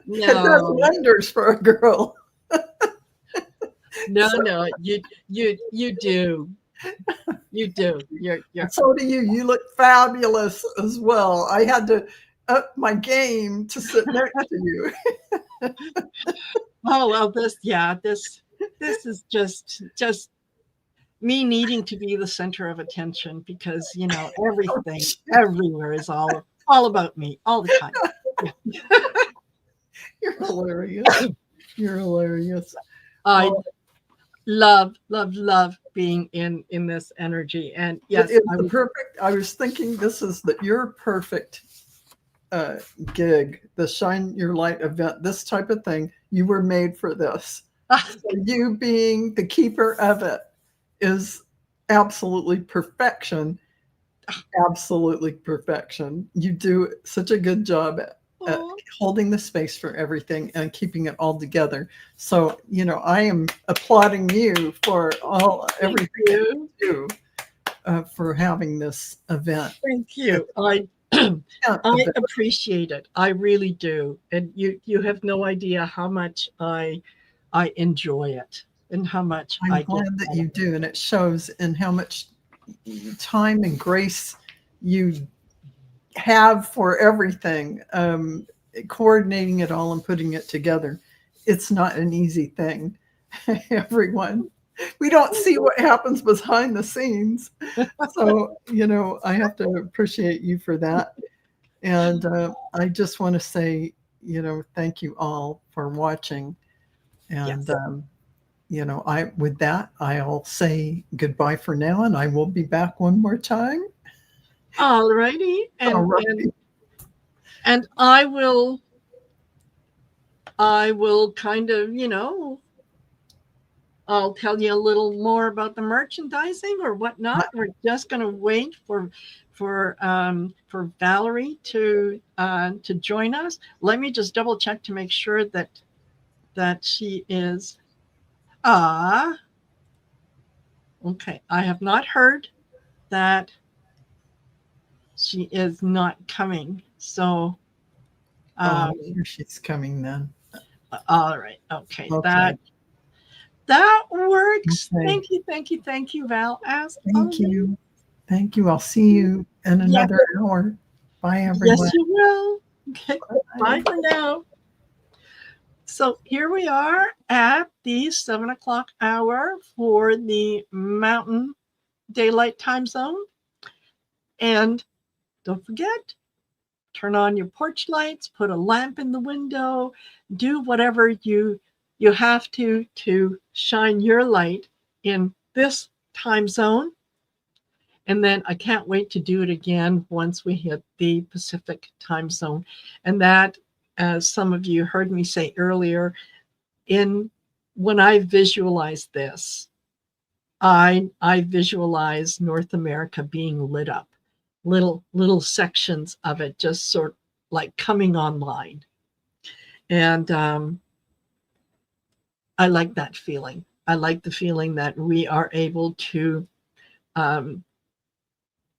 [SPEAKER 3] It does wonders for a girl.
[SPEAKER 1] No, you do. You do. You're
[SPEAKER 3] So do you. You look fabulous as well. I had to up my game to sit next to you.
[SPEAKER 1] Oh well, this is just me needing to be the center of attention because everything everywhere is all about me all the time. Yeah.
[SPEAKER 3] You're hilarious. You're hilarious.
[SPEAKER 1] I love being in this energy, and yes,
[SPEAKER 3] I was thinking this is your perfect gig, the Shine Your Light event, this type of thing. You were made for this. So you being the keeper of it is absolutely perfection. Absolutely perfection. You do such a good job at holding the space for everything and keeping it all together. So, I am applauding you for everything you do for having this event.
[SPEAKER 1] Thank you. I appreciate it. I really do. And you have no idea how much I enjoy it and how much
[SPEAKER 3] I'm glad that you do. And it shows in how much time and grace you have for everything, coordinating it all and putting it together. It's not an easy thing. Everyone, we don't see what happens behind the scenes. So, I have to appreciate you for that. And I just want to say, thank you all for watching. And, with that, I'll say goodbye for now, and I will be back one more time.
[SPEAKER 1] All righty. And I will kind of, I'll tell you a little more about the merchandising or whatnot. We're just going to wait for Valerie to join us. Let me just double check to make sure that she is. Okay. I have not heard that she is not coming. So,
[SPEAKER 3] here she's coming then.
[SPEAKER 1] All right. Okay. That works. Okay. Thank you, Val.
[SPEAKER 3] Thank you. I'll see you in another hour. Bye, everyone.
[SPEAKER 1] Yes, you will. Okay. Bye for now. So here we are at the 7:00 hour for the Mountain Daylight Time Zone. And don't forget, turn on your porch lights, put a lamp in the window, do whatever you have to shine your light in this time zone. And then I can't wait to do it again once we hit the Pacific time zone. And that, as some of you heard me say earlier, when I visualize this, I visualize North America being lit up, little sections of it just sort of like coming online. And I like that feeling. I like the feeling that we are able to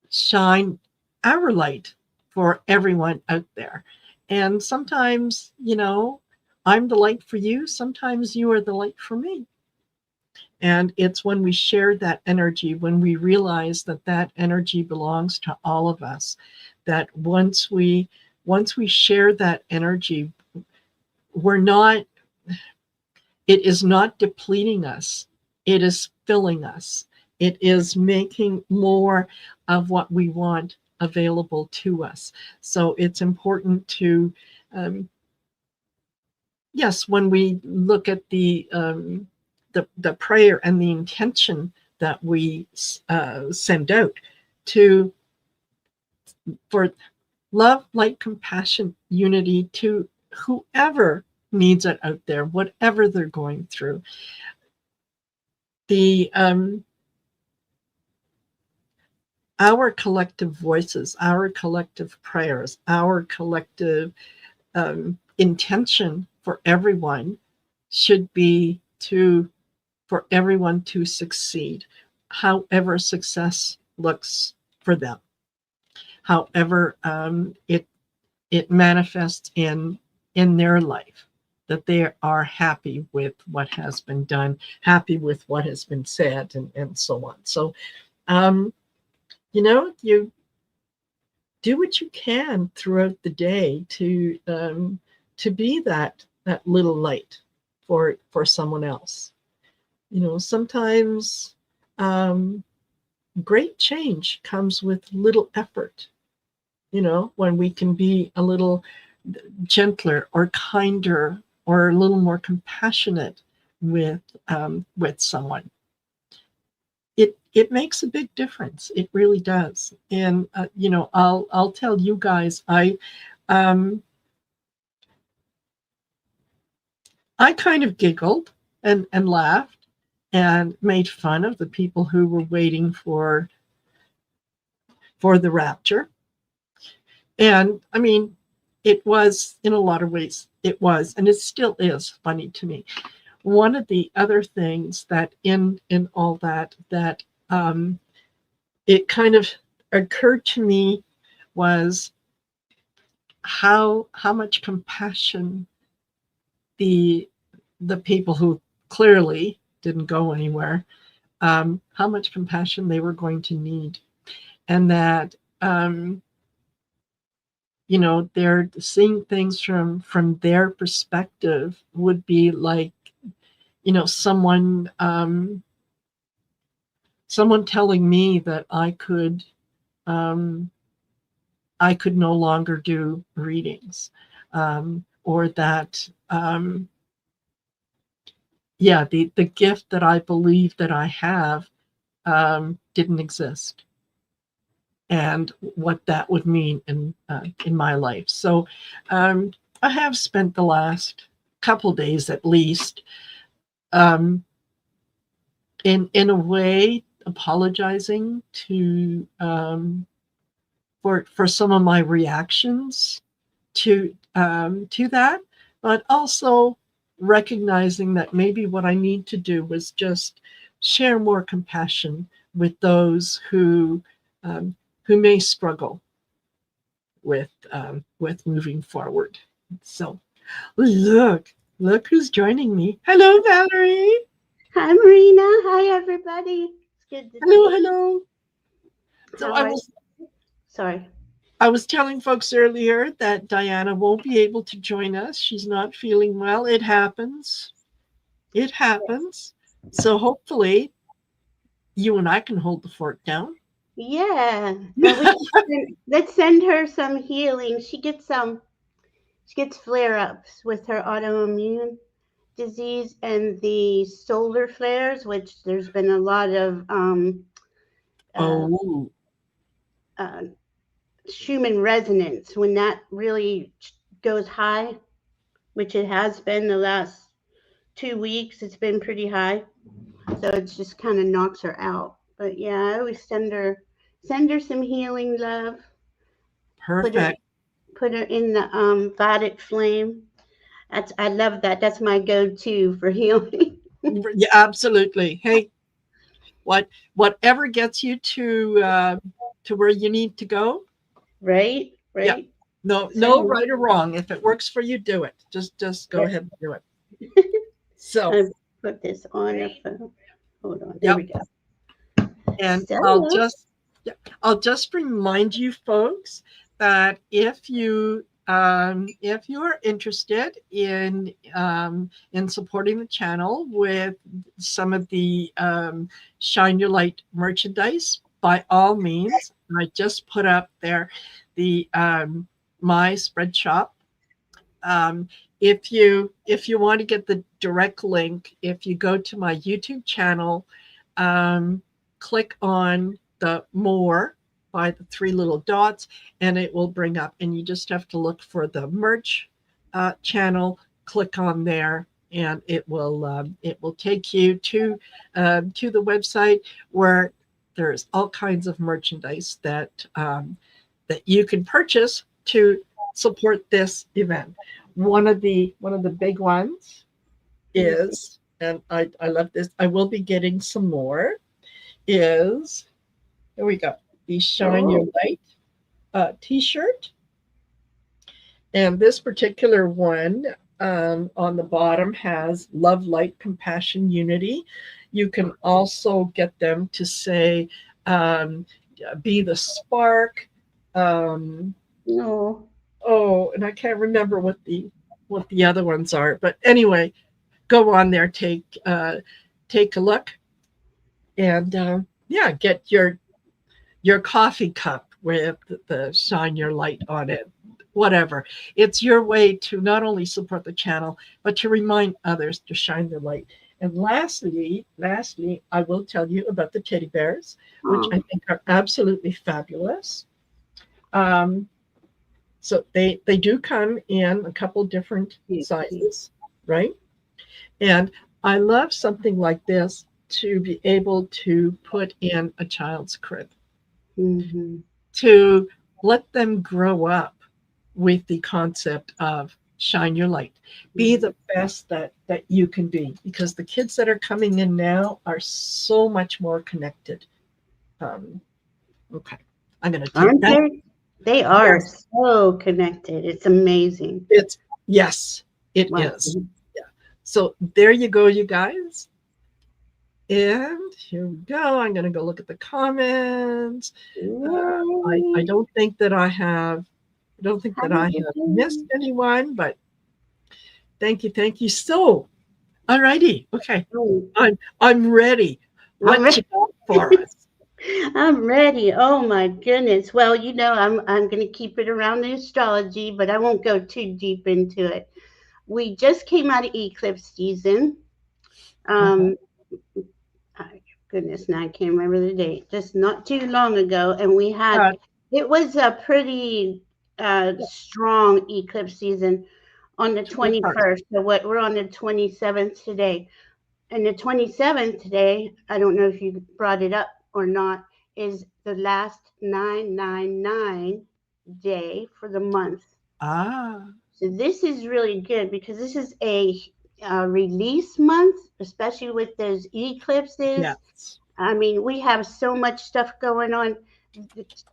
[SPEAKER 1] shine our light for everyone out there. And sometimes, I'm the light for you. Sometimes you are the light for me. And it's when we share that energy, when we realize that energy belongs to all of us, that once we share that energy, it is not depleting us. It is filling us. It is making more of what we want available to us. So it's important to, yes, when we look at the prayer and the intention that we send out for love, light, compassion, unity to whoever needs it out there, whatever they're going through. Our collective voices, our collective prayers, our collective intention for everyone should be for everyone to succeed, however success looks for them, however it manifests in their life, that they are happy with what has been done, happy with what has been said, and so on. So, you do what you can throughout the day to be that little light for someone else. Sometimes great change comes with little effort. When we can be a little gentler or kinder or a little more compassionate with someone, it makes a big difference. It really does. And I'll tell you guys, I kind of giggled and laughed and made fun of the people who were waiting for the rapture. And I mean, it was, in a lot of ways, it was, and it still is funny to me. One of the other things that in all that it kind of occurred to me was how much compassion the people who clearly didn't go anywhere, how much compassion they were going to need, and that they're seeing things from their perspective would be like, someone telling me that I could no longer do readings, or that the gift that I believe that I have didn't exist, and what that would mean in my life. So I have spent the last couple days at least in a way apologizing to for some of my reactions to that, but also recognizing that maybe what I need to do was just share more compassion with those who may struggle with moving forward. So look who's joining me. Hello, Valerie.
[SPEAKER 8] Hi, Marina. Hi, everybody. It's good to
[SPEAKER 1] Hello,
[SPEAKER 8] see you.
[SPEAKER 1] hello. So
[SPEAKER 8] Sorry.
[SPEAKER 1] I was telling folks earlier that Diana won't be able to join us. She's not feeling well. It happens. It happens. So hopefully you and I can hold the fort down.
[SPEAKER 8] Yeah. Let's send her some healing. She gets flare-ups with her autoimmune disease and the solar flares, which there's been a lot of Schumann resonance when that really goes high, which it has been the last 2 weeks. It's been pretty high, so it just kind of knocks her out. But yeah, I always send her some healing love.
[SPEAKER 1] Perfect.
[SPEAKER 8] Put her in the violet flame. I love that. That's my go-to for healing.
[SPEAKER 1] Yeah, absolutely. Hey, whatever gets you to where you need to go.
[SPEAKER 8] Right.
[SPEAKER 1] Yeah. No, right or wrong. If it works for you, do it. Just go ahead and do it. So
[SPEAKER 8] I put this on her phone. Hold on. There we go.
[SPEAKER 1] And I'll just remind you folks that if you are interested in supporting the channel with some of the Shine Your Light merchandise, by all means, I just put up there the my spread shop. If you want to get the direct link, if you go to my YouTube channel, click on the more by the 3 little dots, and it will bring up, and you just have to look for the merch channel, click on there, and it will take you to the website where there's all kinds of merchandise that you can purchase to support this event. One of the big ones is, and I love this, I will be getting some more, is, here we go, the Shine Your Light t-shirt. And this particular one on the bottom has love, light, compassion, unity. You can also get them to say, be the spark,
[SPEAKER 8] No.
[SPEAKER 1] Oh, and I can't remember what the other ones are. But anyway, go on there, take a look, and yeah, get your coffee cup with the shine your light on it. Whatever. It's your way to not only support the channel, but to remind others to shine their light. And lastly, I will tell you about the teddy bears, which I think are absolutely fabulous. So they do come in a couple different sizes, right? And I love something like this to be able to put in a child's crib, to let them grow up with the concept of shine your light, be the best that you can be, because the kids that are coming in now are so much more connected. Okay, I'm going to take that.
[SPEAKER 8] They are so connected. It's amazing.
[SPEAKER 1] It is. Yeah. So there you go, you guys. And here we go. I'm going to go look at the comments. I don't think that I have missed anyone, but thank you. So, all righty. Okay. I'm ready. What you got for us?
[SPEAKER 8] I'm ready. Oh my goodness. Well, I'm going to keep it around the astrology, but I won't go too deep into it. We just came out of eclipse season. Goodness, now I can't remember the date. Just not too long ago, and we had it was a pretty strong eclipse season on the 21st. So we're on the 27th today, and the 27th today, I don't know if you brought it up or not, is the last 999 day for the month. So this is really good because this is a release month, especially with those eclipses.
[SPEAKER 1] Yes.
[SPEAKER 8] I mean, we have so much stuff going on.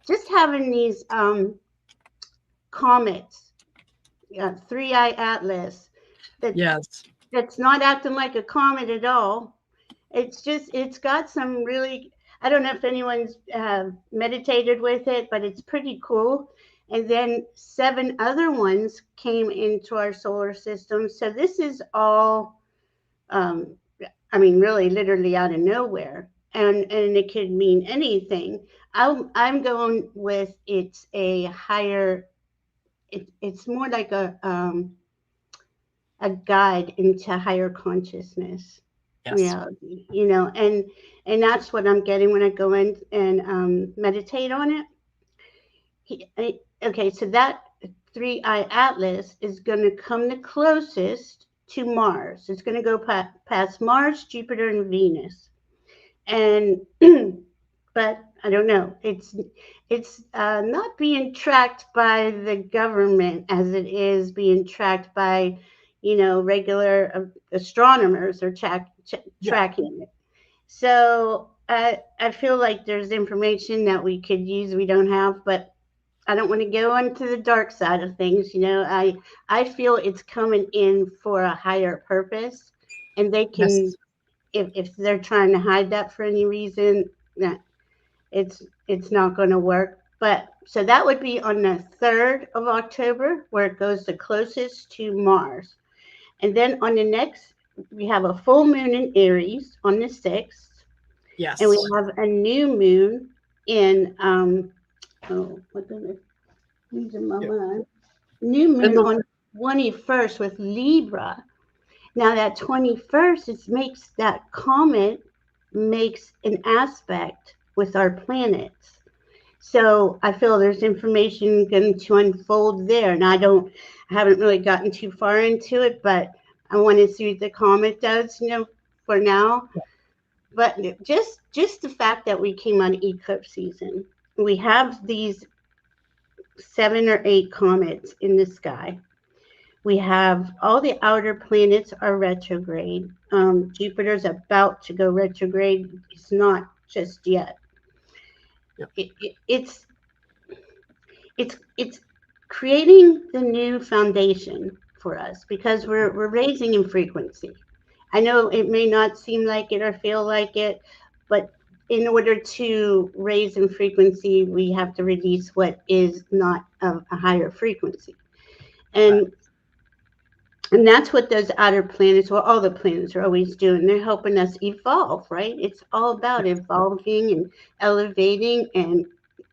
[SPEAKER 8] Just having these comets, 3-eye atlas, that's not acting like a comet at all. It's got some really, I don't know if anyone's meditated with it, but it's pretty cool. And then 7 other ones came into our solar system. So this is all, really literally out of nowhere. And it could mean anything. I'm going with it's a higher, it's more like a guide into higher consciousness reality, and that's what I'm getting when I go in and meditate on it. Okay, so that 3-eye atlas is going to come the closest to Mars. It's going to go past Mars, Jupiter, and Venus. And but I don't know. It's not being tracked by the government as it is being tracked by, regular astronomers are tracking it. So I feel like there's information that we could use we don't have, but I don't want to go onto the dark side of things. I feel it's coming in for a higher purpose, and they can, if they're trying to hide that for any reason, it's not going to work. But so that would be on the 3rd of October, where it goes the closest to Mars. And then on the next, we have a full moon in Aries on the 6th.
[SPEAKER 1] Yes.
[SPEAKER 8] And we have a new moon in, what did I losing my mind? New moon on 21st with Libra. Now that 21st, it makes that comet makes an aspect with our planets. So I feel there's information going to unfold there. And I haven't really gotten too far into it, but I want to see what the comet does, for now. But just the fact that we came on eclipse season, we have these 7 or 8 comets in the sky. We have all the outer planets are retrograde. Jupiter's about to go retrograde. It's not just yet. It's creating the new foundation for us because we're raising in frequency. I know it may not seem like it or feel like it, but in order to raise in frequency, we have to release what is not of a higher frequency. And that's what those outer planets, well, all the planets are always doing. They're helping us evolve, right? It's all about evolving and elevating and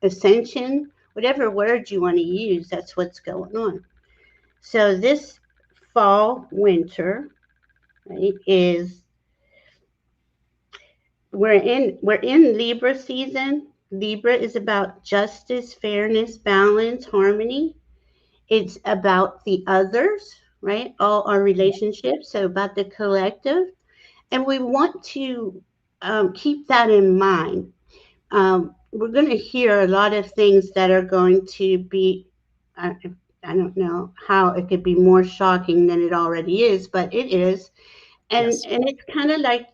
[SPEAKER 8] ascension, whatever word you want to use, that's what's going on. So this fall, winter, right, we're in Libra season. Libra is about justice, fairness, balance, harmony. It's about the others, right? All our relationships, so about the collective. And we want to keep that in mind. We're going to hear a lot of things that are going to be, I don't know how it could be more shocking than it already is, but it is. And it's kind of like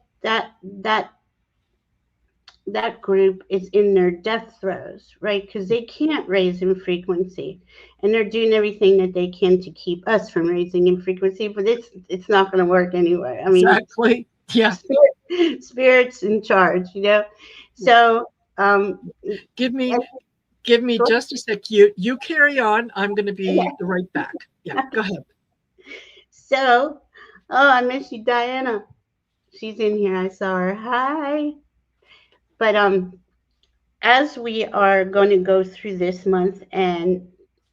[SPEAKER 8] that group is in their death throes, right? Because they can't raise in frequency, and they're doing everything that they can to keep us from raising in frequency. But it's not going to work anyway. I mean,
[SPEAKER 1] Exactly. Yeah.
[SPEAKER 8] Spirit's in charge, you know. So
[SPEAKER 1] give me just a sec. You carry on. I'm going to be right back. Yeah, go ahead.
[SPEAKER 8] So, I miss you, Diana. She's in here. I saw her. Hi. But as we are going to go through this month and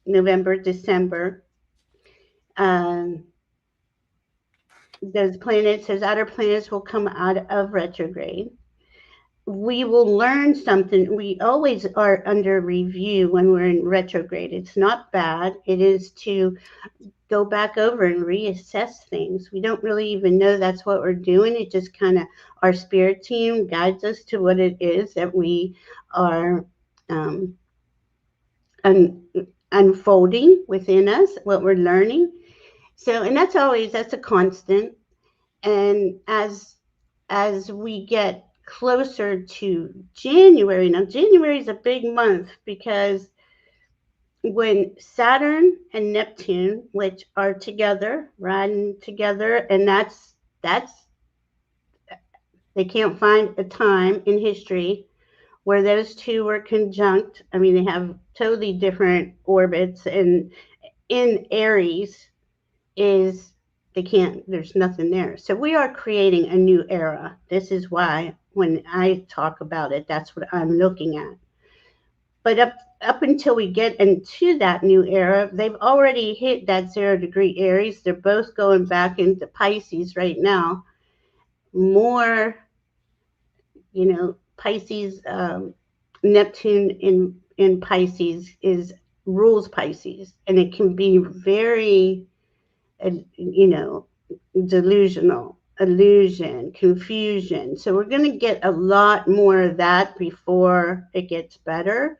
[SPEAKER 8] November, December, those outer planets will come out of retrograde. We will learn something. We always are under review when we're in retrograde. It's not bad. It is to go back over and reassess things. We don't really even know that's what we're doing. It just kind of, our spirit team guides us to what it is that we are unfolding within us, what we're learning. So, and that's a constant. And as we get closer to January, now January is a big month because when Saturn and Neptune, which are together, riding together, and that's they can't find a time in history where those two were conjunct. I mean, they have totally different orbits, and in Aries there's nothing there. So we are creating a new era. This is why when I talk about it, that's what I'm looking at. But up until we get into that new era, they've already hit that 0 degree Aries. They're both going back into Pisces right now. More, Pisces, Neptune in Pisces rules Pisces, and it can be very, delusional, illusion, confusion. So we're going to get a lot more of that before it gets better.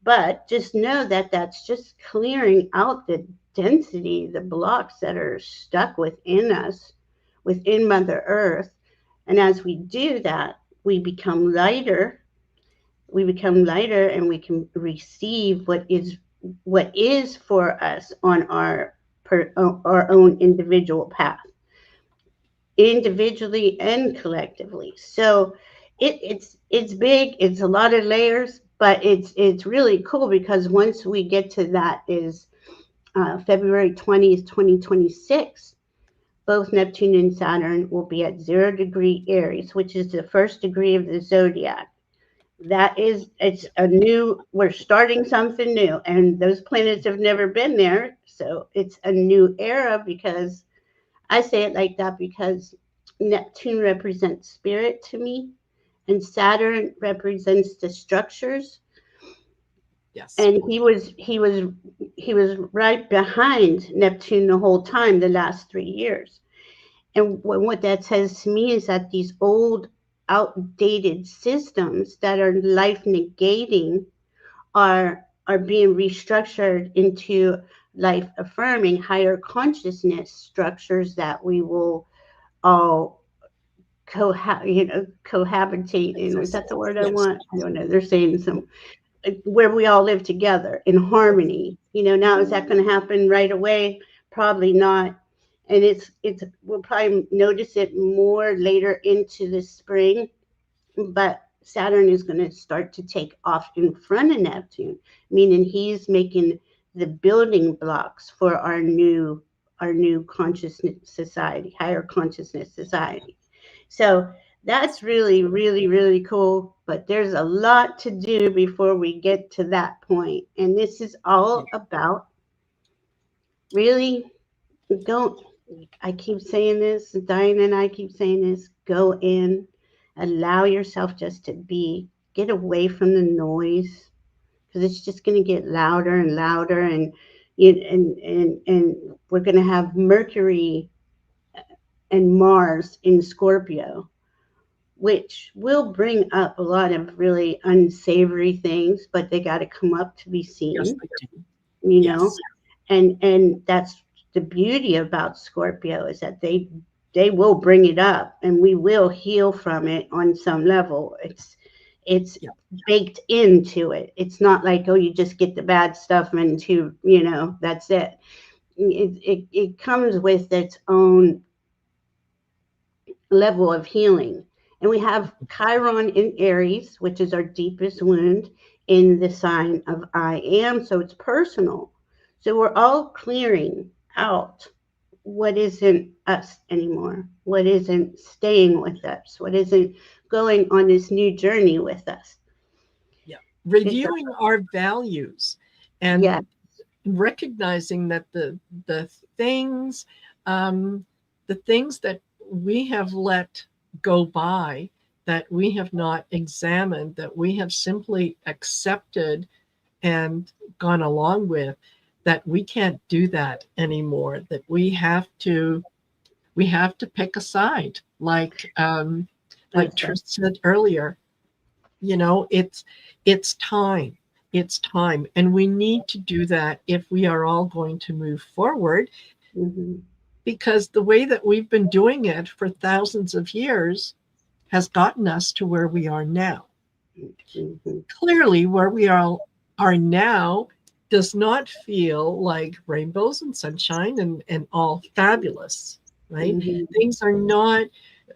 [SPEAKER 8] But just know that that's just clearing out the density, the blocks that are stuck within us, within Mother Earth. And as we do that, we become lighter. We become lighter, and we can receive what is for us on our own individual path, individually and collectively. So it's big. It's a lot of layers. But it's really cool because once we get to that is February 20th, 2026, both Neptune and Saturn will be at 0 degree Aries, which is the first degree of the zodiac. We're starting something new, and those planets have never been there. So it's a new era, because I say it like that because Neptune represents spirit to me. And Saturn represents the structures.
[SPEAKER 1] Yes.
[SPEAKER 8] And he was right behind Neptune the whole time, the last 3 years. And what that says to me is that these old, outdated systems that are life negating are being restructured into life affirming, higher consciousness structures that we will all cohabitate in. Is that the word I want? I don't know. They're saying where we all live together in harmony. Now is that going to happen right away? Probably not. And we'll probably notice it more later into the spring. But Saturn is going to start to take off in front of Neptune, meaning he's making the building blocks for our new consciousness society, higher consciousness society. So that's really, really, really cool. But there's a lot to do before we get to that point. And this is all about really don't, I keep saying this, Diane and I keep saying this, go in, allow yourself just to be, get away from the noise, because it's just going to get louder and louder. And we're going to have Mercury and Mars in Scorpio, which will bring up a lot of really unsavory things, but they got to come up to be seen,
[SPEAKER 1] Yes, they do.
[SPEAKER 8] you
[SPEAKER 1] Yes.
[SPEAKER 8] know, and that's the beauty about Scorpio, is that they will bring it up and we will heal from it on some level. It's baked into it. It's not like, oh, you just get the bad stuff into, that's it. It comes with its own level of healing. And we have Chiron in Aries, which is our deepest wound, in the sign of I am. So it's personal. So we're all clearing out what isn't us anymore, what isn't staying with us, what isn't going on this new journey with us.
[SPEAKER 1] Yeah. Reviewing our values and recognizing that the things that we have let go by, that we have not examined, that we have simply accepted and gone along with, that we can't do that anymore, that we have to pick a side, like Trish said earlier. It's time. It's time. And we need to do that if we are all going to move forward.
[SPEAKER 8] Mm-hmm.
[SPEAKER 1] Because the way that we've been doing it for thousands of years has gotten us to where we are now.
[SPEAKER 8] Mm-hmm.
[SPEAKER 1] Clearly, where we are now does not feel like rainbows and sunshine and all fabulous, right?
[SPEAKER 8] Mm-hmm.
[SPEAKER 1] Things are not,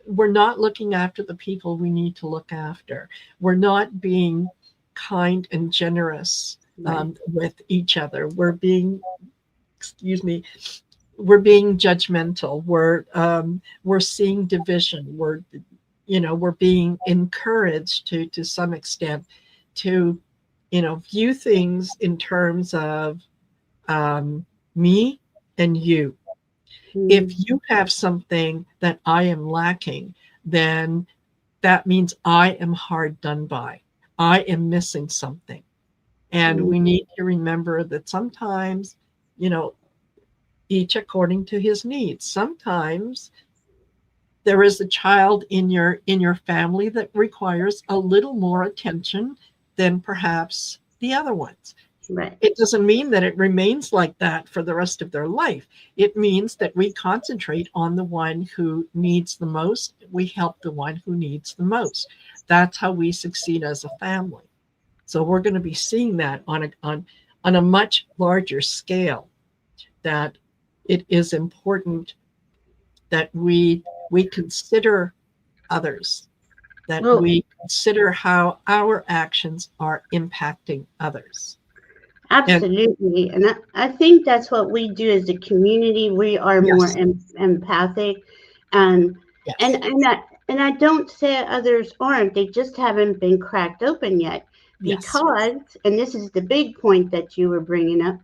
[SPEAKER 1] we're not looking after the people we need to look after. We're not being kind and generous with each other. We're being judgmental. We're seeing division. We're being encouraged to some extent to, view things in terms of me and you.
[SPEAKER 8] Mm-hmm.
[SPEAKER 1] If you have something that I am lacking, then that means I am hard done by. I am missing something. And we need to remember that sometimes, each according to his needs. Sometimes there is a child in your family that requires a little more attention than perhaps the other ones.
[SPEAKER 8] Right.
[SPEAKER 1] It doesn't mean that it remains like that for the rest of their life. It means that we concentrate on the one who needs the most. We help the one who needs the most. That's how we succeed as a family. So we're going to be seeing that on a much larger scale, that it is important that we consider others, that we consider how our actions are impacting others.
[SPEAKER 8] Absolutely. And I think that's what we do as a community. We are more empathic. And I don't say others aren't. They just haven't been cracked open yet. Because, and this is the big point that you were bringing up,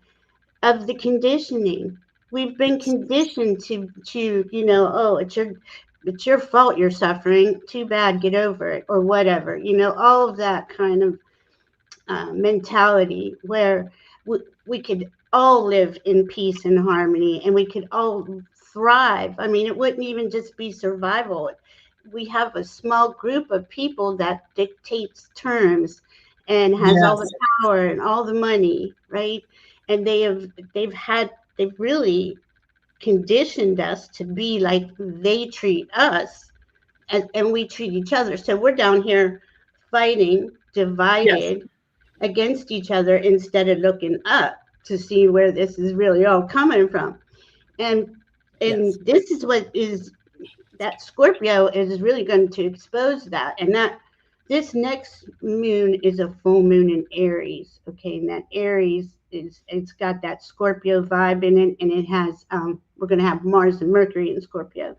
[SPEAKER 8] of the conditioning. We've been conditioned to oh, it's your fault you're suffering. Too bad, get over it, or whatever. All of that kind of mentality, where we could all live in peace and harmony, and we could all thrive. I mean, it wouldn't even just be survival. We have a small group of people that dictates terms and has all the power and all the money, right? And they've really conditioned us to be like they treat us, and we treat each other. So we're down here fighting, divided against each other, instead of looking up to see where this is really all coming from. And this is what is that Scorpio is really going to expose that. And that this next moon is a full moon in Aries. Okay, and that Aries it's got that Scorpio vibe in it, and it has we're going to have Mars and Mercury in Scorpio.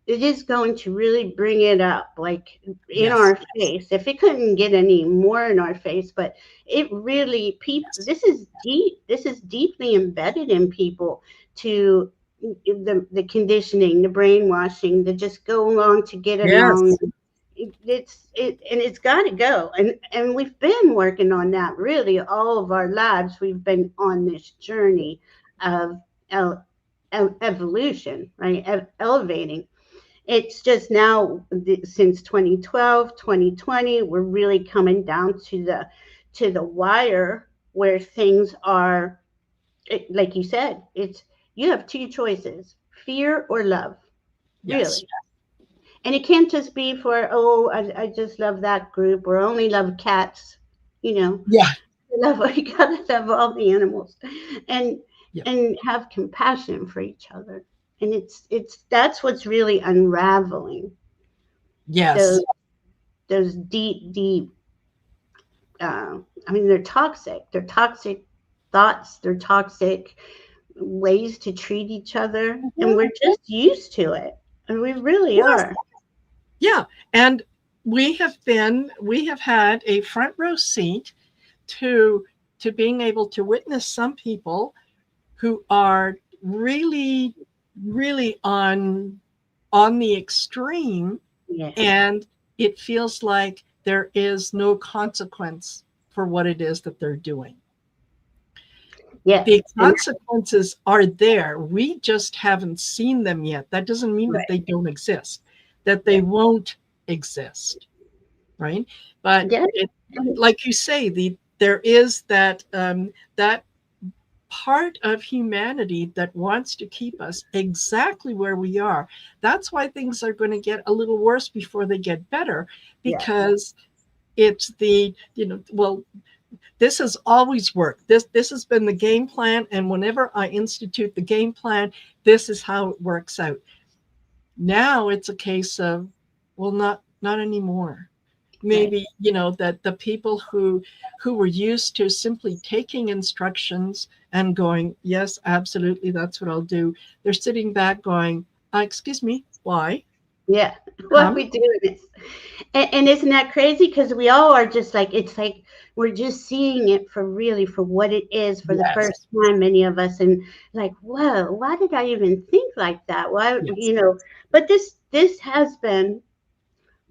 [SPEAKER 8] It is going to really bring it up, like in our face. If it couldn't get any more in our face, but it really people. This is deep. This is deeply embedded in people to the conditioning, the brainwashing, the just go along to get along. It's got to go, and we've been working on that really all of our lives. We've been on this journey of evolution, right? Elevating. It's just now since 2012, 2020, we're really coming down to the wire where things are, like you said, it's you have two choices: fear or love. Really. And it can't just be for, oh, I just love that group or only love cats, you know.
[SPEAKER 1] Yeah.
[SPEAKER 8] You gotta love all the animals and have compassion for each other. And it's that's what's really unraveling.
[SPEAKER 1] Yes.
[SPEAKER 8] Those deep I mean, they're toxic. They're toxic thoughts, they're toxic ways to treat each other. And we're just used to it. And we really are.
[SPEAKER 1] Yeah. And we have had a front row seat to being able to witness some people who are really, really on the extreme.
[SPEAKER 8] Yes.
[SPEAKER 1] And it feels like there is no consequence for what it is that they're doing.
[SPEAKER 8] Yeah.
[SPEAKER 1] The consequences are there. We just haven't seen them yet. That doesn't mean that they don't exist, that they won't exist, right? But like you say, there is that that part of humanity that wants to keep us exactly where we are. That's why things are going to get a little worse before they get better, because it's this has always worked. This has been the game plan. And whenever I institute the game plan, this is how it works out. Now it's a case of, well, not anymore. Maybe, that the people who were used to simply taking instructions and going, yes, absolutely, that's what I'll do. They're sitting back going, excuse me, why?
[SPEAKER 8] Yeah. What are we doing this? And isn't that crazy? Because we all are just like, it's like we're just seeing it for what it is for the first time, many of us, and like, whoa, why did I even think like that? Why, but this has been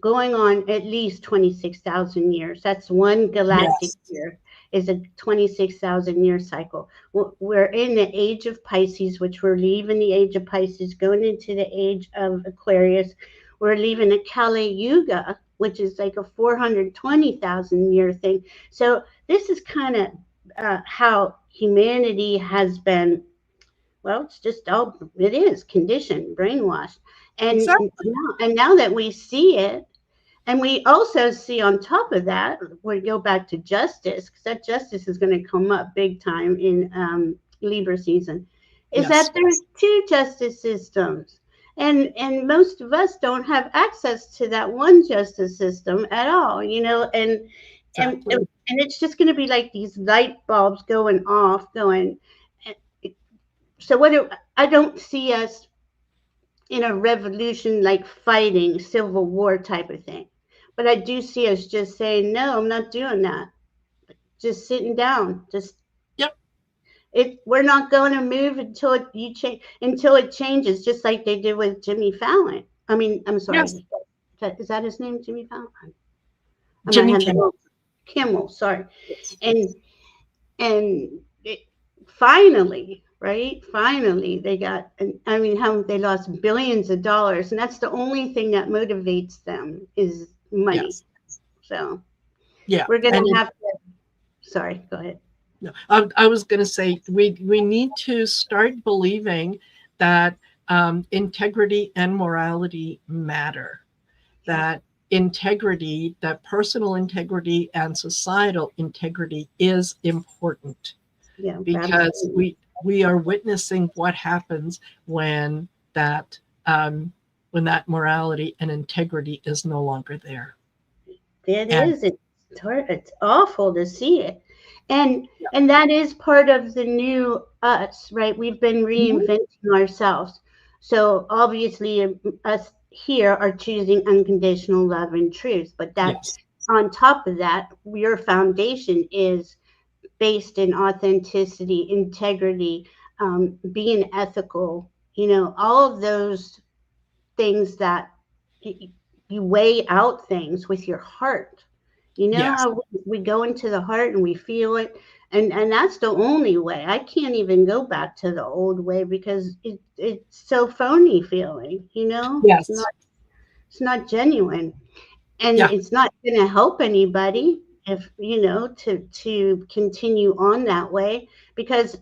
[SPEAKER 8] going on at least 26,000 years. That's one galactic year is a 26,000 year cycle. We're in the age of Pisces, which we're leaving the age of Pisces, going into the age of Aquarius. We're leaving the Kali Yuga, which is like a 420,000 year thing. So this is kind of how humanity has been. Well, it's just it is conditioned, brainwashed. And now that we see it, and we also see on top of that, we go back to justice, because that justice is going to come up big time in Libra season, is that there's two justice systems. And most of us don't have access to that one justice system at all, and it's just going to be like these light bulbs going off, so I don't see us in a revolution, like fighting, civil war type of thing. But I do see us just saying, no, I'm not doing that. Just sitting down. We're not going to move until it changes, just like they did with Jimmy Fallon. I mean, I'm sorry. Yes. Is that his name, Jimmy Fallon?
[SPEAKER 1] Jimmy Kimmel.
[SPEAKER 8] Kimmel, sorry. And finally, right? Finally, they got, how they lost billions of dollars. And that's the only thing that motivates them is money.
[SPEAKER 1] Yes.
[SPEAKER 8] So we're going to have to, sorry, go ahead.
[SPEAKER 1] No, I was going to say, we need to start believing that integrity and morality matter, that integrity, that personal integrity and societal integrity is important.
[SPEAKER 8] Yeah,
[SPEAKER 1] because we are witnessing what happens when that morality and integrity is no longer there.
[SPEAKER 8] It
[SPEAKER 1] And
[SPEAKER 8] is. It's hard. It's awful to see it. And that is part of the new us, right? We've been reinventing ourselves. So obviously us here are choosing unconditional love and truth, but that
[SPEAKER 1] yes,
[SPEAKER 8] on top of that, your foundation is based in authenticity, integrity, being ethical, all of those things that you weigh out things with your heart. You know
[SPEAKER 1] yes,
[SPEAKER 8] how we go into the heart and we feel it, and that's the only way. I can't even go back to the old way because it's so phony feeling.
[SPEAKER 1] yes,
[SPEAKER 8] It's not genuine, and
[SPEAKER 1] yeah,
[SPEAKER 8] it's not going to help anybody if to continue on that way because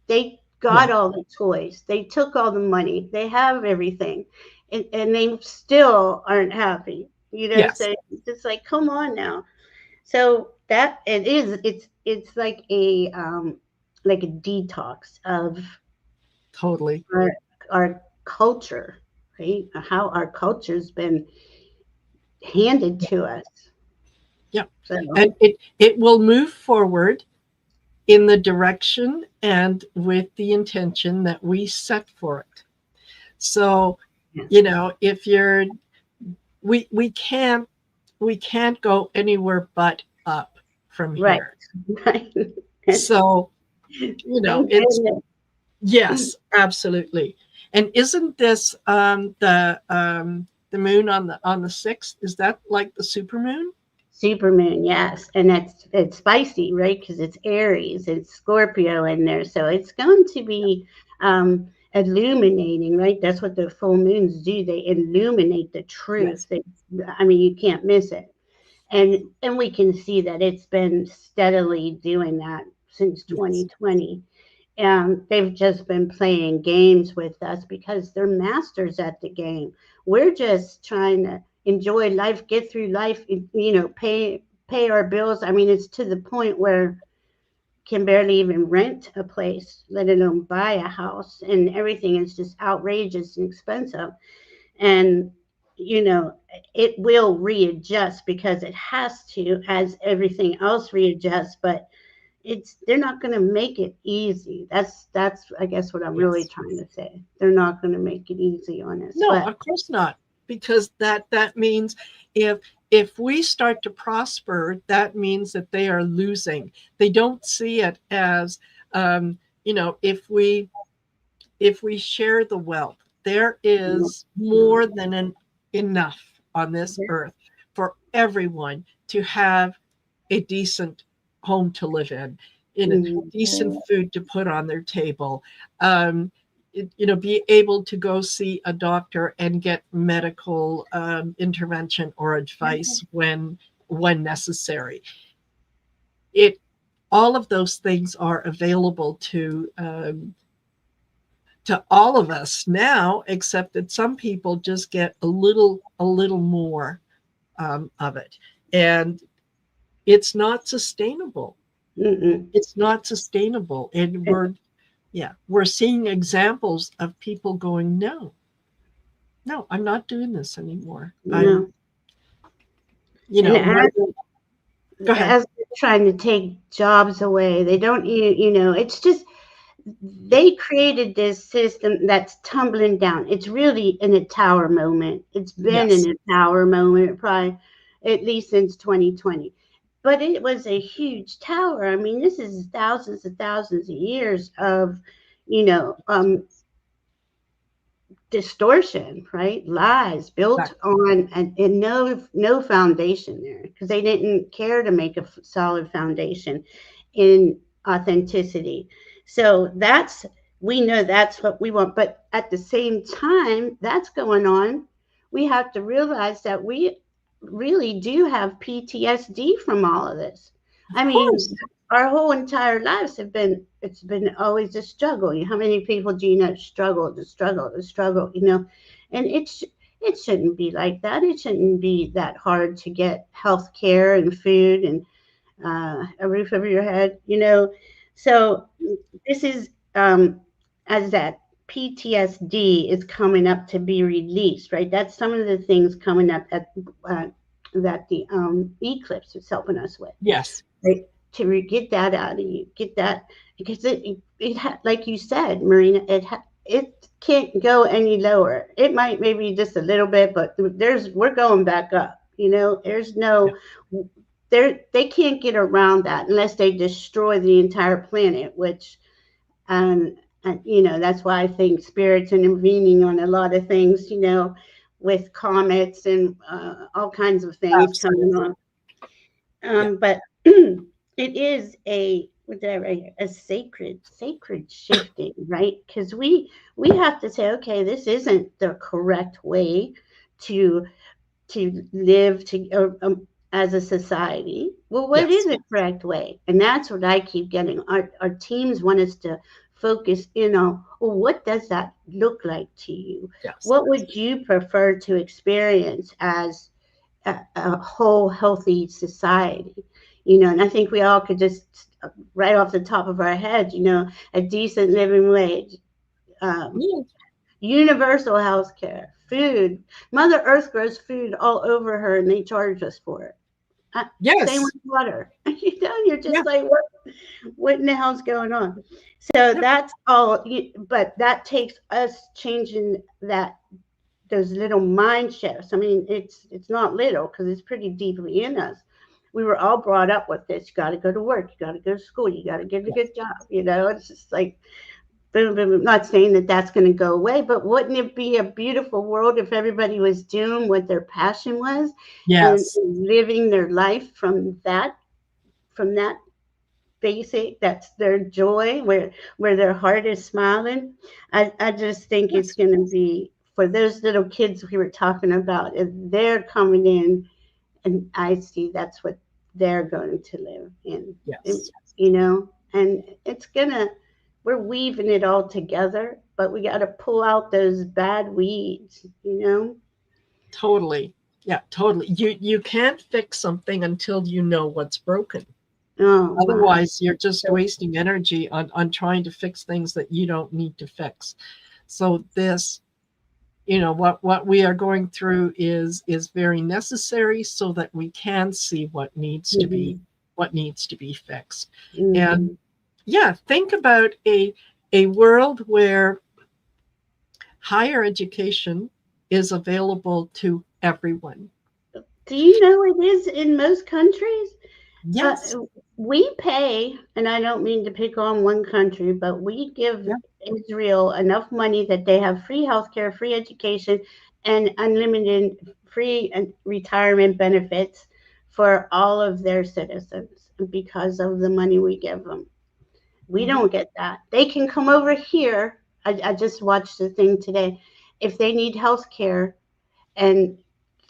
[SPEAKER 8] they
[SPEAKER 1] yeah,
[SPEAKER 8] got all the toys. They took all the money. They have everything. And they still aren't happy.
[SPEAKER 1] yes,
[SPEAKER 8] So it's just like, come on now. So that it's like a detox of
[SPEAKER 1] totally.
[SPEAKER 8] our our culture, right? How our culture's been handed to us.
[SPEAKER 1] Yeah.
[SPEAKER 8] So
[SPEAKER 1] And it will move forward in the direction and with the intention that we set for it. So, if you're we can't go anywhere but up from
[SPEAKER 8] right,
[SPEAKER 1] here.
[SPEAKER 8] right.
[SPEAKER 1] So,
[SPEAKER 8] Thank
[SPEAKER 1] it's
[SPEAKER 8] goodness.
[SPEAKER 1] yes, absolutely. And isn't this the moon on the 6th? Is that like the super moon?
[SPEAKER 8] Supermoon, yes, and it's spicy, right? Because it's Aries, it's Scorpio in there, so it's going to be illuminating, right? That's what the full moons do. They illuminate the truth.
[SPEAKER 1] Yes.
[SPEAKER 8] I mean, you can't miss it, and we can see that it's been steadily doing that since
[SPEAKER 1] Yes.
[SPEAKER 8] 2020. They've just been playing games with us because they're masters at the game. We're just trying to enjoy life, get through life, pay our bills. I mean, it's to the point where can barely even rent a place, let alone buy a house, and everything is just outrageous and expensive. And you know, it will readjust because it has to, as everything else readjusts, but they're not going to make it easy. That's I guess what I'm really
[SPEAKER 1] Yes.
[SPEAKER 8] trying to say. They're not going to make it easy on us.
[SPEAKER 1] No,
[SPEAKER 8] But
[SPEAKER 1] of course not. Because that means if we start to prosper, that means that they are losing. They don't see it as if we share the wealth, there is more than enough on this earth for everyone to have a decent home to live in decent food to put on their table, be able to go see a doctor and get medical intervention or advice when necessary. It all of those things are available to all of us now, except that some people just get a little more of it, and it's not sustainable.
[SPEAKER 8] mm-mm.
[SPEAKER 1] It's not sustainable, and we're seeing examples of people going, no, I'm not doing this anymore. I'm
[SPEAKER 8] No. And
[SPEAKER 1] rather, go ahead.
[SPEAKER 8] as they're trying to take jobs away, they don't. It's just they created this system that's tumbling down. It's really in a tower moment. It's been
[SPEAKER 1] Yes,
[SPEAKER 8] in a tower moment probably at least since 2020. But it was a huge tower. I mean, this is thousands and thousands of years of, you know, um, distortion, right? Lies built
[SPEAKER 1] exactly.
[SPEAKER 8] on and no foundation there because they didn't care to make a solid foundation in authenticity. So we know that's what we want, but at the same time that's going on, we have to realize that we really do have PTSD from all of this.
[SPEAKER 1] Of
[SPEAKER 8] I mean,
[SPEAKER 1] course.
[SPEAKER 8] our whole entire lives it's been always a struggle. How many people do you know struggle to struggle to struggle, and it shouldn't be like that. It shouldn't be that hard to get health care and food and a roof over your head, so this is as that PTSD is coming up to be released, right? That's some of the things coming up at the eclipse is helping us with.
[SPEAKER 1] Yes.
[SPEAKER 8] Right? Get that out of you, get that, because like you said, Marina, it can't go any lower. It might maybe just a little bit, but we're going back up. There's no, they can't get around that unless they destroy the entire planet, which, and that's why I think spirits intervening on a lot of things, with comets and all kinds of things coming on. But it is what did I write here? A sacred shifting, right? Because we have to say, okay, this isn't the correct way to live as a society. Well, what is the correct way? And that's what I keep getting. Our teams want us to focus in on, well, what does that look like to you?
[SPEAKER 1] Yes.
[SPEAKER 8] What would you prefer to experience as a whole healthy society? And I think we all could just right off the top of our heads, a decent living wage, universal health care, food. Mother Earth grows food all over her, and they charge us for it.
[SPEAKER 1] Yes.
[SPEAKER 8] Same with water. You're just like, what in the hell's going on? So that's all. But that takes us changing those little mind shifts. I mean, it's not little, because it's pretty deeply in us. We were all brought up with this. You got to go to work. You got to go to school. You got to get a good job. It's just like, boom, boom, boom. Not saying that that's going to go away, but wouldn't it be a beautiful world if everybody was doing what their passion was?
[SPEAKER 1] Yes.
[SPEAKER 8] And living their life from that basic, that's their joy, where their heart is smiling. I just think it's going to be, for those little kids we were talking about, if they're coming in, and I see that's what they're going to live in.
[SPEAKER 1] Yes.
[SPEAKER 8] And we're weaving it all together, but we got to pull out those bad weeds,
[SPEAKER 1] Totally. Yeah, totally. You can't fix something until you know what's broken. Otherwise, you're just wasting energy on trying to fix things that you don't need to fix. So this, what we are going through is very necessary, so that we can see what needs to be fixed. And think about a world where higher education is available to everyone.
[SPEAKER 8] Do you know it is in most countries?
[SPEAKER 1] Yes.
[SPEAKER 8] We pay, and I don't mean to pick on one country, but we give Israel enough money that they have free healthcare, free education, and unlimited free retirement benefits for all of their citizens because of the money we give them. We don't get that. They can come over here. I just watched the thing today. If they need healthcare and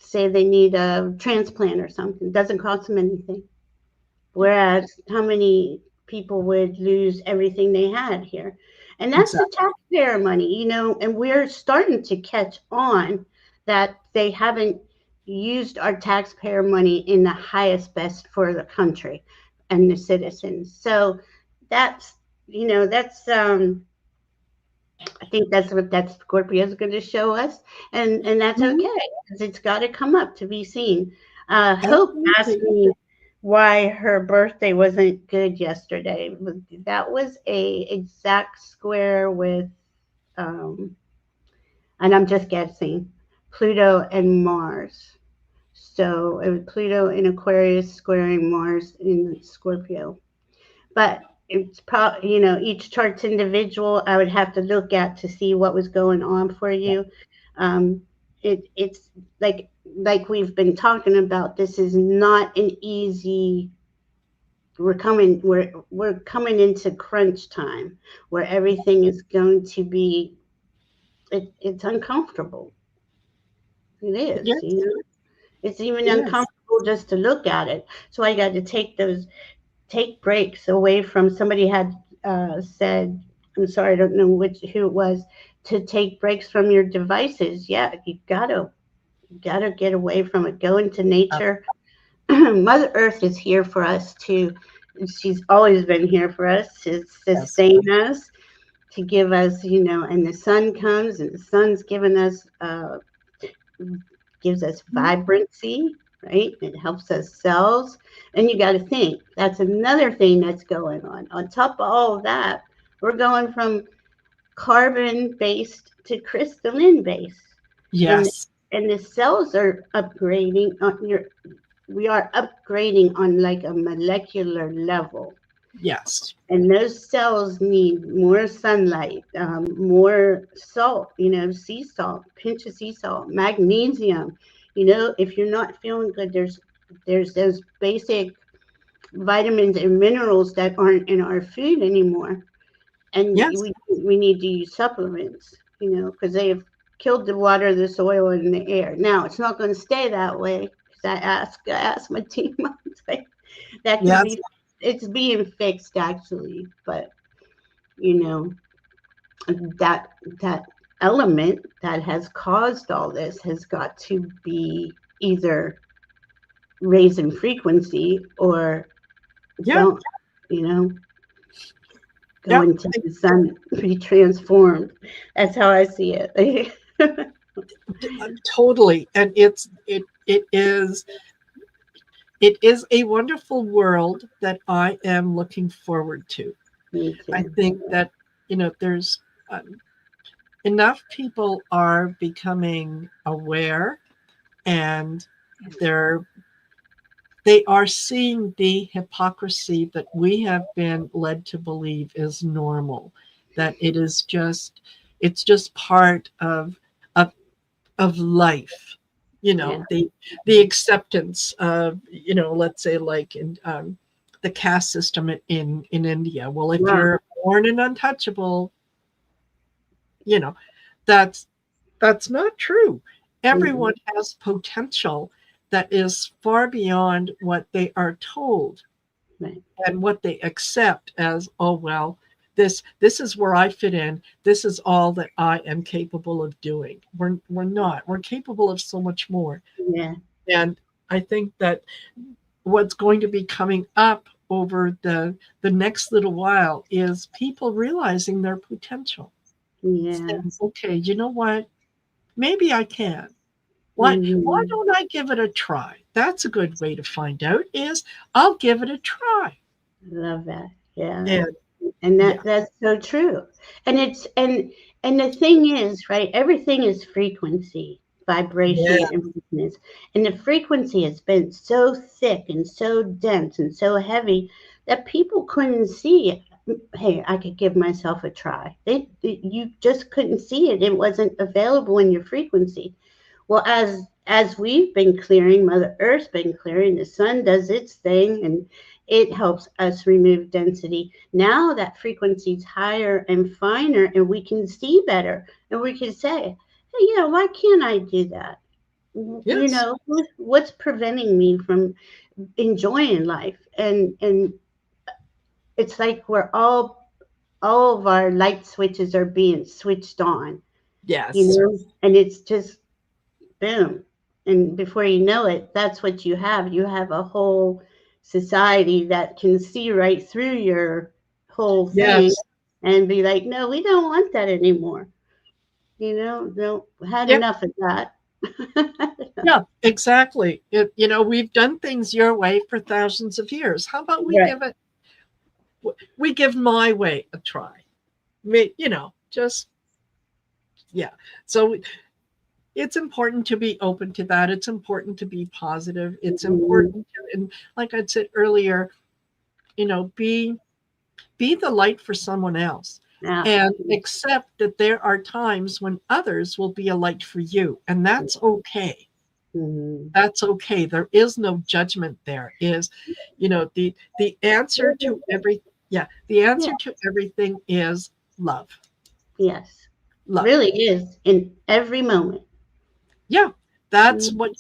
[SPEAKER 8] say they need a transplant or something, it doesn't cost them anything. Whereas how many people would lose everything they had here? And that's the taxpayer money, and we're starting to catch on that they haven't used our taxpayer money in the highest best for the country and the citizens. So that's I think that's what that Scorpio is going to show us. And that's okay, because it's got to come up to be seen. Hope asked me why her birthday wasn't good yesterday. That was a exact square with, and I'm just guessing, Pluto and Mars. So it was Pluto in Aquarius squaring Mars in Scorpio. But it's probably, each chart's individual. I would have to look at to see what was going on for you. It's like we've been talking about. This is not an easy. We're coming into crunch time, where everything is going to be. It's uncomfortable. It is.
[SPEAKER 1] Yes.
[SPEAKER 8] It's even uncomfortable just to look at it. So I got to take breaks away from. Somebody had said, I'm sorry, I don't know who it was, to take breaks from your devices. Yeah, you gotta get away from it. Go into nature. Mother Earth is here for us to. She's always been here for us to sustain us, to give us, and the sun comes, and the sun's given us, gives us vibrancy, right? It helps us cells. And you got to think, that's another thing that's going on. On top of all of that, we're going from carbon-based to crystalline-based.
[SPEAKER 1] Yes.
[SPEAKER 8] And the cells are upgrading we are upgrading on like a molecular level.
[SPEAKER 1] Yes.
[SPEAKER 8] And those cells need more sunlight, more salt, sea salt, pinch of sea salt, magnesium. If you're not feeling good, there's those basic vitamins and minerals that aren't in our food anymore. And
[SPEAKER 1] Yes.
[SPEAKER 8] we need to use supplements, because they have killed the water, the soil, and the air. Now, it's not going to stay that way. I asked my team, that could be, it's being fixed actually, but that element that has caused all this has got to be either raised in frequency or don't, go into the sun, be transformed. That's how I see it.
[SPEAKER 1] Totally. And it is a wonderful world that I am looking forward to.
[SPEAKER 8] Me too.
[SPEAKER 1] I think that, there's enough people are becoming aware, and they are seeing the hypocrisy that we have been led to believe is normal, that it's just part of life, the acceptance of, let's say like in the caste system in India. Well, if you're born an untouchable, that's not true. Everyone has potential that is far beyond what they are told, and what they accept as, oh, well, this is where I fit in. This is all that I am capable of doing. We're not. We're capable of so much more.
[SPEAKER 8] Yeah.
[SPEAKER 1] And I think that what's going to be coming up over the next little while is people realizing their potential.
[SPEAKER 8] Yeah.
[SPEAKER 1] Saying, okay, you know what? Maybe I can. Why don't I give it a try? That's a good way to find out, is I'll give it a try.
[SPEAKER 8] Love that. Yeah. And that's so true. And and the thing is, right, everything is frequency, vibration, and frequency. And the frequency has been so thick and so dense and so heavy that people couldn't see it. Hey, I could give myself a try. You just couldn't see it. It wasn't available in your frequency. Well, as we've been clearing, Mother Earth's been clearing, the sun does its thing, and it helps us remove density. Now that frequency's higher and finer, and we can see better, and we can say, hey, why can't I do that?
[SPEAKER 1] Yes.
[SPEAKER 8] What's preventing me from enjoying life? And it's like we're all of our light switches are being switched on.
[SPEAKER 1] Yes.
[SPEAKER 8] And it's just boom. And before you know it, that's what you have. You have a whole society that can see right through your whole thing and be like, no, we don't want that anymore. Had enough of that.
[SPEAKER 1] Yeah, exactly. We've done things your way for thousands of years. How about we give my way a try? So it's important to be open to that. It's important to be positive. It's important to, and like I said earlier, be the light for someone else. And accept that there are times when others will be a light for you, and that's okay. That's okay. There is no judgment. There is, the answer to to everything is love.
[SPEAKER 8] Yes,
[SPEAKER 1] love.
[SPEAKER 8] Really is in every moment.
[SPEAKER 1] Yeah, that's what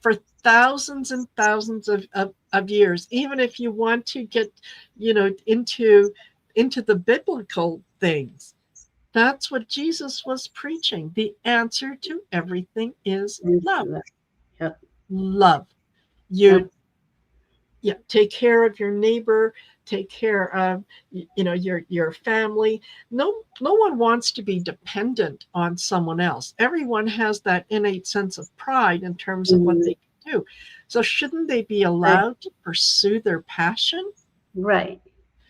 [SPEAKER 1] for thousands and thousands of years. Even if you want to get, into the biblical things, that's what Jesus was preaching. The answer to everything is love. Love. Take care of your neighbor, take care of your family. No one wants to be dependent on someone else. Everyone has that innate sense of pride in terms of what they can do. So shouldn't they be allowed to pursue their passion?
[SPEAKER 8] Right.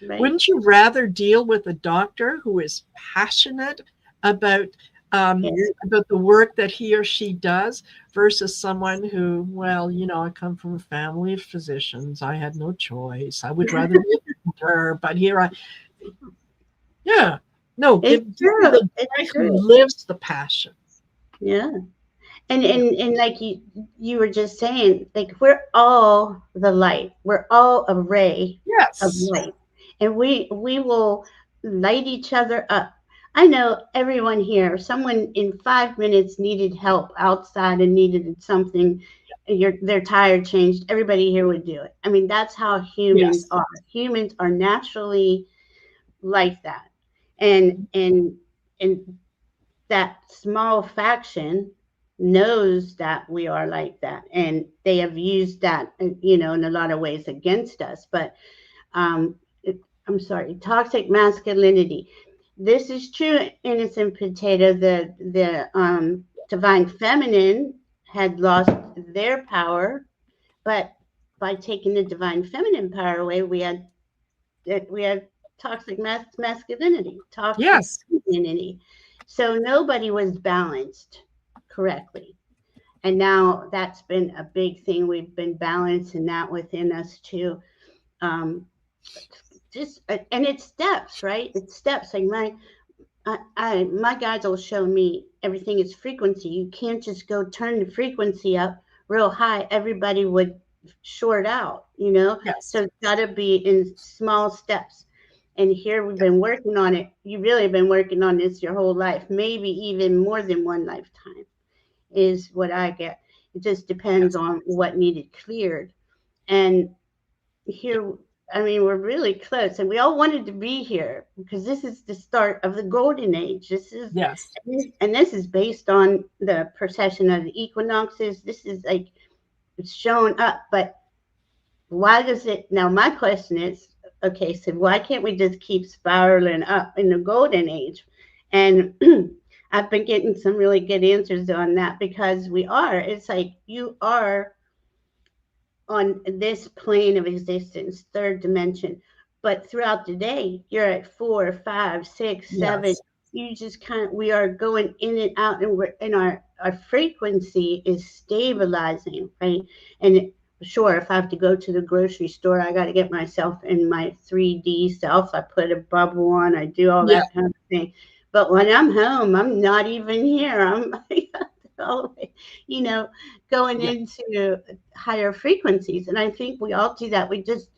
[SPEAKER 8] Right.
[SPEAKER 1] Wouldn't you rather deal with a doctor who is passionate about about the work that he or she does versus someone who, well, I come from a family of physicians. I had no choice. I would rather be a doctor, but here yeah. No, give me the guy who lives the passion.
[SPEAKER 8] Yeah. And like you were just saying, like we're all the light. We're all a ray of light. And we will light each other up. I know everyone here, someone in 5 minutes needed help outside and needed something, their tire changed, everybody here would do it. I mean, that's how humans are. Humans are naturally like that. And that small faction knows that we are like that, and they have used that, in a lot of ways against us. But I'm sorry, toxic masculinity. This is true, innocent potato. The divine feminine had lost their power, but by taking the divine feminine power away, we had toxic masculinity, toxic femininity. So nobody was balanced correctly. And now that's been a big thing. We've been balancing that within us too. And it's steps, right? It's steps. Like my guides will show me everything is frequency. You can't just go turn the frequency up real high. Everybody would short out, So it's got to be in small steps. And here we've been working on it. You really have been working on this your whole life, maybe even more than one lifetime, is what I get. It just depends on what needed cleared. And here, I mean, we're really close, and we all wanted to be here because this is the start of the golden age. This is and this is based on the precession of the equinoxes. This is like it's showing up, but why does it? Now, my question is, okay, so why can't we just keep spiraling up in the golden age? And I've been getting some really good answers on that, because we are. It's like you are on this plane of existence, third dimension, but throughout the day, you're at 4, 5, 6, 7. You just we are going in and out, and our frequency is stabilizing, right? And sure, if I have to go to the grocery store, I got to get myself in my 3D self. I put a bubble on, I do all that kind of thing. But when I'm home, I'm not even here. I'm going into higher frequencies. And I think we all do that. We just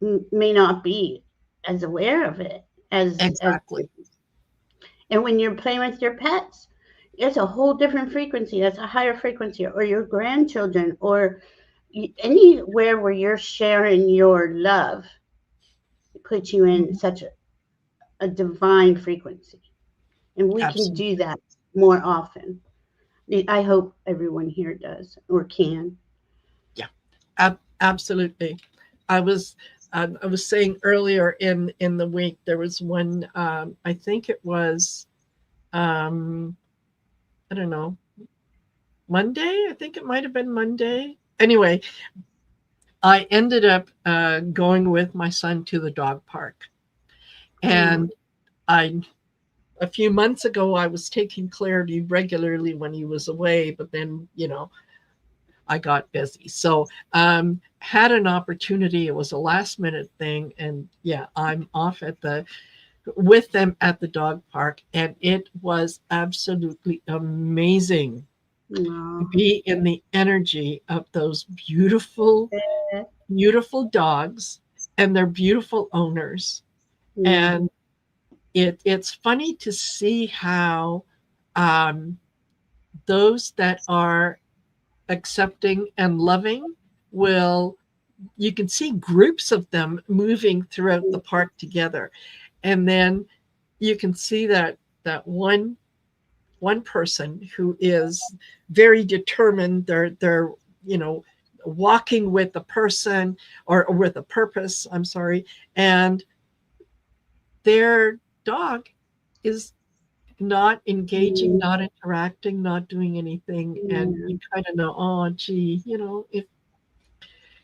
[SPEAKER 8] may not be as aware of it as and when you're playing with your pets, it's a whole different frequency. That's a higher frequency. Or your grandchildren, or anywhere where you're sharing your love, puts you in such a divine frequency. And we can do that more often. I hope everyone here does or can.
[SPEAKER 1] Yeah, absolutely. I was saying earlier in the week, there was one, I think it was, I don't know, Monday. I think it might have been Monday. Anyway, I ended up going with my son to the dog park. And a few months ago, I was taking Clarity regularly when he was away, but then, I got busy. So had an opportunity. It was a last minute thing. And I'm off with them at the dog park. And it was absolutely amazing to be in the energy of those beautiful, beautiful dogs and their beautiful owners. And it's funny to see how those that are accepting and loving you can see groups of them moving throughout the park together. And then you can see that one person who is very determined, they're walking with a person or with a purpose, I'm sorry, and their dog is not engaging, not interacting, not doing anything, and you kind of know, oh, gee,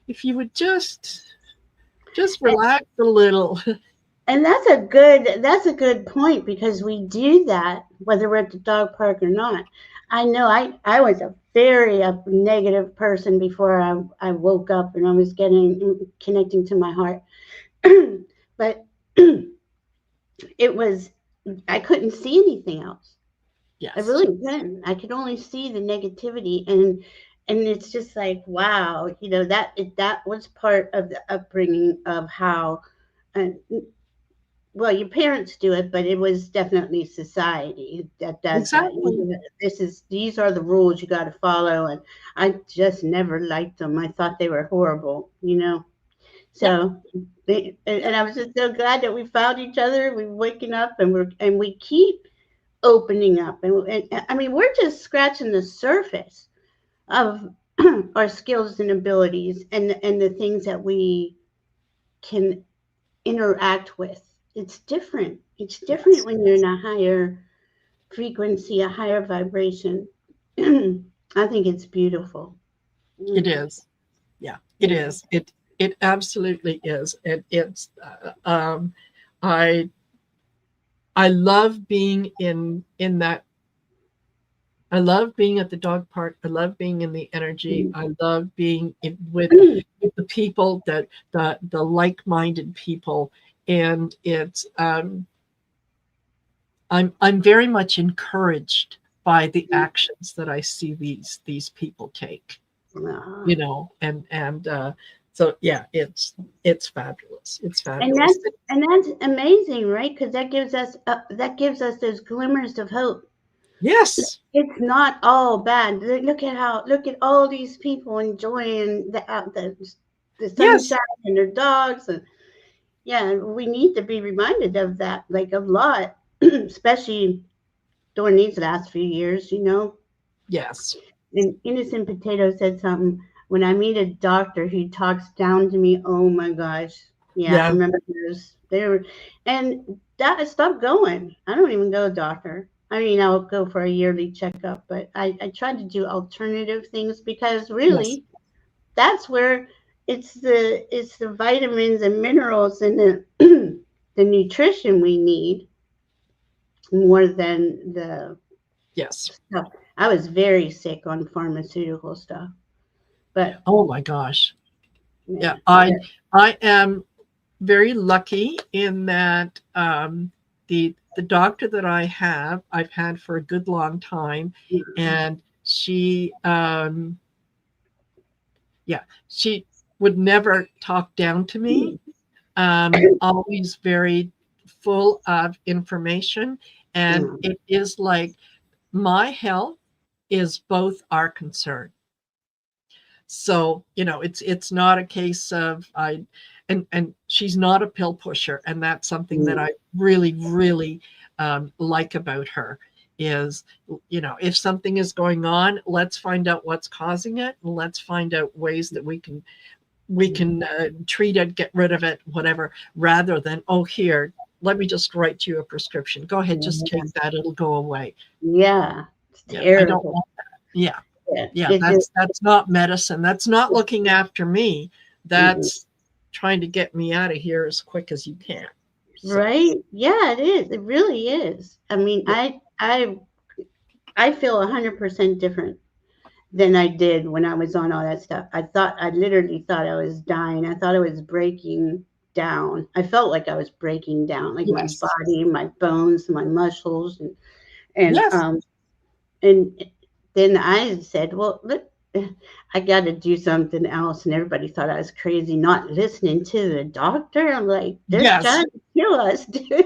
[SPEAKER 1] if you would just relax a little.
[SPEAKER 8] And that's a good point, because we do that whether we're at the dog park or not. I know I was a very negative person before I woke up and I was connecting to my heart. But it was, I couldn't see anything else.
[SPEAKER 1] Yes.
[SPEAKER 8] I really couldn't. I could only see the negativity, and it's just like, wow, that was part of the upbringing of how, well, your parents do it, but it was definitely society that does
[SPEAKER 1] Exactly.
[SPEAKER 8] that. These are the rules you got to follow, and I just never liked them. I thought they were horrible, So, and I was just so glad that we found each other. We're waking up, and we keep opening up, and I mean, we're just scratching the surface of our skills and abilities, and the things that we can interact with. It's different. It's different
[SPEAKER 1] Yes.
[SPEAKER 8] when you're in a higher frequency, a higher vibration. I think it's beautiful.
[SPEAKER 1] It is. Yeah, it is. It absolutely is. It's I love being in that. I love being at the dog park. I love being in the energy. I love being with the people, the like-minded people, and it's I'm very much encouraged by the actions that I see these people take. And so yeah, it's fabulous. It's fabulous.
[SPEAKER 8] And that's amazing, right? Because that gives us those glimmers of hope.
[SPEAKER 1] Yes.
[SPEAKER 8] It's not all bad. Look at all these people enjoying the sunshine and their dogs, and yeah, we need to be reminded of that, like, a lot, especially during these last few years.
[SPEAKER 1] Yes.
[SPEAKER 8] And Innocent Potato said something. When I meet a doctor who talks down to me, oh my gosh, yeah. I remember and that stopped going. I don't even go to doctor. I mean, I'll go for a yearly checkup, but I try to do alternative things, because really, that's where it's the vitamins and minerals and the the nutrition we need, more than the stuff. I was very sick on pharmaceutical stuff, but
[SPEAKER 1] oh my gosh, yeah. I am very lucky in that the doctor that I've had for a good long time, and she she would never talk down to me. Always very full of information, and it is like my health is both our concern. So it's not a case of and she's not a pill pusher, and that's something that I really, really like about her. Is if something is going on, let's find out what's causing it, and let's find out ways that we can treat it, get rid of it, whatever, rather than, oh, here, let me just write you a prescription. Go ahead, just take that; it'll go away.
[SPEAKER 8] Yeah, it's terrible.
[SPEAKER 1] I don't want that. Yeah, that's not medicine. That's not looking after me. That's trying to get me out of here as quick as you can.
[SPEAKER 8] So. Right? Yeah, it is. It really is. I mean, I feel 100% different than I did when I was on all that stuff. I literally thought I was dying. I thought I was breaking down. I felt like I was breaking down, like my body, my bones, my muscles, and then I said, well, look, I got to do something else. And everybody thought I was crazy, not listening to the doctor. I'm like, they're trying to kill us, dude.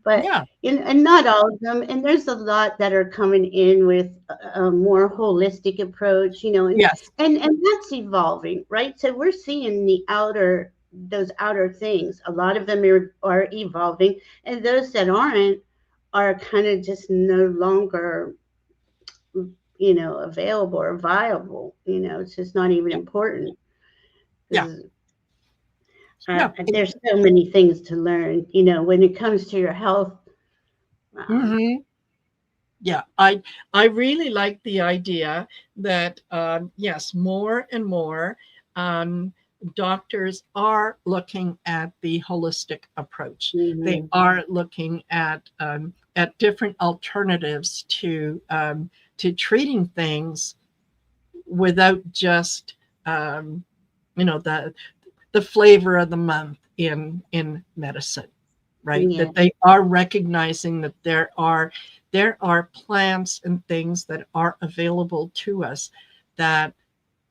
[SPEAKER 8] But and not all of them. And there's a lot that are coming in with a more holistic approach, and that's evolving, right? So we're seeing those outer things. A lot of them are evolving, and those that aren't are kind of just no longer available or viable. It's just not even important. There's so many things to learn. When it comes to your health,
[SPEAKER 1] Mhm. Yeah, I really like the idea that yes, more and more um, doctors are looking at the holistic approach. They
[SPEAKER 8] Mhm.
[SPEAKER 1] are looking at different alternatives to treating things without just um, the flavor of the month in medicine, right?
[SPEAKER 8] Yeah.
[SPEAKER 1] That they are recognizing that there are plants and things that are available to us that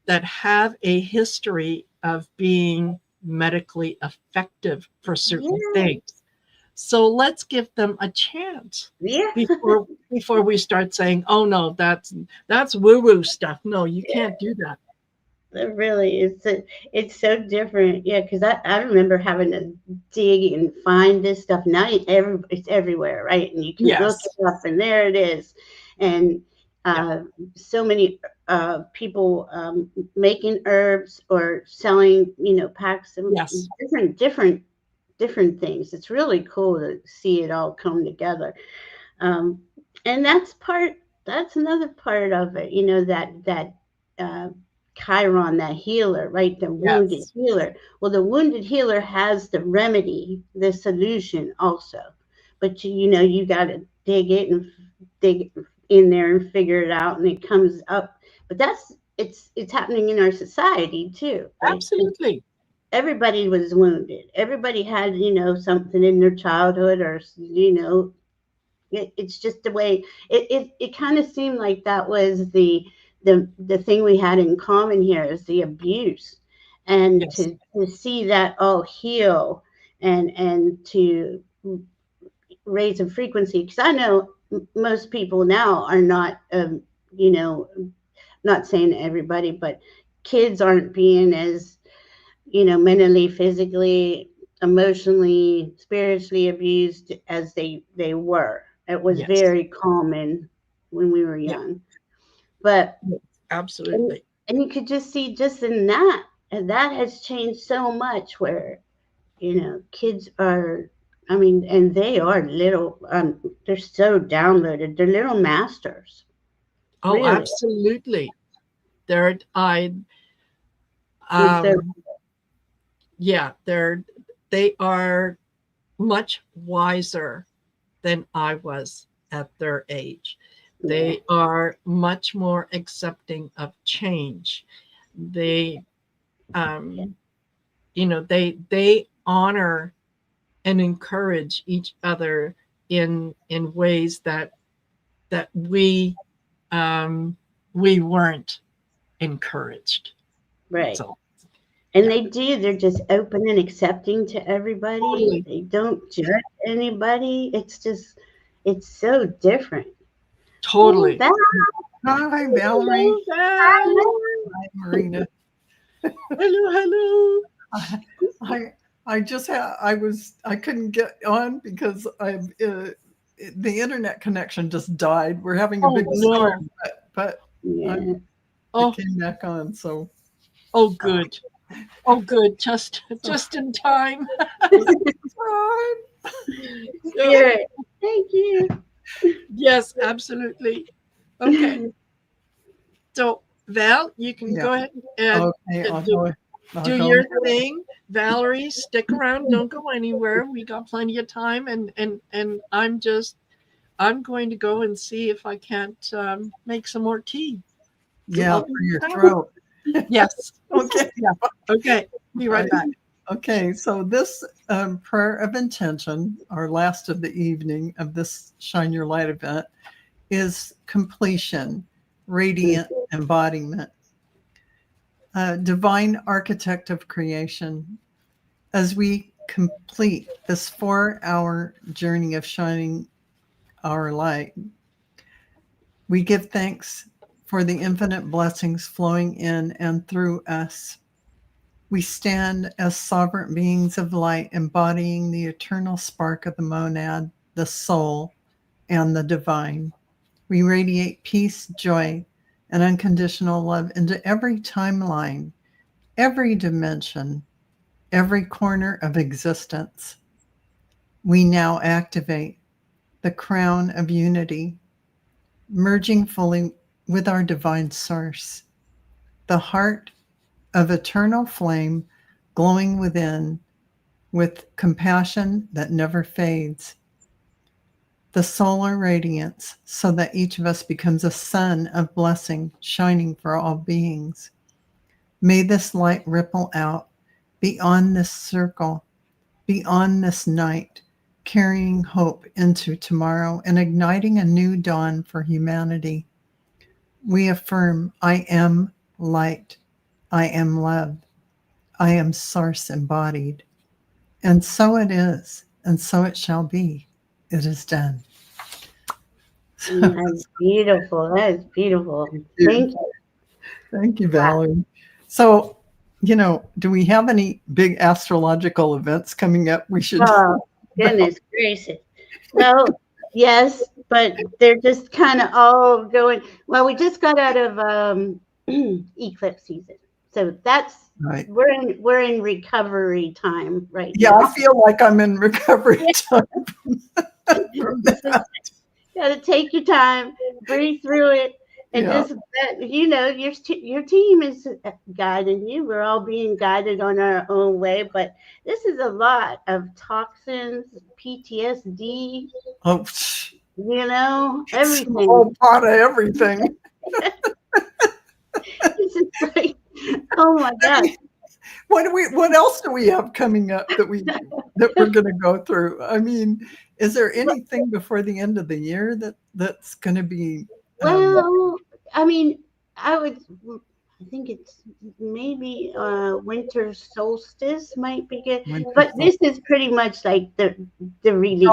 [SPEAKER 1] have a history of being medically effective for certain
[SPEAKER 8] Yeah.
[SPEAKER 1] things. So let's give them a chance
[SPEAKER 8] Yeah.
[SPEAKER 1] before we start saying, "Oh no, that's woo-woo stuff." No, you
[SPEAKER 8] Yeah.
[SPEAKER 1] can't do that.
[SPEAKER 8] It really is. It's so different. Yeah, because I remember having to dig and find this stuff. Now it's everywhere, right? And you can look
[SPEAKER 1] Yes.
[SPEAKER 8] it up, and there it is. And
[SPEAKER 1] Yeah.
[SPEAKER 8] so many people making herbs or selling, packs of
[SPEAKER 1] Yes.
[SPEAKER 8] different things. It's really cool to see it all come together. Um, and that's another part of it, that uh, Chiron, that healer, right? The wounded
[SPEAKER 1] Yes.
[SPEAKER 8] healer. Well, the wounded healer has the remedy, the solution also. But you got to dig in there and figure it out, and it comes up. But it's happening in our society too, right? 'Cause
[SPEAKER 1] Absolutely.
[SPEAKER 8] everybody was wounded. Everybody had, something in their childhood, or it's just the way it kind of seemed like that was the thing we had in common here is the abuse, and
[SPEAKER 1] Yes.
[SPEAKER 8] to see that all heal and to raise a frequency, because I know most people now are not you know not saying everybody, but kids aren't being as mentally, physically, emotionally, spiritually abused as they were. It was
[SPEAKER 1] Yes.
[SPEAKER 8] very common when we were
[SPEAKER 1] Yeah.
[SPEAKER 8] young. But
[SPEAKER 1] Yes.
[SPEAKER 8] and,
[SPEAKER 1] Absolutely.
[SPEAKER 8] and you could just see just in that, and that has changed so much where, kids are, I mean, and they are little, they're so downloaded. They're little masters,
[SPEAKER 1] Oh,
[SPEAKER 8] really.
[SPEAKER 1] absolutely. They're I
[SPEAKER 8] Is there
[SPEAKER 1] um yeah, they are much wiser than I was at their age.
[SPEAKER 8] Yeah,
[SPEAKER 1] They are much more accepting of change. They
[SPEAKER 8] yeah,
[SPEAKER 1] um they honor and encourage each other in ways that um we weren't encouraged.
[SPEAKER 8] right.
[SPEAKER 1] So
[SPEAKER 8] And
[SPEAKER 1] yeah,
[SPEAKER 8] they do. They're just open and accepting to everybody.
[SPEAKER 1] totally,
[SPEAKER 8] They don't judge anybody. It's so different. Hey,
[SPEAKER 1] totally.
[SPEAKER 8] Val.
[SPEAKER 3] Hi, Valerie.
[SPEAKER 1] Hello, Val.
[SPEAKER 3] Hi, Marina.
[SPEAKER 1] Hello, hello.
[SPEAKER 3] I I just had I couldn't get on because the internet connection just died. We're having a
[SPEAKER 1] Oh
[SPEAKER 3] big
[SPEAKER 1] no.
[SPEAKER 3] storm, but
[SPEAKER 8] Yeah.
[SPEAKER 3] it
[SPEAKER 1] Oh,
[SPEAKER 3] came back on. So
[SPEAKER 1] oh, good. Oh, good. Just
[SPEAKER 3] so
[SPEAKER 1] just in time. Yep.
[SPEAKER 8] Spirit. Thank you.
[SPEAKER 1] Yes, absolutely. Okay. So, Val, you can
[SPEAKER 3] yeah.
[SPEAKER 1] go ahead and
[SPEAKER 3] Okay, I'll
[SPEAKER 1] do,
[SPEAKER 3] go. I'll
[SPEAKER 1] do
[SPEAKER 3] go.
[SPEAKER 1] your thing. Valerie, stick around. Don't go anywhere. We got plenty of time, and I'm going to go and see if I can't make some more tea.
[SPEAKER 3] Yeah,
[SPEAKER 1] I'll
[SPEAKER 3] for
[SPEAKER 1] be
[SPEAKER 3] your
[SPEAKER 1] back.
[SPEAKER 3] throat.
[SPEAKER 1] Yes.
[SPEAKER 3] Okay.
[SPEAKER 1] Yeah. Okay. Be right back.
[SPEAKER 3] Okay, so this prayer of intention, our last of the evening of this Shine Your Light event, is completion, radiant embodiment, divine architect of creation. As we complete this 4-hour journey of shining our light, we give thanks for the infinite blessings flowing in and through us. We stand as sovereign beings of light, embodying the eternal spark of the monad, the soul, and the divine. We radiate peace, joy, and unconditional love into every timeline, every dimension, every corner of existence. We now activate the crown of unity, merging fully with our divine source, the heart of eternal flame glowing within with compassion that never fades, the solar radiance so that each of us becomes a sun of blessing shining for all beings. May this light ripple out beyond this circle, beyond this night, carrying hope into tomorrow and igniting a new dawn for humanity. We affirm, I am light, I am love, I am source embodied. And so it is, and so it shall be. It is done.
[SPEAKER 8] That's beautiful. That is beautiful. Thank you.
[SPEAKER 3] Thank you, Valerie. So, do we have any big astrological events coming up? We should.
[SPEAKER 8] Oh, goodness gracious. Well, yes, but they're just kind of all going. Well, we just got out of eclipse season, so that's
[SPEAKER 3] Right.
[SPEAKER 8] we're in recovery time right
[SPEAKER 3] Yeah,
[SPEAKER 8] now.
[SPEAKER 3] I feel like I'm in recovery time.
[SPEAKER 8] Got to take your time, breathe through it, and
[SPEAKER 3] Yeah.
[SPEAKER 8] just your team is guiding you. We're all being guided on our own way, but this is a lot of toxins, PTSD.
[SPEAKER 3] Oh,
[SPEAKER 8] It's
[SPEAKER 3] a
[SPEAKER 8] everything.
[SPEAKER 3] whole pot of everything.
[SPEAKER 8] It's just like, oh my God.
[SPEAKER 3] What else do we have coming up that we're going to go through? I mean, is there anything before the end of the year that's going to be?
[SPEAKER 8] Well, I mean, I think it's maybe winter solstice might be good, but this is pretty much like the release.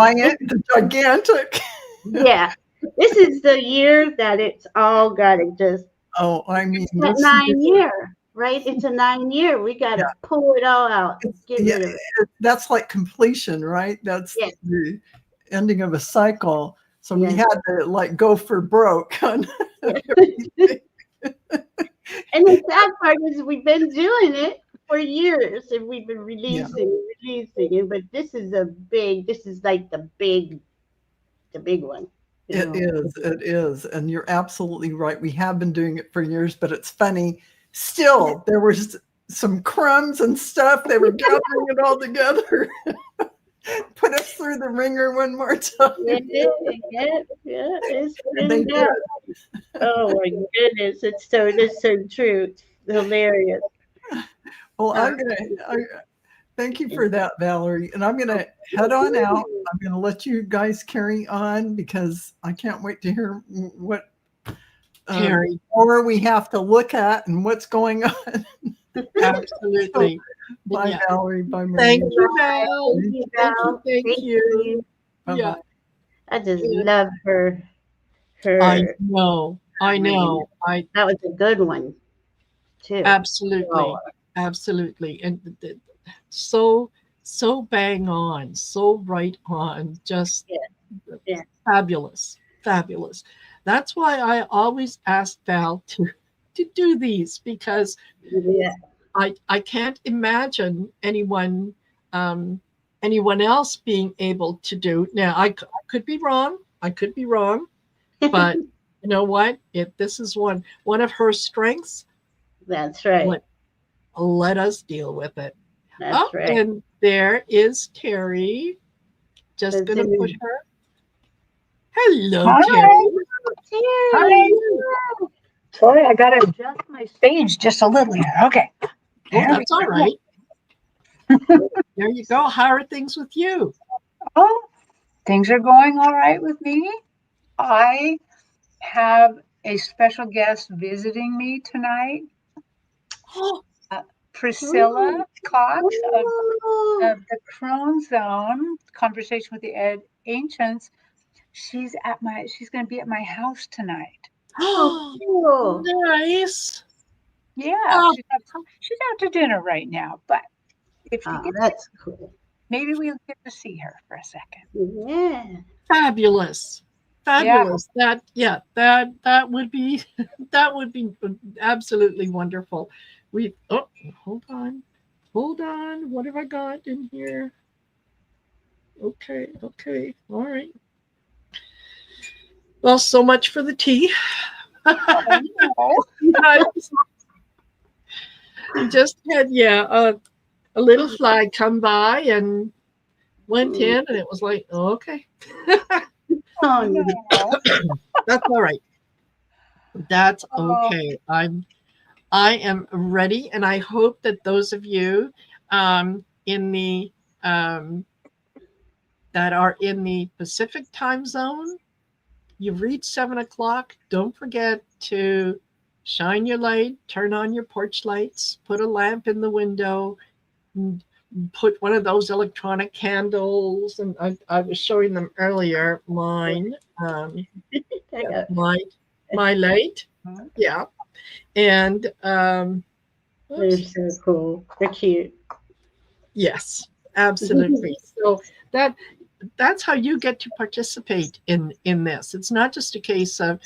[SPEAKER 3] Gigantic.
[SPEAKER 8] Yeah, this is the year that it's all got to just.
[SPEAKER 3] Oh, I mean,
[SPEAKER 8] that 9-year, right? It's a 9-year. We got to pull it all out. Get rid of it.
[SPEAKER 3] That's like completion, right? That's the ending of a cycle. So we had to go for broke on everything.
[SPEAKER 8] And the sad part is we've been doing it for years, and we've been releasing, but this is like the big one.
[SPEAKER 3] It is. And you're absolutely right. We have been doing it for years, but it's funny. Still, there was some crumbs and stuff. They were gathering it all together. Put us through the ringer one more time.
[SPEAKER 8] It's pretty bad. Oh my goodness, it's so true. It's hilarious.
[SPEAKER 3] Well, thank you for that, Valerie. And I'm going to head on out. I'm going to let you guys carry on because I can't wait to hear what more we have to look at and what's going on.
[SPEAKER 1] Absolutely.
[SPEAKER 3] Bye, Valerie. Bye, Maria.
[SPEAKER 1] Thank you, Val. Thank you.
[SPEAKER 8] Yeah. I just love her.
[SPEAKER 1] I know.
[SPEAKER 8] That was a good one, too.
[SPEAKER 1] Absolutely. And so bang on, so right on, just fabulous. That's why I always ask Val to do these, because I can't imagine anyone else being able to do. Now I could be wrong, but you know what? This is one of her strengths.
[SPEAKER 8] That's right.
[SPEAKER 1] Let us deal with it.
[SPEAKER 8] That's right.
[SPEAKER 1] And there is Terry. Just going to put her. Hello, Terry.
[SPEAKER 9] Hi. Sorry, I got to adjust my stage just a little here. Okay.
[SPEAKER 1] That's all right. There you go. How are things with you?
[SPEAKER 9] Oh, things are going all right with me. I have a special guest visiting me tonight. Priscilla Cox of the Crone Zone, Conversation with the Ancients. She's going to be at my house tonight.
[SPEAKER 8] Oh, cool.
[SPEAKER 1] Nice.
[SPEAKER 9] Yeah, she's out to dinner right now, but if you get
[SPEAKER 8] that's cool.
[SPEAKER 9] Maybe we'll get to see her for a second.
[SPEAKER 8] Yeah.
[SPEAKER 1] Fabulous.
[SPEAKER 9] Yeah.
[SPEAKER 1] That would be absolutely wonderful. Hold on. What have I got in here? Okay. All right. Well, so much for the tea.
[SPEAKER 9] Oh,
[SPEAKER 1] I just had a little fly come by and went in, and it was like, oh, okay.
[SPEAKER 8] Oh, no.
[SPEAKER 9] no.
[SPEAKER 1] That's all right. That's
[SPEAKER 9] Oh,
[SPEAKER 1] okay. I am ready, and I hope that those of you in the that are in the Pacific time zone, you've reached 7 o'clock. Don't forget to shine your light, turn on your porch lights, put a lamp in the window, put one of those electronic candles. And I was showing them earlier mine,
[SPEAKER 8] I got
[SPEAKER 1] my light. Yeah. And
[SPEAKER 8] They're
[SPEAKER 1] oops.
[SPEAKER 8] so cool. They're cute.
[SPEAKER 1] Yes, absolutely. So that's how you get to participate in this. It's not just a case of,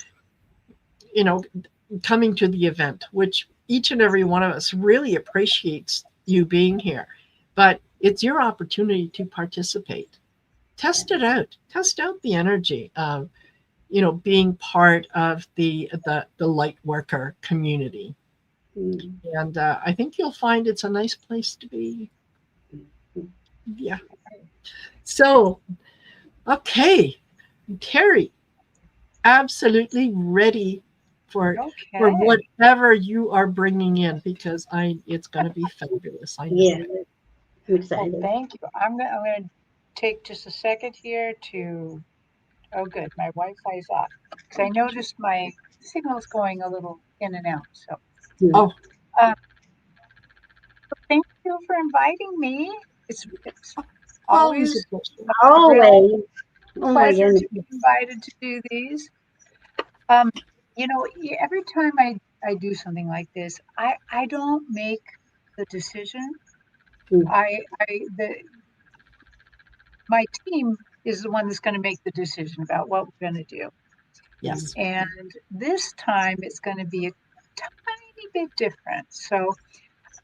[SPEAKER 1] you know, coming to the event, which each and every one of us really appreciates you being here, but it's your opportunity to participate. Test it out. Test out the energy of, being part of the light worker community. And I think you'll find it's a nice place to be. Yeah. So, okay, Terry, absolutely ready for
[SPEAKER 9] okay.
[SPEAKER 1] whatever you are bringing in, because it's going to be fabulous. I know.
[SPEAKER 8] Yeah, I'm
[SPEAKER 9] Well,
[SPEAKER 8] excited.
[SPEAKER 9] thank you. I'm gonna take just a second here to. Oh, good. My Wi-Fi is off because I noticed my signal's going a little in and out. So,
[SPEAKER 1] Oh,
[SPEAKER 9] um, thank you for inviting me. It's
[SPEAKER 1] always a
[SPEAKER 9] always
[SPEAKER 1] pleasure.
[SPEAKER 9] a real
[SPEAKER 8] Always. Oh my
[SPEAKER 9] pleasure
[SPEAKER 8] goodness.
[SPEAKER 9] to be invited to do these. Um, every time I do something like this, I don't make the decision.
[SPEAKER 8] Mm.
[SPEAKER 9] The my team is the one that's going to make the decision about what we're going to do.
[SPEAKER 1] Yes.
[SPEAKER 9] And this time it's going to be a tiny bit different. So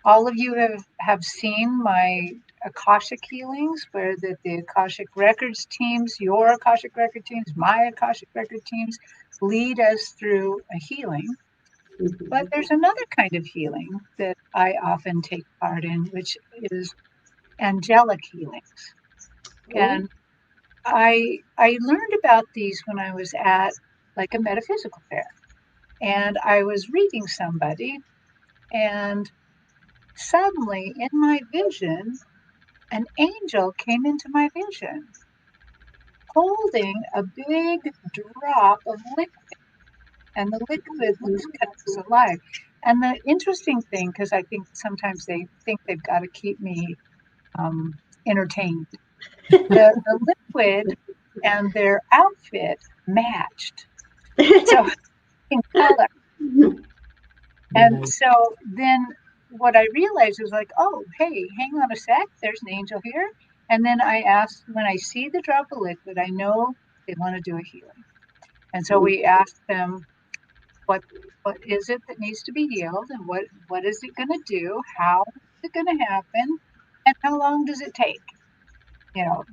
[SPEAKER 9] all of you have seen my Akashic healings, where the Akashic Records teams, your Akashic Record teams, my Akashic Record teams lead us through a healing. But there's another kind of healing that I often take part in, which is angelic healings. And I learned about these when I was at like a metaphysical fair. And I was reading somebody, and suddenly in my vision, an angel came into my vision holding a big drop of liquid, and the liquid looks kind of alive. And the interesting thing, because I think sometimes they think they've got to keep me entertained, the liquid and their outfit matched. So in color. And so then what I realized was like, oh, hey, hang on a sec, there's an angel here. And then I asked, when I see the drop of liquid, I know they want to do a healing. And so we asked them, what is it that needs to be healed, and what is it going to do? How is it going to happen? And how long does it take? You know,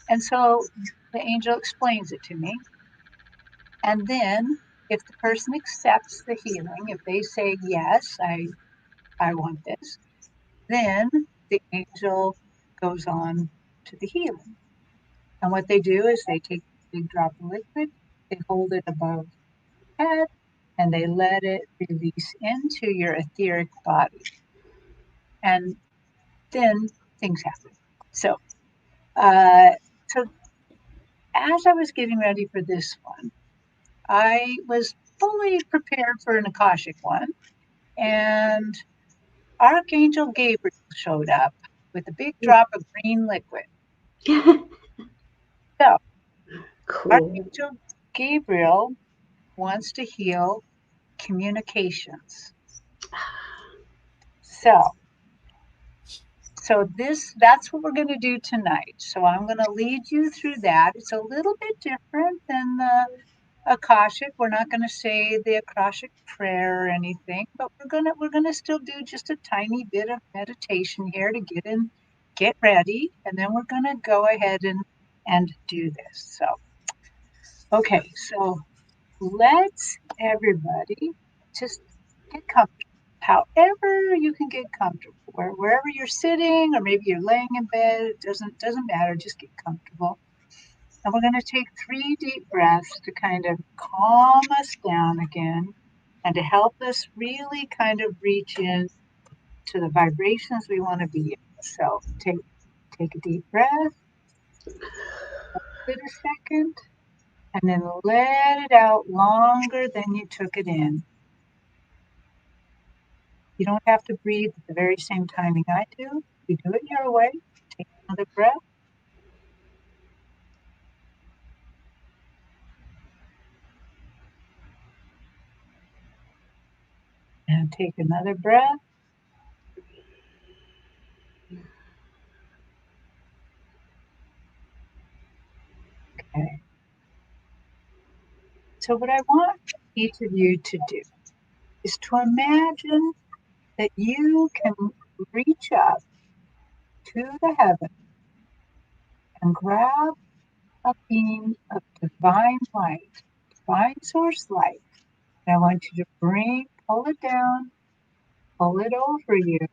[SPEAKER 9] and so the angel explains it to me. And then if the person accepts the healing, if they say, yes, I want this, then the angel goes on to the healing. And what they do is they take a big drop of liquid, they hold it above the head, and they let it release into your etheric body. And then things happen. So, so as I was getting ready for this one, I was fully prepared for an Akashic one. And Archangel Gabriel showed up with a big drop of green liquid. So,
[SPEAKER 8] Cool.
[SPEAKER 9] Archangel Gabriel wants to heal communications. So that's what we're going to do tonight. So I'm going to lead you through that. It's a little bit different than the Akashic. We're not going to say the Akashic prayer or anything, but we're going to still do just a tiny bit of meditation here to get ready, and then we're going to go ahead and do this. Okay, so let's everybody just get comfortable. However you can get comfortable, wherever you're sitting, or maybe you're laying in bed, it doesn't matter, just get comfortable. And we're going to take 3 deep breaths to kind of calm us down again and to help us really kind of reach in to the vibrations we want to be in. So take a deep breath, give it a second, and then let it out longer than you took it in. You don't have to breathe at the very same timing I do. You do it your way. Take another breath. And take another breath. Okay. So what I want each of you to do is to imagine that you can reach up to the heaven and grab a beam of divine light, divine source light. And I want you to pull it down, pull it over you.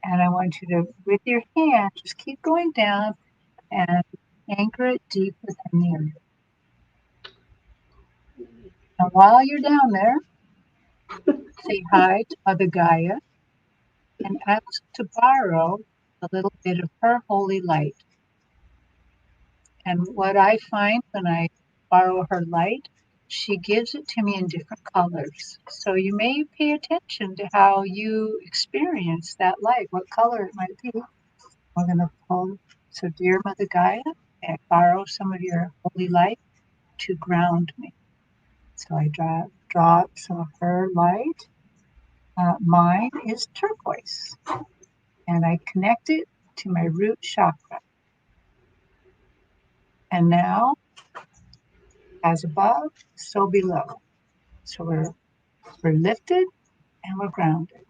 [SPEAKER 9] And I want you to, with your hand, just keep going down and anchor it deep within the earth. And while you're down there, say hi to Mother Gaia and ask to borrow a little bit of her holy light. And what I find when I borrow her light, she gives it to me in different colors. So you may pay attention to how you experience that light, what color it might be. We're going to pull. So, dear Mother Gaia, I borrow some of your holy light to ground me. So I draw some of her light. Mine is turquoise, and I connect it to my root chakra. And now, as above, so below. So we're lifted and we're grounded.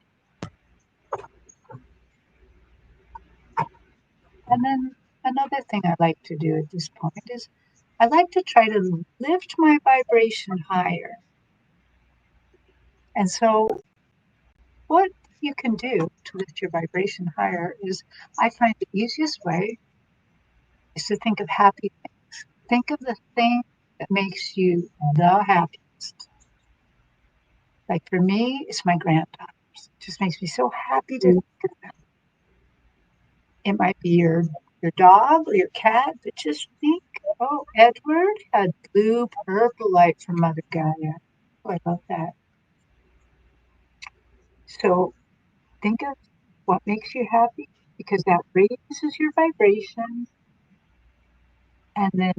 [SPEAKER 9] And then another thing I like to do at this point is I like to try to lift my vibration higher. And so what you can do to lift your vibration higher is, I find the easiest way is to think of happy things. Think of the thing that makes you the happiest. Like for me, it's my granddaughters. It just makes me so happy to think of them. It might be your dog or your cat, but just think, oh, Edward had blue purple light from Mother Gaia. Oh, I love that. So think of what makes you happy, because that raises your vibration. And then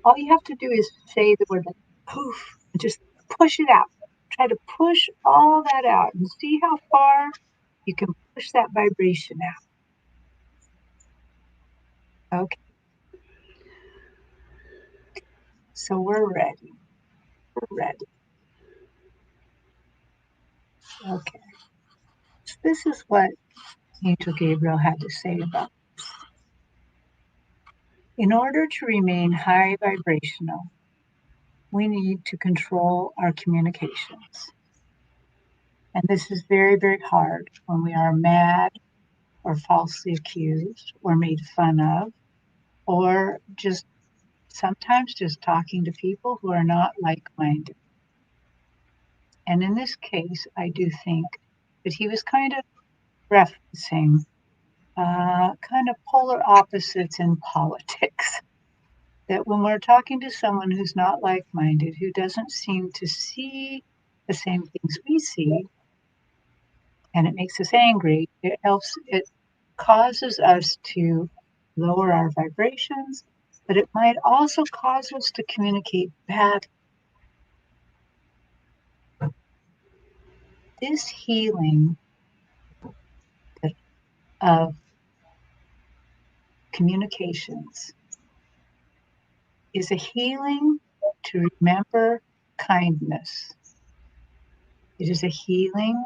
[SPEAKER 9] all you have to do is say the word like poof, and just push it out. Try to push all that out and see how far you can push that vibration out. Okay. So we're ready. We're ready. Okay. So this is what Angel Gabriel had to say about this. In order to remain high vibrational, we need to control our communications. And this is very, very hard when we are mad or falsely accused or made fun of, or just sometimes just talking to people who are not like-minded. And in this case, I do think that he was kind of referencing kind of polar opposites in politics. That when we're talking to someone who's not like-minded, who doesn't seem to see the same things we see, and it makes us angry, it causes us to lower our vibrations, but it might also cause us to communicate badly. This healing of communications is a healing to remember kindness. It is a healing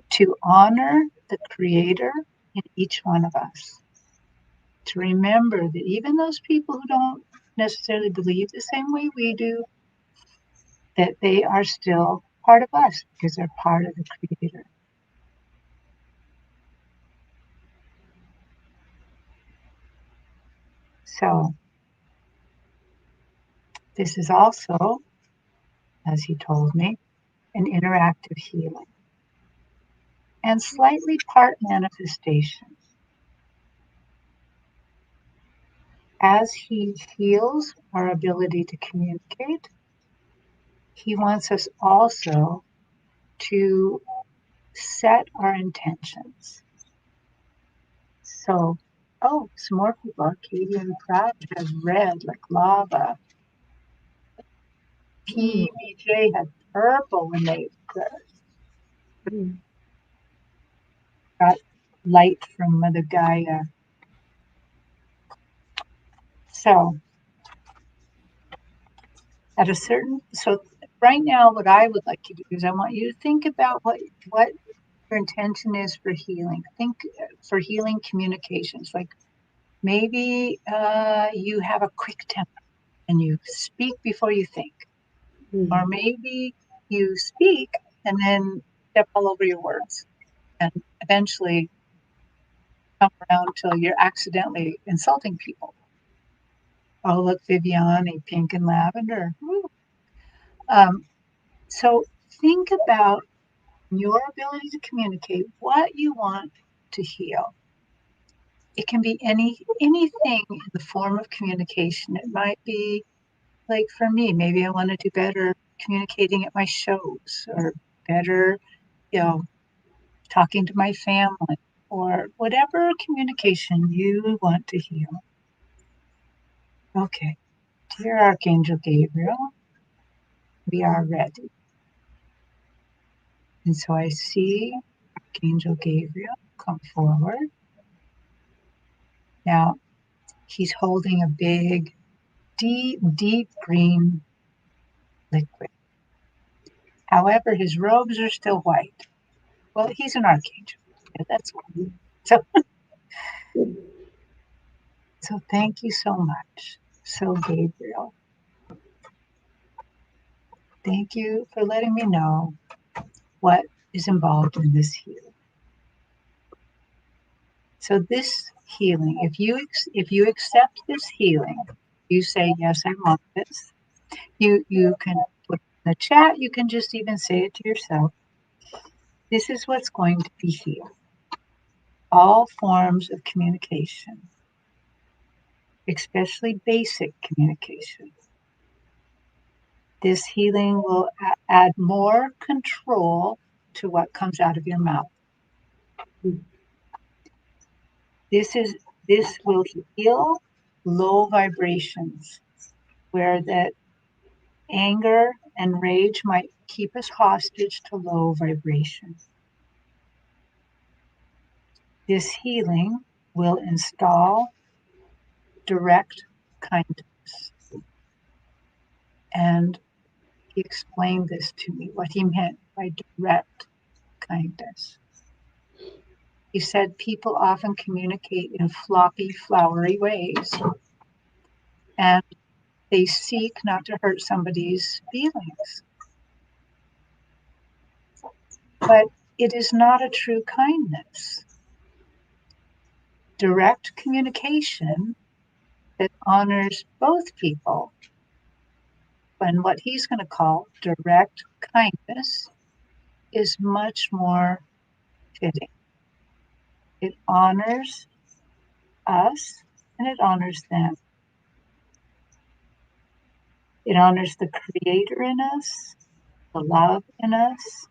[SPEAKER 9] to honor the Creator in each one of us, to remember that even those people who don't necessarily believe the same way we do, that they are still part of us because they're part of the Creator. So this is also, as he told me, an interactive healing and slightly part manifestation. As he heals our ability to communicate, he wants us also to set our intentions. So, oh, some more people. Arcadian Proud has red like lava. PBJ had purple when they got light from Mother Gaia. So, so right now, what I would like you to do is I want you to think about what your intention is for healing. Think for healing communications. Like maybe you have a quick temper and you speak before you think. Or maybe you speak and then step all over your words and eventually come around till you're accidentally insulting people. Oh, look, Viviane, pink and lavender. So think about your ability to communicate what you want to heal. It can be anything in the form of communication. It might be like for me, maybe I want to do better communicating at my shows or better, talking to my family or whatever communication you want to heal. Okay, dear Archangel Gabriel, we are ready. And so I see Archangel Gabriel come forward. Now, he's holding a big, deep green liquid. However, his robes are still white. Well, he's an archangel. Yeah, that's why. So thank you so much. So Gabriel, thank you for letting me know what is involved in this healing. So this healing, if you accept this healing, you say, yes, I want this. You can put in the chat, you can just even say it to yourself. This is what's going to be healed. All forms of communication, especially basic communication. This healing will add more control to what comes out of your mouth. This will heal low vibrations where that anger and rage might keep us hostage to low vibrations. This healing will install direct kindness. And he explained this to me, what he meant by direct kindness. He said people often communicate in floppy, flowery ways, and they seek not to hurt somebody's feelings. But it is not a true kindness. Direct communication that honors both people, and what he's going to call direct kindness, is much more fitting. It honors us and it honors them. It honors the Creator in us, the love in us,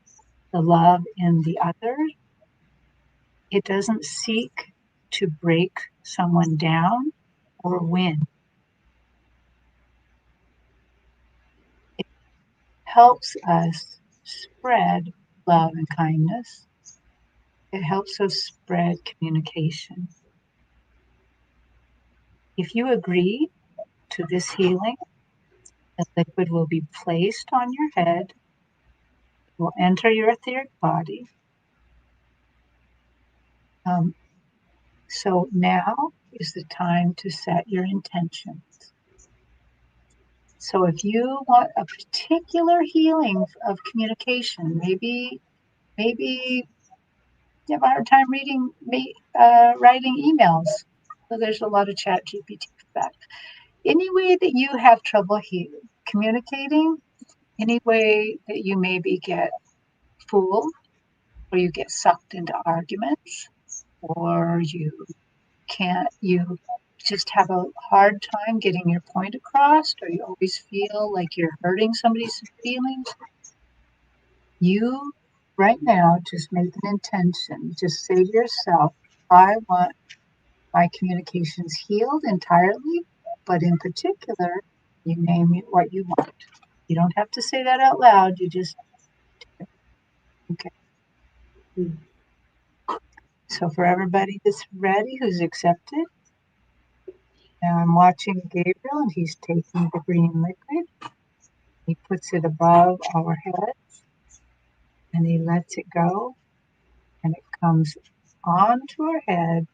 [SPEAKER 9] the love in the other. It doesn't seek to break someone down or win. It helps us spread love and kindness. It helps us spread communication. If you agree to this healing, the liquid will be placed on your head, will enter your etheric body, So now is the time to set your intentions. So if you want a particular healing of communication, maybe you have a hard time writing emails. So there's a lot of chat GPT for that. Any way that you have trouble communicating, any way that you maybe get fooled, or you get sucked into arguments, or you just have a hard time getting your point across, or you always feel like you're hurting somebody's feelings, you right now just make an intention. Just say to yourself, I want my communications healed entirely, but in particular, you name it what you want. You don't have to say that out loud. You just, okay. So for everybody that's ready, who's accepted, now I'm watching Gabriel, and he's taking the green liquid. He puts it above our heads, and he lets it go, and it comes onto our head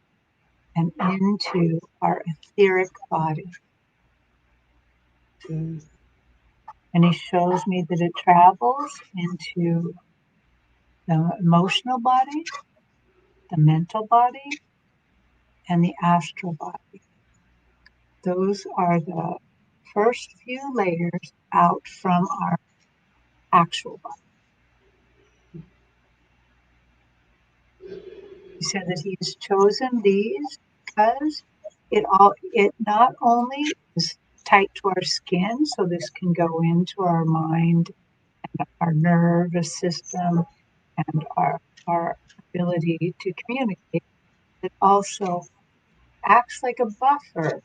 [SPEAKER 9] and into our etheric body. And he shows me that it travels into the emotional body, the mental body, and the astral body. Those are the first few layers out from our actual body. He said that he has chosen these because it not only is tight to our skin, so this can go into our mind and our nervous system and our ability to communicate. It also acts like a buffer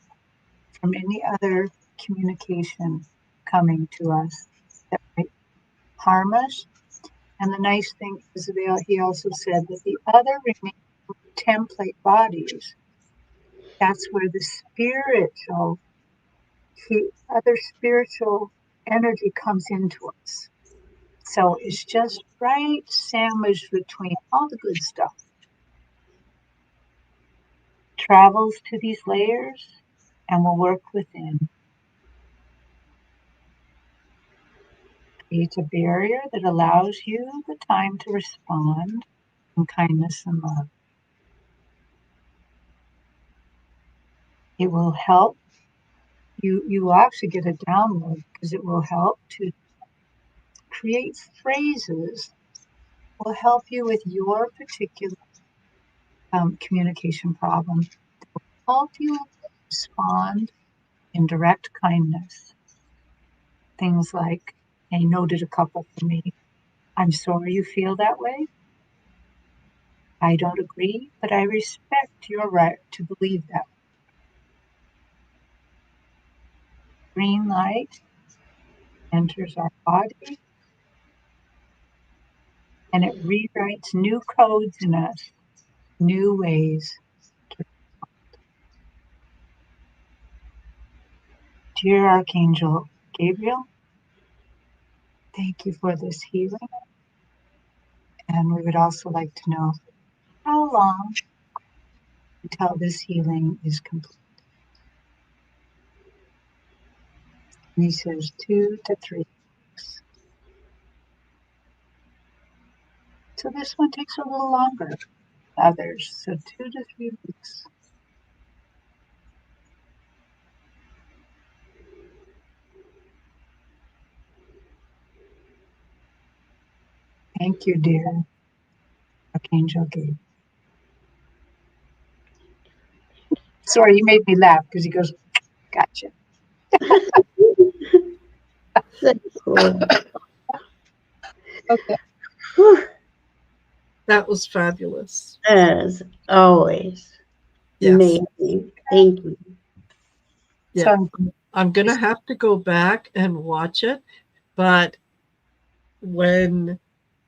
[SPEAKER 9] from any other communication coming to us that might harm us. And the nice thing is that he also said that the other remaining template bodies, that's where the other spiritual energy comes into us. So it's just right sandwiched between all the good stuff. Travels to these layers and will work within. Creates a barrier that allows you the time to respond in kindness and love. It will help you. You will actually get a download because it will help to create phrases. Will help you with your particular communication problem. Help you respond in direct kindness. Things like, I noted a couple for me. I'm sorry you feel that way. I don't agree, but I respect your right to believe that. Green light enters our body, and it rewrites new codes in us, new ways to respond. Dear Archangel Gabriel, thank you for this healing. And we would also like to know how long until this healing is complete. And he says 2 to 3 weeks. So this one takes a little longer than others. So 2 to 3 weeks. Thank you, dear Archangel Gabriel. Sorry, you made me laugh because he goes, gotcha.
[SPEAKER 8] So cool.
[SPEAKER 9] Okay.
[SPEAKER 8] Whew.
[SPEAKER 1] That was fabulous.
[SPEAKER 8] As always.
[SPEAKER 1] Yes.
[SPEAKER 8] Amazing. Thank you.
[SPEAKER 1] Yeah.
[SPEAKER 9] So
[SPEAKER 1] I'm going to have to go back and watch it. But when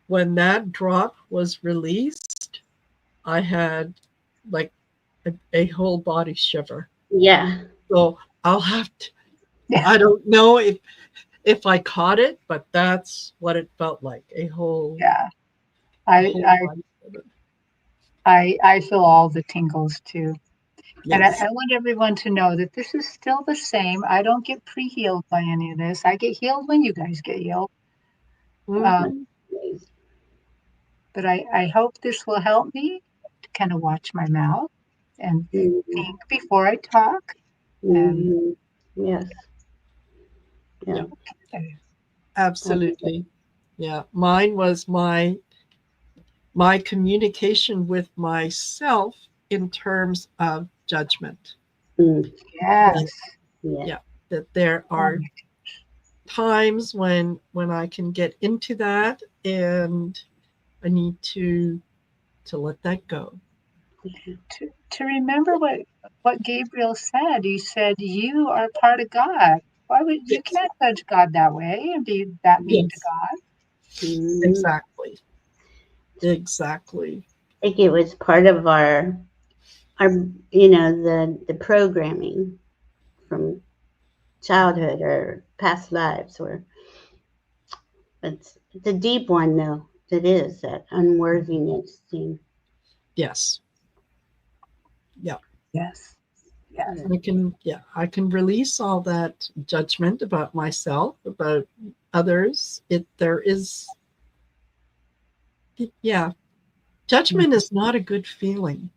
[SPEAKER 1] that drop was released, I had like a whole body shiver.
[SPEAKER 8] Yeah.
[SPEAKER 1] So I'll have to, I don't know if I caught it, but that's what it felt like. A whole,
[SPEAKER 9] yeah,
[SPEAKER 1] a whole
[SPEAKER 9] I
[SPEAKER 1] body shiver.
[SPEAKER 9] I feel all the tingles too. And
[SPEAKER 1] Yes.
[SPEAKER 9] I want everyone to know that this is still the same. I don't get pre-healed by any of this. I get healed when you guys get healed.
[SPEAKER 1] Mhm.
[SPEAKER 9] But I hope this will help me to kind of watch my mouth and think before I talk. And
[SPEAKER 8] Yes. Yeah.
[SPEAKER 1] Absolutely. Yeah. Mine was my communication with myself in terms of judgment.
[SPEAKER 9] Yes.
[SPEAKER 1] Yeah. That there
[SPEAKER 9] Oh
[SPEAKER 1] are
[SPEAKER 9] my
[SPEAKER 1] times when I can get into that, and I need to let that go.
[SPEAKER 9] to remember what Gabriel said. He said, "You are part of God. Why would you
[SPEAKER 1] Yes.
[SPEAKER 9] can't judge God that way and be that mean to
[SPEAKER 1] Yes.
[SPEAKER 9] God?"
[SPEAKER 1] Exactly. Exactly.
[SPEAKER 8] I think it was part of our the programming from childhood or past lives, or it's a deep one though. It is that unworthiness thing.
[SPEAKER 1] Yes. Yeah.
[SPEAKER 9] Yes. Yes.
[SPEAKER 1] I can release all that judgment about myself, about others. There is, yeah, judgment is not a good feeling.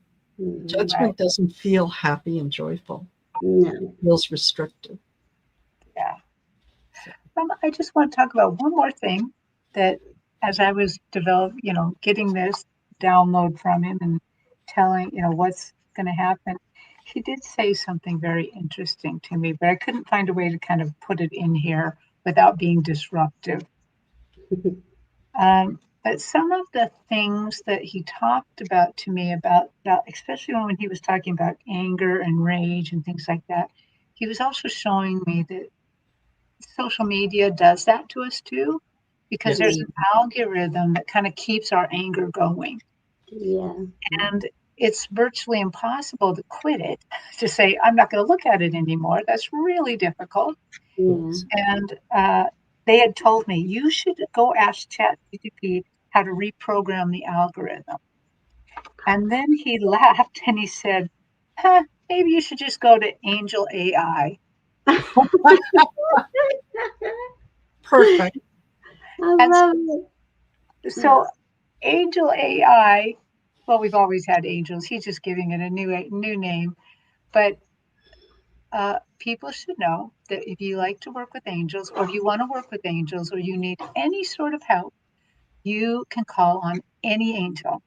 [SPEAKER 1] Judgment
[SPEAKER 9] Right.
[SPEAKER 1] doesn't feel happy and joyful.
[SPEAKER 8] No.
[SPEAKER 1] It feels restrictive.
[SPEAKER 9] Yeah. I just want to talk about one more thing that as I was getting this download from him and telling, what's going to happen, he did say something very interesting to me, but I couldn't find a way to kind of put it in here without being disruptive. But some of the things that he talked about to me about especially when he was talking about anger and rage and things like that, he was also showing me that social media does that to us too, because there's an algorithm that kind of keeps our anger going.
[SPEAKER 8] Yeah.
[SPEAKER 9] And it's virtually impossible to quit it, to say, I'm not going to look at it anymore. That's really difficult.
[SPEAKER 8] Yeah.
[SPEAKER 9] And they had told me, you should go ask ChatGPT how to reprogram the algorithm. And then he laughed and he said, maybe you should just go to Angel AI.
[SPEAKER 1] Perfect.
[SPEAKER 8] I
[SPEAKER 9] And
[SPEAKER 8] love it.
[SPEAKER 9] so Angel AI, well, we've always had angels. He's just giving it a new name. But people should know that if you like to work with angels, or if you want to work with angels, or you need any sort of help, you can call on any angel.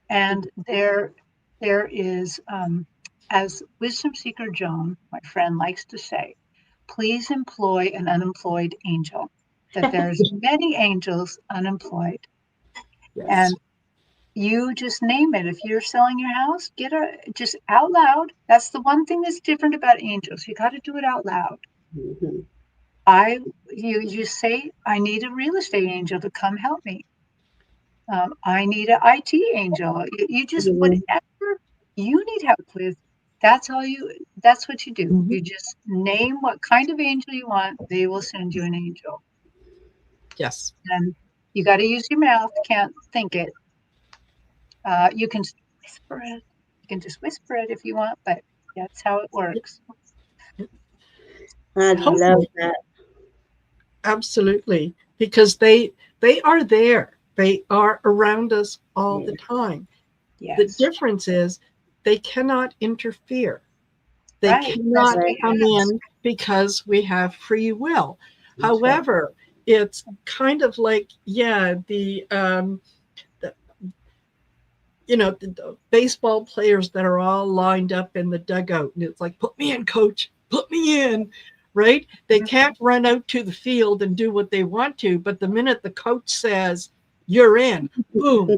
[SPEAKER 9] And there is, as Wisdom Seeker Joan, my friend, likes to say, please employ an unemployed angel. That there's many angels unemployed.
[SPEAKER 1] Yes.
[SPEAKER 9] And you just name it. If you're selling your house, just out loud. That's the one thing that's different about angels. You got to do it out loud. You say, I need a real estate angel to come help me. I need an IT angel. You just whatever you need help with. That's what you do.
[SPEAKER 1] Mhm.
[SPEAKER 9] You just name what kind of angel you want. They will send you an angel.
[SPEAKER 1] Yes.
[SPEAKER 9] And you got to use your mouth. Can't think it. You can whisper it. You can just whisper it if you want, but that's how it works.
[SPEAKER 8] I love
[SPEAKER 1] Totally.
[SPEAKER 8] that.
[SPEAKER 1] Absolutely. Because they are there. They are around us all the time.
[SPEAKER 9] Yes.
[SPEAKER 1] The difference is they cannot interfere. They
[SPEAKER 9] Right.
[SPEAKER 1] cannot
[SPEAKER 8] Right.
[SPEAKER 1] come in because we have free will. However, it's kind of like, the the baseball players that are all lined up in the dugout, and it's like, put me in, coach, put me in, right? They can't run out to the field and do what they want to, but the minute the coach says you're in, boom,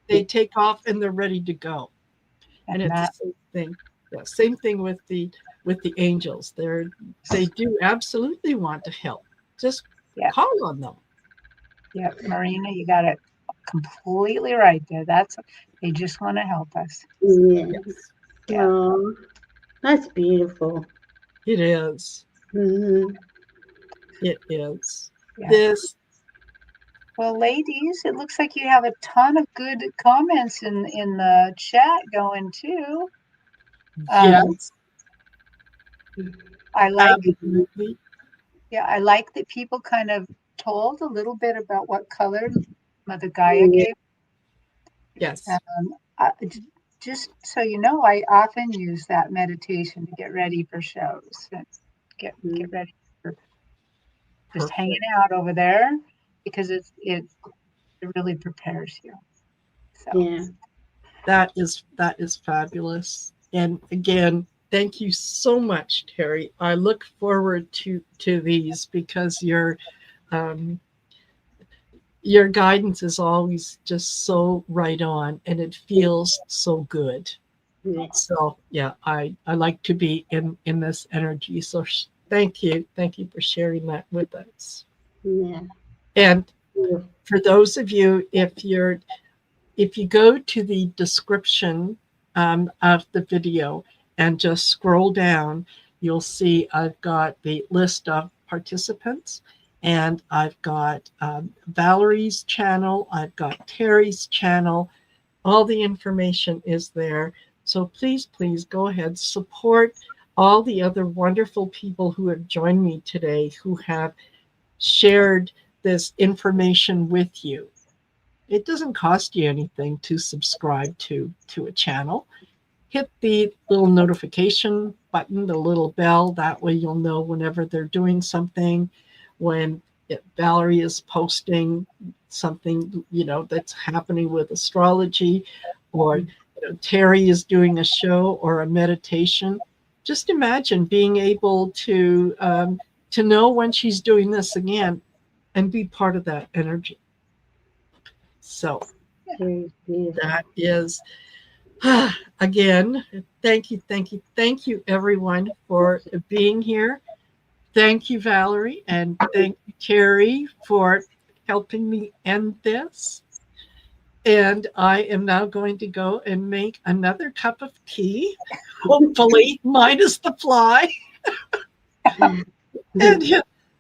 [SPEAKER 1] they take off and they're ready to go. And it's the same thing. Yeah, same thing with the angels. They do absolutely want to help. Just call on them.
[SPEAKER 9] Yeah, Marina, you got it completely right there. They just want to help us.
[SPEAKER 8] Yes.
[SPEAKER 9] Yeah.
[SPEAKER 8] Oh, that's beautiful.
[SPEAKER 1] It is.
[SPEAKER 8] Mm-hmm.
[SPEAKER 1] It is.
[SPEAKER 9] Yeah.
[SPEAKER 1] This
[SPEAKER 9] Well, ladies, it looks like you have a ton of good comments in the chat going too.
[SPEAKER 1] Yes,
[SPEAKER 9] I like,
[SPEAKER 1] absolutely.
[SPEAKER 9] yeah, I like that people kind of told a little bit about what color Mother Gaia gave.
[SPEAKER 1] Yes.
[SPEAKER 9] Just so you know, I often use that meditation to get ready for shows and get ready for just hanging out over there, because it really prepares you. So
[SPEAKER 8] Yeah.
[SPEAKER 1] That is fabulous. And again, thank you so much, Terry. I look forward to these because your guidance is always just so right on, and it feels so good.
[SPEAKER 8] Yeah.
[SPEAKER 1] So yeah, I like to be in this energy. So thank you for sharing that with us.
[SPEAKER 8] Yeah.
[SPEAKER 1] And for those of you, if you go to the description of the video and just scroll down, you'll see I've got the list of participants, and I've got Valerie's channel, I've got Terry's channel. All the information is there. So please go ahead, support all the other wonderful people who have joined me today, who have shared this information with you. It doesn't cost you anything to subscribe to a channel. Hit the little notification button, the little bell. That way you'll know whenever they're doing something, when Valerie is posting something, that's happening with astrology, or Terry is doing a show or a meditation. Just imagine being able to know when she's doing this again and be part of that energy. So that is, again, thank you, everyone, for being here. Thank you, Valerie, and thank you, Terry, for helping me end this. And I am now going to go and make another cup of tea, hopefully minus the fly, and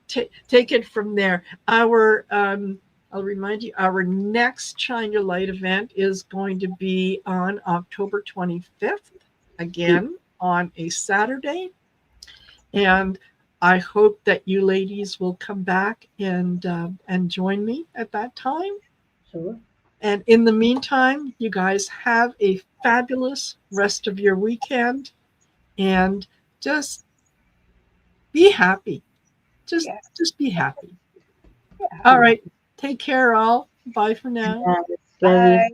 [SPEAKER 1] take it from there. I'll remind you, our next Shine Your Light event is going to be on October 25th, again on a Saturday. And I hope that you ladies will come back and join me at that time.
[SPEAKER 8] Sure.
[SPEAKER 1] And in the meantime, you guys have a fabulous rest of your weekend, and just be happy. Just be happy. All right. Take care, all. Bye for now.
[SPEAKER 8] Love you.
[SPEAKER 9] bye.